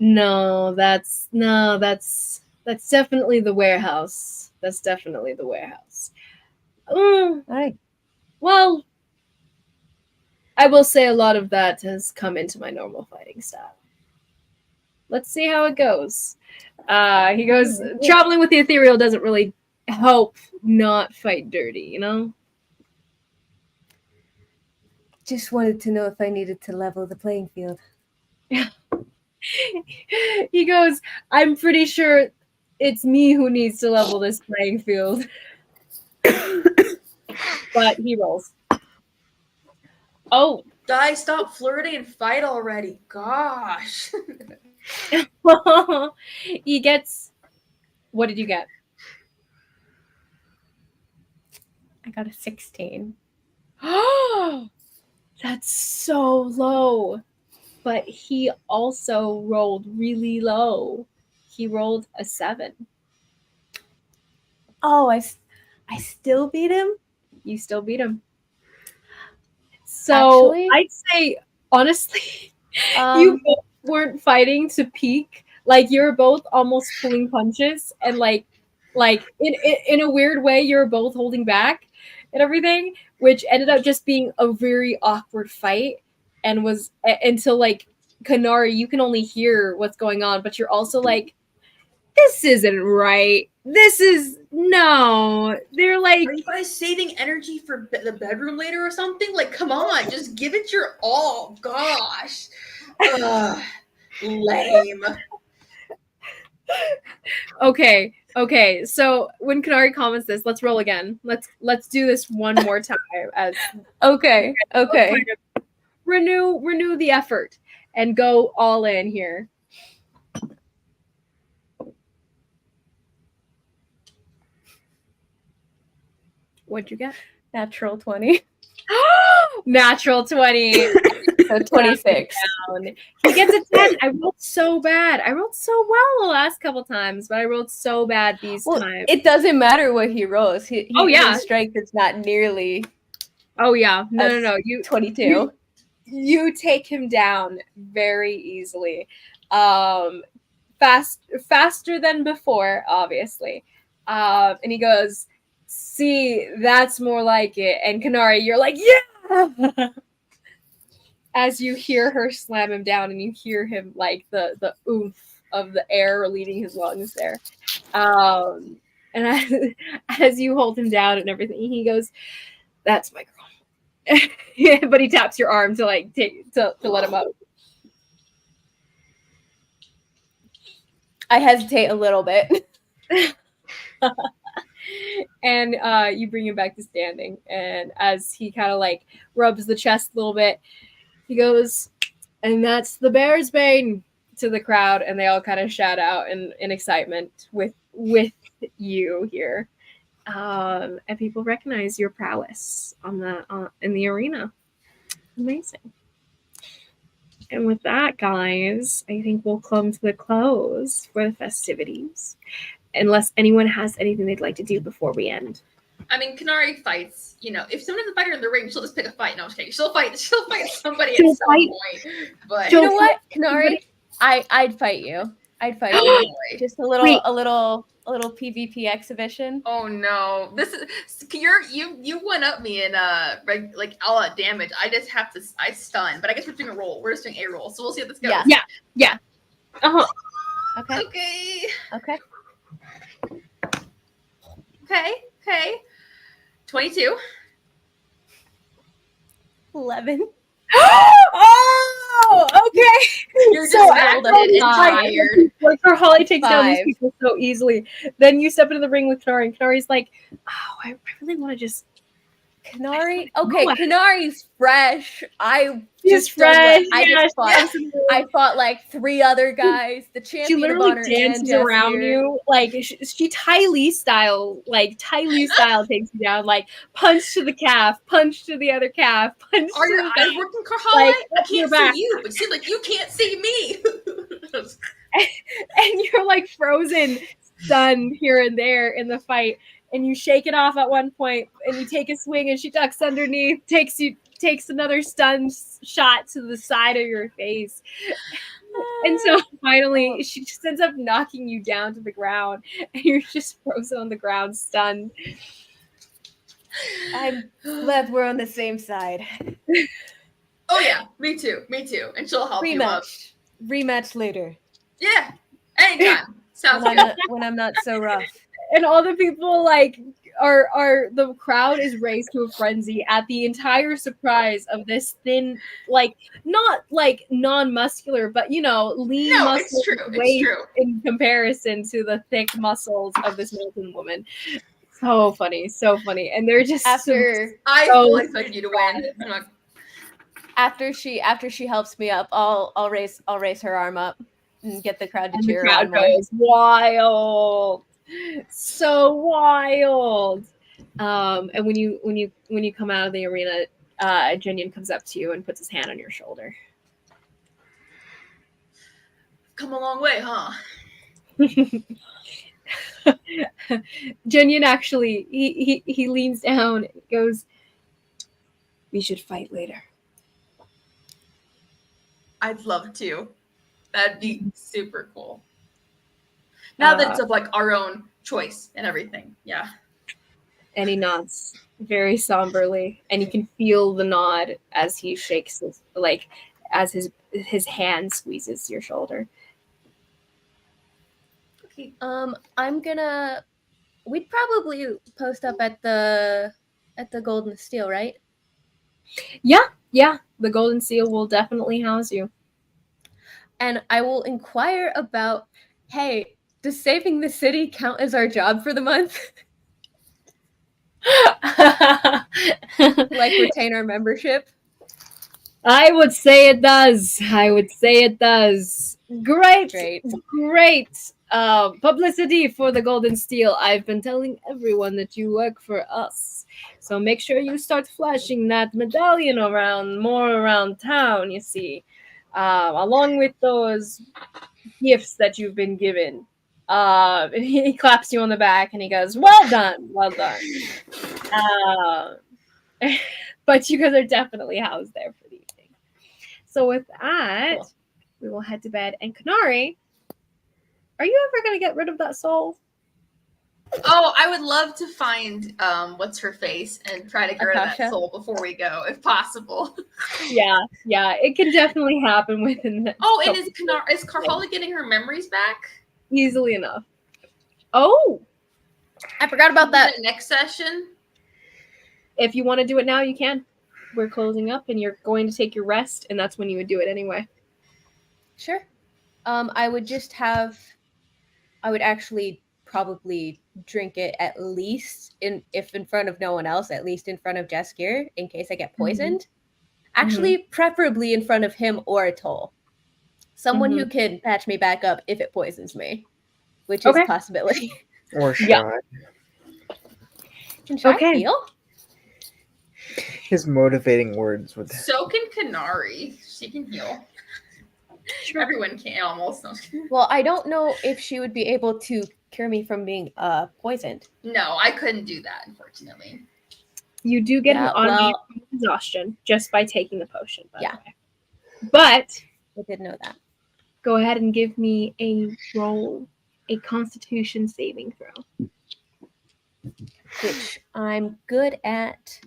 No, that's definitely the warehouse. That's definitely the warehouse. All right. Well, I will say a lot of that has come into my normal fighting style. Let's see how it goes. He goes, traveling with the ethereal doesn't really help not fight dirty, you know? Just wanted to know if I needed to level the playing field. He goes, I'm pretty sure it's me who needs to level this playing field. But he rolls. Oh. guys, stop flirting and fight already. Gosh. He gets, what did you get? I got a 16. That's so low. But he also rolled really low. He rolled a 7. Oh, I still beat him? You still beat him. So actually, I'd say, honestly, you both weren't fighting to peak. Like, you're both almost pulling punches, and like in a weird way, you're both holding back and everything, which ended up just being a very awkward fight, and was until like Kanari, you can only hear what's going on, but you're also like, this isn't right. This is no. They're like, are you guys saving energy for the bedroom later or something? Like, come on, just give it your all. Gosh. Lame. Okay. So when Kanari comments this, let's roll again. Let's do this one more time. As okay. Renew the effort and go all in here. What'd you get? Natural 20. Natural 20. So 26. He gets a 10. I rolled so bad. I rolled so well the last couple times, but I rolled so bad these Well, times. it doesn't matter what he rolls. His strength is not nearly Oh yeah. No. You 22. you take him down very easily. Faster than before, obviously. And he goes, "See, that's more like it." And Kanari, you're like, "Yeah!" As you hear her slam him down, and you hear him like the oomph of the air leaving his lungs there. And as you hold him down and everything, he goes, "That's my girl." But he taps your arm to like to let him up. I hesitate a little bit. And you bring him back to standing. And as he kind of like rubs the chest a little bit, he goes, "And that's the bear's bane," to the crowd, and they all kind of shout out in excitement with you here. And people recognize your prowess in the arena. Amazing. And with that, guys, I think we'll come to the close for the festivities, unless anyone has anything they'd like to do before we end. I mean, Kanari fights. You know, if someone doesn't fight her in the ring, she'll just pick a fight. No, I'm just kidding. She'll fight somebody She'll at some fight. point. But You know what, Kanari? I'd fight you. I'd fight oh, you. boy. Just a little PvP exhibition. Oh no, this is you one up me in like all out damage. I just have to stun, but I guess we're doing a roll. We're just doing a roll, so we'll see how this goes. Yeah. Uh-huh. Okay. Okay. 22. 11. Oh, okay. You're So distracted and tired. Like her Holly takes down these 5. people so easily. Then you step into the ring with Kanari, and Kanari's like, "Oh, I really want to just." Kanari? Okay, Kanari's fresh. She's fresh. I fought like 3 other guys. The She champion of literally honor dances and around Jessier. you like she Ty Lee style takes you down, like punch to the calf, punch to the other calf, punch Are to your the eyes back. working, Carla? Like, I up your can't back. see you, but it seems like you can't see me. And you're like frozen, stunned here and there in the fight, and you shake it off at one point, and you take a swing, and she ducks underneath, takes another stun shot to the side of your face, and so finally she just ends up knocking you down to the ground, and you're just frozen on the ground, stunned. I'm glad we're on the same side. Oh yeah, me too. And she'll help you up. Rematch later. Yeah, anytime. Sounds When good. I'm not so rough. And all the people like are the crowd is raised to a frenzy at the entire surprise of this thin, like not like non-muscular, but lean No, muscular it's true. waist It's true. in comparison to the thick muscles of this Milton woman. So funny, and they're just I fully expect you to win. I'm not... After she helps me up, I'll raise her arm up and get the crowd to and the cheer crowd on more. goes wild, so wild. And when you come out of the arena, Jinian comes up to you and puts his hand on your shoulder. Come a long way, huh? Jinian actually he leans down and goes, "We should fight later." I'd love to. That'd be super cool. Now that it's of like our own choice and everything. Yeah. And he nods very somberly, and you can feel the nod as he shakes as his hand squeezes your shoulder. Okay. We'd probably post up at the Golden Steel, right? Yeah, the Golden Seal will definitely house you. And I will inquire about, hey, does saving the city count as our job for the month? Like retain our membership? I would say it does. Great. Publicity for the Golden Steel. I've been telling everyone that you work for us. So make sure you start flashing that medallion more around town, you see. Along with those gifts that you've been given. And he claps you on the back and he goes, well done, well done. But you guys are definitely housed there for the evening. So with that, Cool. we will head to bed. And Kanari, are you ever going to get rid of that soul? Oh, I would love to find what's her face and try to get rid of that Akasha? soul before we go, if possible. Yeah, it can definitely happen within the Oh, and is Carhola getting her memories back? easily enough. Oh, I forgot about that. Next session. If you want to do it now, you can. We're closing up and you're going to take your rest, and that's when you would do it anyway. Sure. I would actually probably drink it at least if in front of no one else, at least in front of Jaskier, in case I get poisoned. Actually, preferably in front of him or Atoll. Someone who can patch me back up if it poisons me, which is a possibility. Or Shy. Yeah. Can Shy Okay. heal? His motivating words with So can Kanari. She can heal. Everyone can almost. Well, I don't know if she would be able to cure me from being poisoned. No, I couldn't do that, unfortunately. You do get an on exhaustion just by taking the potion, by the way. But I did know that. Go ahead and give me a roll, a Constitution saving throw. Which I'm good at.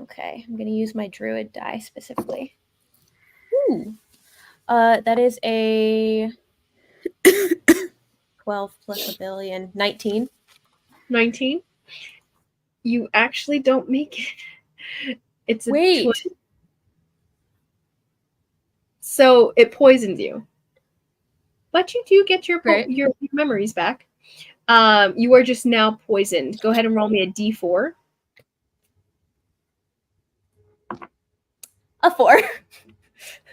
Okay, I'm going to use my druid die specifically. Ooh. That is a 12 plus a billion. 19. 19? You actually don't make it. It's a Wait. 20. So it poisons you. But you do get your memories back. You are just now poisoned. Go ahead and roll me a d4. A 4.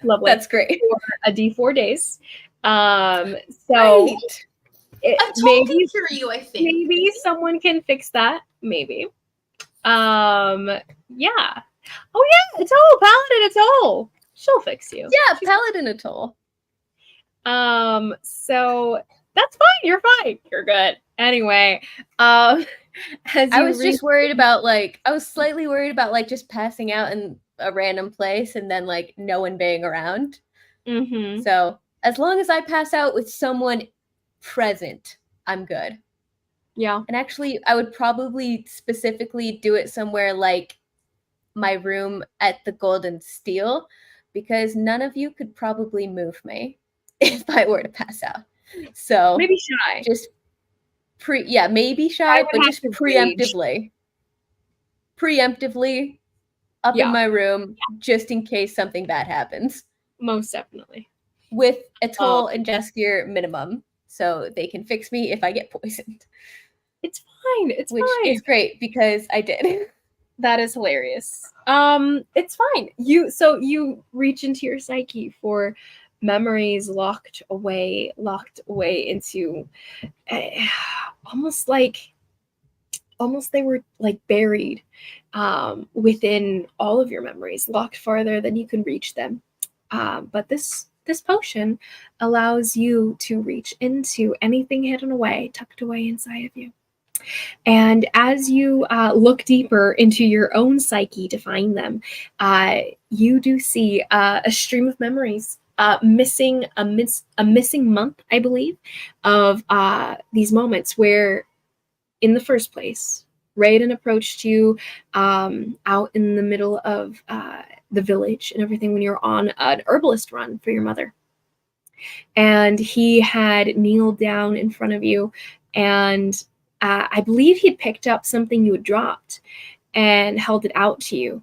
Lovely. That's great. For a d4 days. So Right. Maybe can cure you, I think. Maybe someone can fix that. Maybe. Yeah. Oh yeah, Atoll, Paladin Atoll. She'll fix you. Yeah, Paladin Atoll. So that's fine. You're fine. You're good. Anyway, I was just worried about I was slightly worried about just passing out in a random place and then no one being around. Mm-hmm. So as long as I pass out with someone present, I'm good. Yeah. And actually, I would probably specifically do it somewhere like my room at the Golden Steel, because none of you could probably move me if I were to pass out. So maybe Shy. Just maybe Shy, but just preemptively up in my room just in case something bad happens. Most definitely. With Atoll and Jaskier minimum, so they can fix me if I get poisoned. It's fine. Which is great because I did. That is hilarious. It's fine. You reach into your psyche for memories locked away into almost they were buried within all of your memories, locked farther than you can reach them. But this potion allows you to reach into anything hidden away, tucked away inside of you. And as you look deeper into your own psyche to find them, you do see a stream of memories, missing a missing month, I believe, of these moments where, in the first place, Raiden approached you out in the middle of the village and everything when you were on an herbalist run for your mother. And he had kneeled down in front of you, and I believe he'd picked up something you had dropped and held it out to you.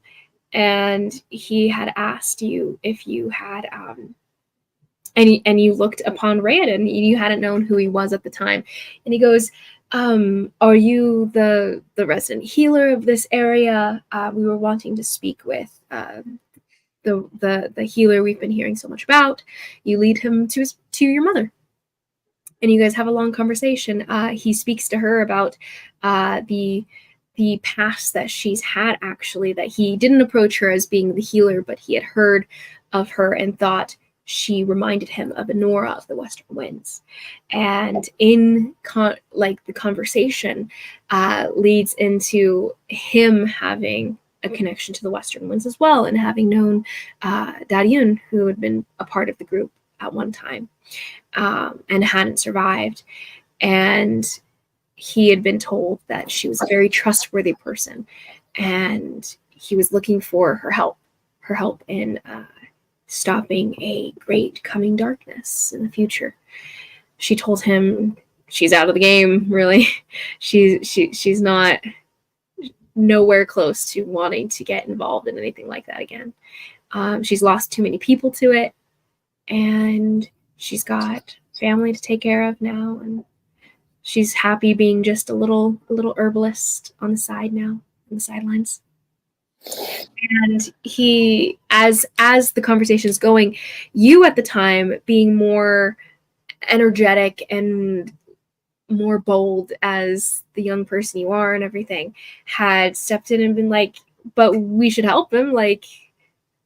And he had asked you if you had, and you looked upon Raiden, and you hadn't known who he was at the time. And he goes, are you the resident healer of this area? We were wanting to speak with the healer we've been hearing so much about. You lead him to your mother. and you guys have a long conversation. He speaks to her about the past that she's had, actually, that he didn't approach her as being the healer, but he had heard of her and thought she reminded him of Enora of the Western Winds. And in the conversation leads into him having a connection to the Western Winds as well, and having known Daryun, who had been a part of the group at one time and hadn't survived. And he had been told that she was a very trustworthy person, and he was looking for her help in stopping a great coming darkness in the future. She told him she's out of the game, really. She's not nowhere close to wanting to get involved in anything like that again. She's lost too many people to it, and she's got family to take care of now, and she's happy being just a little herbalist on the side now, on the sidelines. And he, as the conversation's going, you at the time, being more energetic and more bold as the young person you are and everything, had stepped in and been like, but we should help him. Like,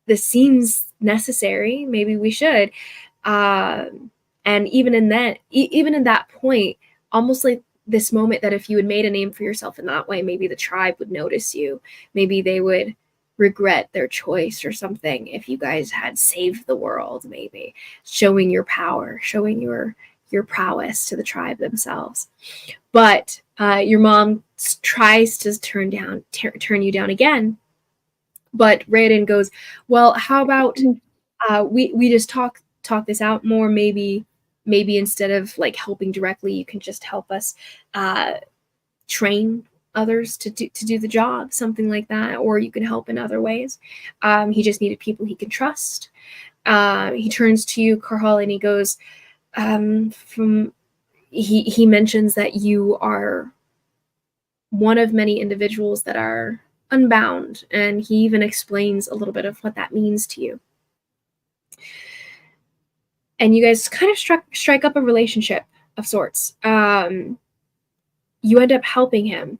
this seems necessary. Maybe we should. And even in that point, almost like this moment that if you had made a name for yourself in that way, maybe the tribe would notice you. Maybe they would regret their choice or something if you guys had saved the world, maybe showing your power, showing your prowess to the tribe themselves. But your mom tries to turn you down again. But Raiden goes, well, how about we just talk this out more? Maybe instead of like helping directly, you can just help us train others to do the job, something like that, or you can help in other ways. He just needed people he can trust. He turns to you, Karhal, and he goes, he mentions that you are one of many individuals that are unbound, and he even explains a little bit of what that means to you. And you guys kind of strike up a relationship of sorts. You end up helping him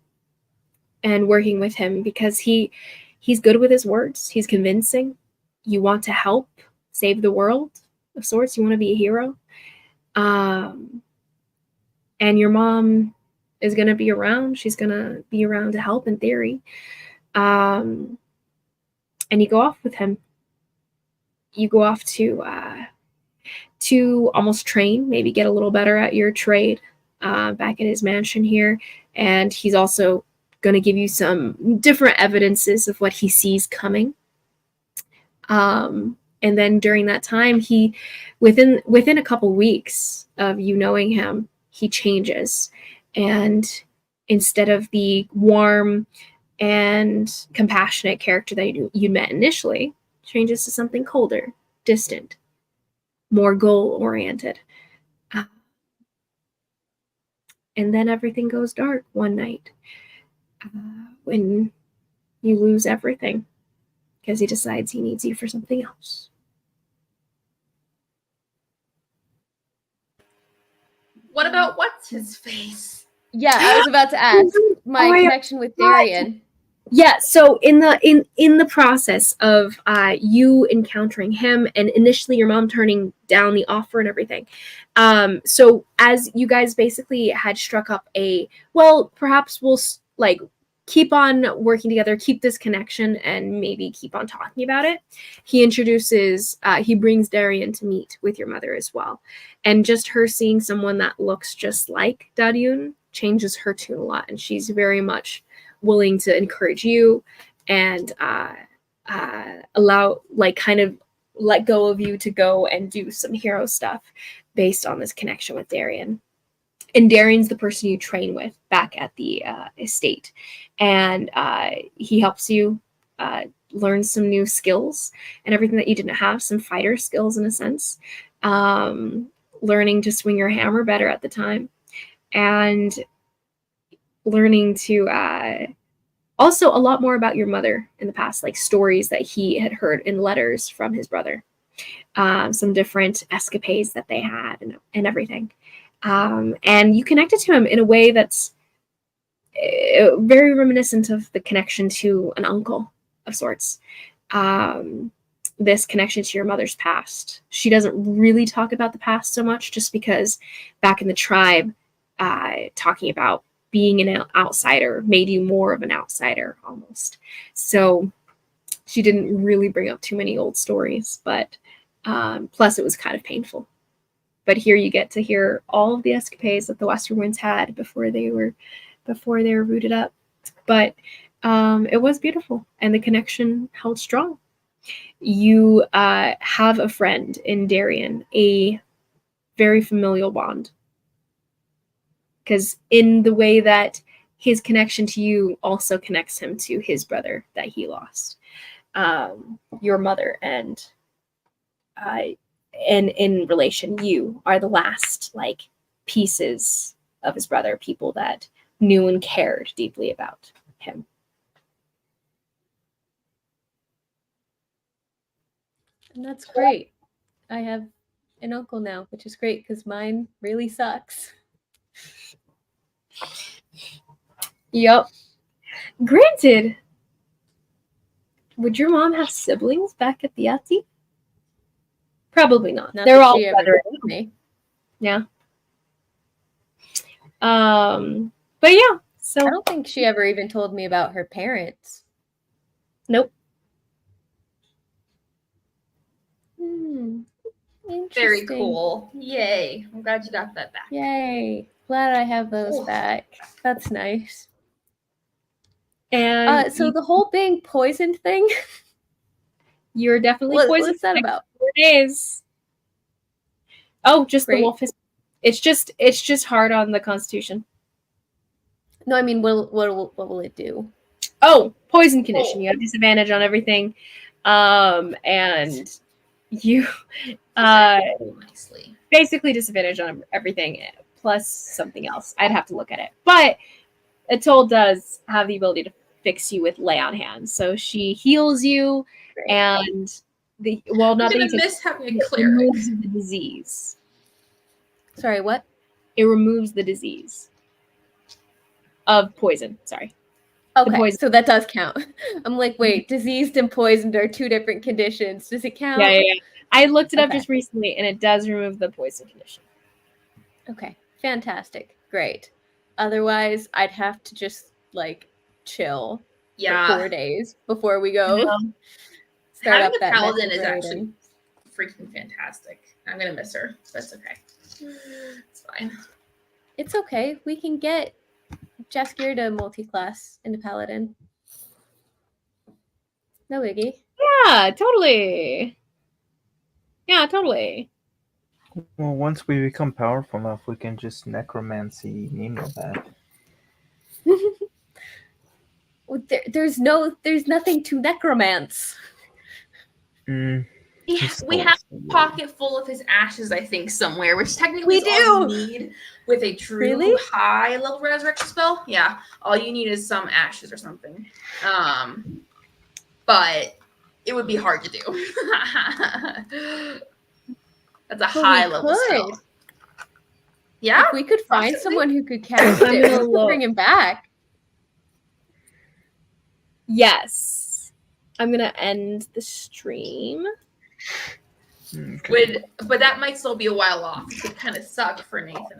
and working with him because he's good with his words. He's convincing. You want to help save the world of sorts. You want to be a hero. And your mom is going to be around. She's going to be around to help in theory. And you go off with him. You go off to almost train, maybe get a little better at your trade back at his mansion here. And he's also going to give you some different evidences of what he sees coming. And then during that time, he, within a couple weeks of you knowing him, he changes. And instead of the warm and compassionate character that you met initially, changes to something colder, distant, more goal-oriented. And then everything goes dark one night when you lose everything because he decides he needs you for something else. What about what's his face? Yeah, I was about to ask my connection with Darien. Yeah, so in the process of you encountering him and initially your mom turning down the offer and everything, so as you guys basically had struck up perhaps we'll like keep on working together, keep this connection, and maybe keep on talking about it. He brings Darien to meet with your mother as well, and just her seeing someone that looks just like Daryun changes her tune a lot, and she's very much willing to encourage you and allow, like, kind of let go of you to go and do some hero stuff based on this connection with Darien. And Darien's the person you train with back at the estate, and he helps you learn some new skills and everything that you didn't have, some fighter skills in a sense, learning to swing your hammer better at the time, and learning to also a lot more about your mother in the past, like stories that he had heard in letters from his brother, some different escapades that they had and everything. And you connected to him in a way that's very reminiscent of the connection to an uncle of sorts. This connection to your mother's past. She doesn't really talk about the past so much, just because back in the tribe, talking about being an outsider made you more of an outsider almost. So she didn't really bring up too many old stories, but plus it was kind of painful. But here you get to hear all of the escapades that the Western Winds had before they were rooted up. But it was beautiful, and the connection held strong. You have a friend in Darian, a very familial bond. Because in the way that his connection to you also connects him to his brother that he lost. Your mother and in relation, you are the last like pieces of his brother, people that knew and cared deeply about him. And that's great. I have an uncle now, which is great because mine really sucks. Yep. Granted, would your mom have siblings back at the Yahtzee? Probably not. Not They're that all she ever better. told me. Yeah. But yeah. So I don't think she ever even told me about her parents. nope. Very Interesting. cool. Yay. I'm glad you got that back. Yay. Glad I have those back. That's nice. And So the whole being poisoned thing, you're definitely poisoned. what's that about? 4 days. Oh, just Great. the wolf is. It's just hard on the Constitution. No, I mean, what will it do? Oh, poison condition. You have disadvantage on everything, and you Nicely. basically disadvantage on everything plus something else. I'd have to look at it, but Atoll does have the ability to fix you with lay on hands. So she heals you, Great. and not I'm that gonna you miss having a it cleric. removes the disease. Sorry, what? It removes the disease of poison. Sorry. Okay, poison. so that does count. I'm like, wait, diseased and poisoned are two different conditions. Does it count? Yeah. I looked it up Okay. just recently, and it does remove the poison condition. Okay, fantastic. Great. Otherwise, I'd have to just, like, chill Yeah. for 4 days before we go start Having up a that paladin next is raid actually in. freaking fantastic. I'm gonna miss her. That's okay. It's fine. It's okay. We can get Jaskier to multi-class into paladin. No biggie. Yeah, totally. Yeah, totally. Well, once we become powerful enough, we can just necromancy Nemo back. There's nothing to necromance. We have a pocket full of his ashes, I think, somewhere, which technically We is all do! you need with a true Really? high level resurrection spell. Yeah, all you need is some ashes or something. But it would be hard to do. That's a high level spell. Yeah, If we could find possibly. someone who could cast I'm it, gonna we could look. bring him back. Yes. I'm gonna end the stream. Okay. But that might still be a while off. It could kind of suck for Nathan.